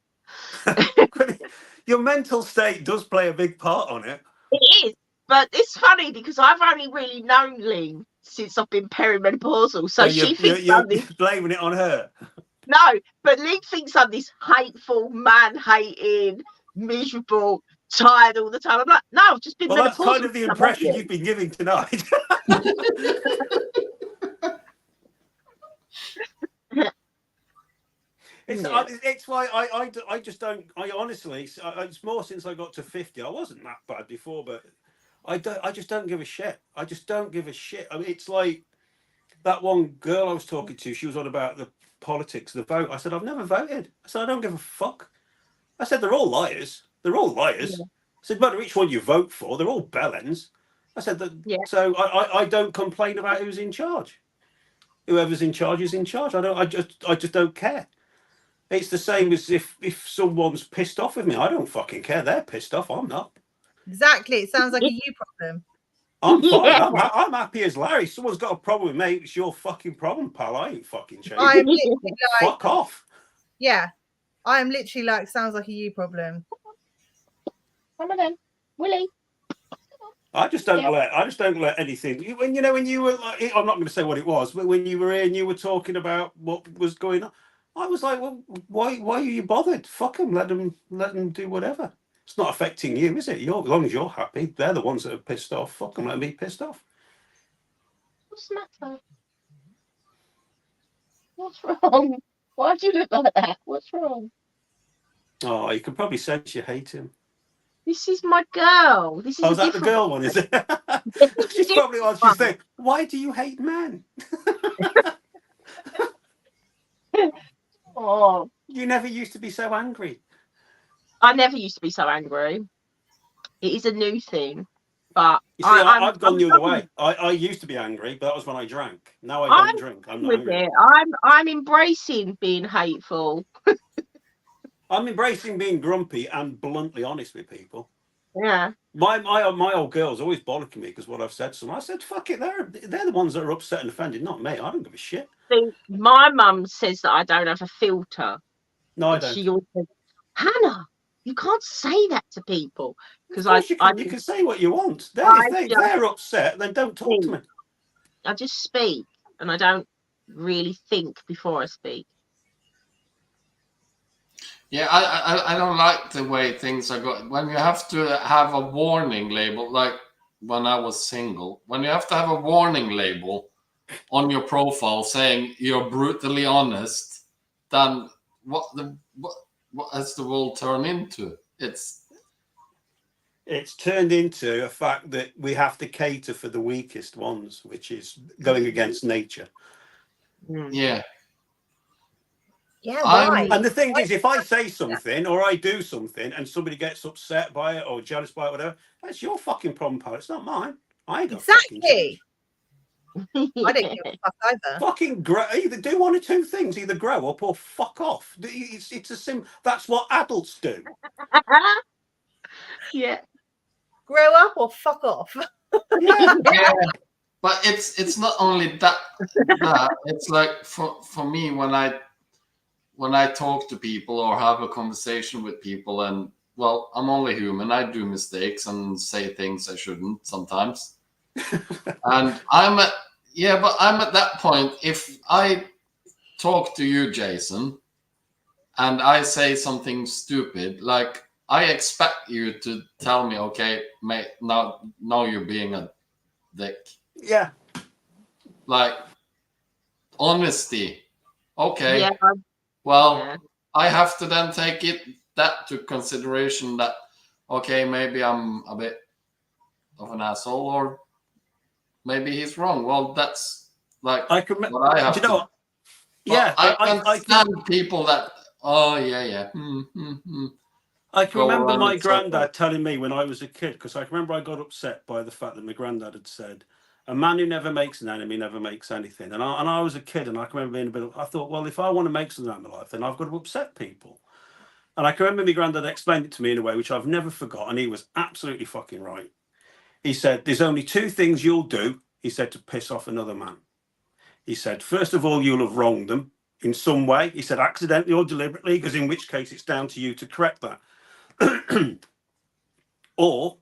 Your mental state does play a big part on it. It is, but it's funny because I've only really known Lee since I've been perimenopausal. So she thinks you're blaming it on her. No, but Lee thinks I'm this hateful, man-hating, miserable, tired all the time. I'm like, no, I've just been Well, that's menopausal. kind of the impression you've been giving tonight. It's why I just don't. I honestly, it's more since I got to 50. I wasn't that bad before, but I just don't give a shit. I just don't give a shit. I mean, it's like that one girl I was talking to. She was on about the politics, the vote. I said, I've never voted. I said, I don't give a fuck. I said, they're all liars. They're all liars. Yeah. I said, no matter which one you vote for, they're all bellends. I said that. Yeah. So I don't complain about who's in charge. Whoever's in charge is in charge. I just don't care. It's the same as if someone's pissed off with me. I don't fucking care. They're pissed off. I'm not. Exactly. It sounds like a you problem. I'm fine. Yeah. I'm happy as Larry. Someone's got a problem with me. It's your fucking problem, pal. I ain't fucking changing. I'm literally like, Fuck off. Yeah. I am literally like, sounds like a you problem. Come on then, Willie. I just don't let anything. When you were like, I'm not going to say what it was, but when you were here and you were talking about what was going on, I was like, well, why are you bothered? Fuck them. Let them do whatever. It's not affecting you, is it? As long as you're happy. They're the ones that are pissed off. Fuck them. Let them be pissed off. What's the matter? What's wrong? Why do you look like that? What's wrong? Oh, you can probably sense you hate him. This is my girl. This is is that the girl one, is it? She's probably on. She's saying, why do you hate men? Oh, You never used to be so angry. I never used to be so angry. It is a new thing, but You see, I've gone the other way. I used to be angry, but that was when I drank. Now I don't drink. I'm not angry. I'm embracing being hateful. I'm embracing being grumpy and bluntly honest with people. Yeah. My old girl's always bollocking me because what I've said to them. I said, fuck it, they're the ones that are upset and offended, not me. I don't give a shit. See, my mum says that I don't have a filter. No, I don't. She always says, Hannah, you can't say that to people. Because you can say what you want. If they're upset, then don't talk to me. I just speak and I don't really think before I speak. Yeah, I don't like the way things are going. When you have to have a warning label, like when I was single, when you have to have a warning label on your profile saying you're brutally honest, then what has the world turned into? It's turned into a fact that we have to cater for the weakest ones, which is going against nature. Yeah. Yeah, why? And the thing is, if I say something or I do something and somebody gets upset by it or jealous by it, whatever, that's your fucking problem, pal. It's not mine. I don't Exactly. I don't give a fuck either. fucking grow. Either do one or two things: either grow up or fuck off. It's a That's what adults do. Yeah. Grow up or fuck off. Yeah. Yeah. But it's not only that. It's like for me when I talk to people or have a conversation with people, and well, I'm only human. I do mistakes and say things I shouldn't sometimes. And I'm at that point. If I talk to you, Jason, and I say something stupid, like I expect you to tell me, okay, mate, now you're being a dick. Yeah. Like honesty. Okay. Yeah. Well, yeah. I have to then take that to consideration that, okay, maybe I'm a bit of an asshole or maybe he's wrong. Well, that's like I can. what I have Do you know what? Yeah, I can't stand people that. Oh yeah. I can Go remember around my in circles. granddad telling me when I was a kid, because I can remember I got upset by the fact that my granddad had said, "A man who never makes an enemy never makes anything." And I was a kid, and I can remember being a bit. I thought, well, if I want to make something out of my life, then I've got to upset people. And I can remember my granddad explained it to me in a way which I've never forgotten. He was absolutely fucking right. He said, "There's only two things you'll do," he said, "to piss off another man." He said, "First of all, you'll have wronged them in some way." He said, "Accidentally or deliberately, because in which case it's down to you to correct that." Or,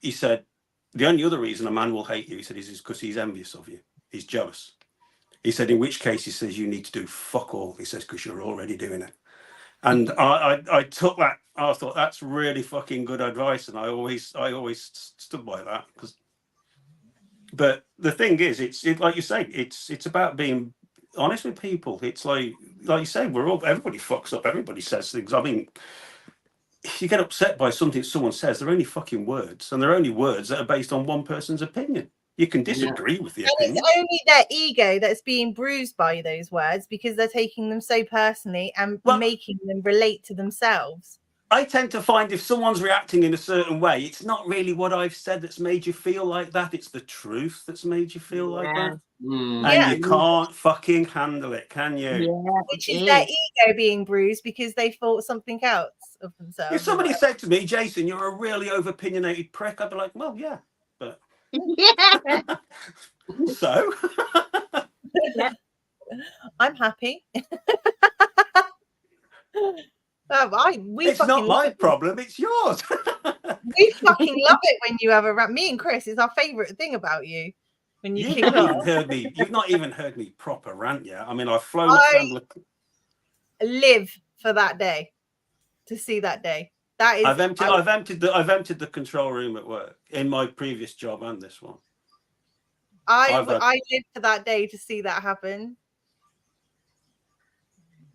he said, "The only other reason a man will hate you," he said, "is because he's envious of you. He's jealous." He said, "In which case," he says, "you need to do fuck all." He says, "because you're already doing it." And I took that. I thought that's really fucking good advice, and I always stood by that. But the thing is, it's like you say, it's about being honest with people. It's like you say, everybody fucks up. Everybody says things. I mean, if you get upset by something someone says, they're only fucking words, and they're only words that are based on one person's opinion. You can disagree with the opinion. It's only their ego that's being bruised by those words because they're taking them so personally and making them relate to themselves. I tend to find if someone's reacting in a certain way, it's not really what I've said that's made you feel like that. It's the truth that's made you feel like that. And you can't fucking handle it, can you? Yeah, which is their ego being bruised because they thought something else of themselves. If somebody said to me, "Jason, you're a really over-opinionated prick," I'd be like, "Well, yeah, but so." I'm happy. It's not my problem, it's yours. We fucking love it when you have a rant. Me and Chris, is our favourite thing about you. When you You've not even heard me proper rant yet. I mean, I've flown I live for that day, to see that day. That is, I've emptied the control room at work in my previous job and this one. I live for that day to see that happen.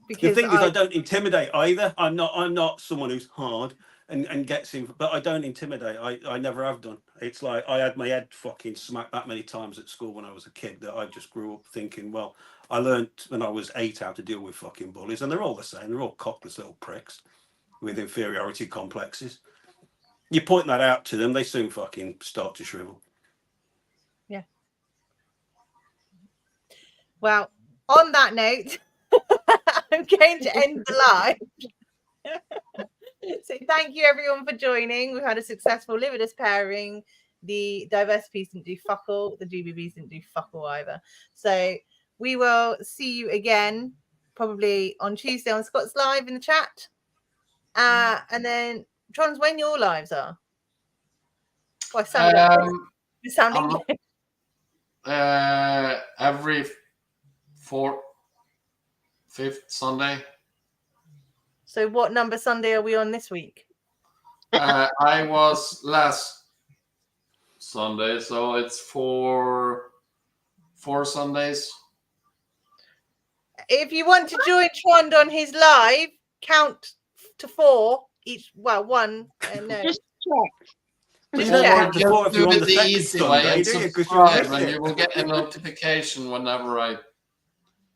Because the thing is, I don't intimidate either. I'm not someone who's hard and gets in, but I don't intimidate. I never have done. It's like I had my head fucking smacked that many times at school when I was a kid that I just grew up thinking, well, I learned when I was 8 how to deal with fucking bullies, and they're all the same. They're all cockless little pricks with inferiority complexes. You point that out to them, they soon fucking start to shrivel. Yeah. Well, on that note, I'm going to end the live. So thank you everyone for joining. We've had a successful Lividus pairing. The diverse piece didn't do fuck all. The GBBs didn't do fuck all either. So we will see you again probably on Tuesday on Scott's live in the chat. And then Trons, when your lives are? Well, sounding every 4th, 5th Sunday. So what number Sunday are we on this week? I was last Sunday, so it's 4 Sundays. If you want to join Trond on his live, count to 4 each. Well, one. No. Just check. Just check. check. Just do it the easy way and subscribe, and you will get a notification whenever I.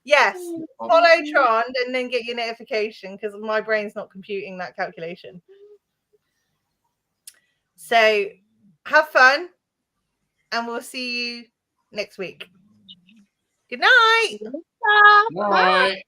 Yes, follow Trond and then get your notification because my brain's not computing that calculation. So have fun and we'll see you next week. Good night. Bye.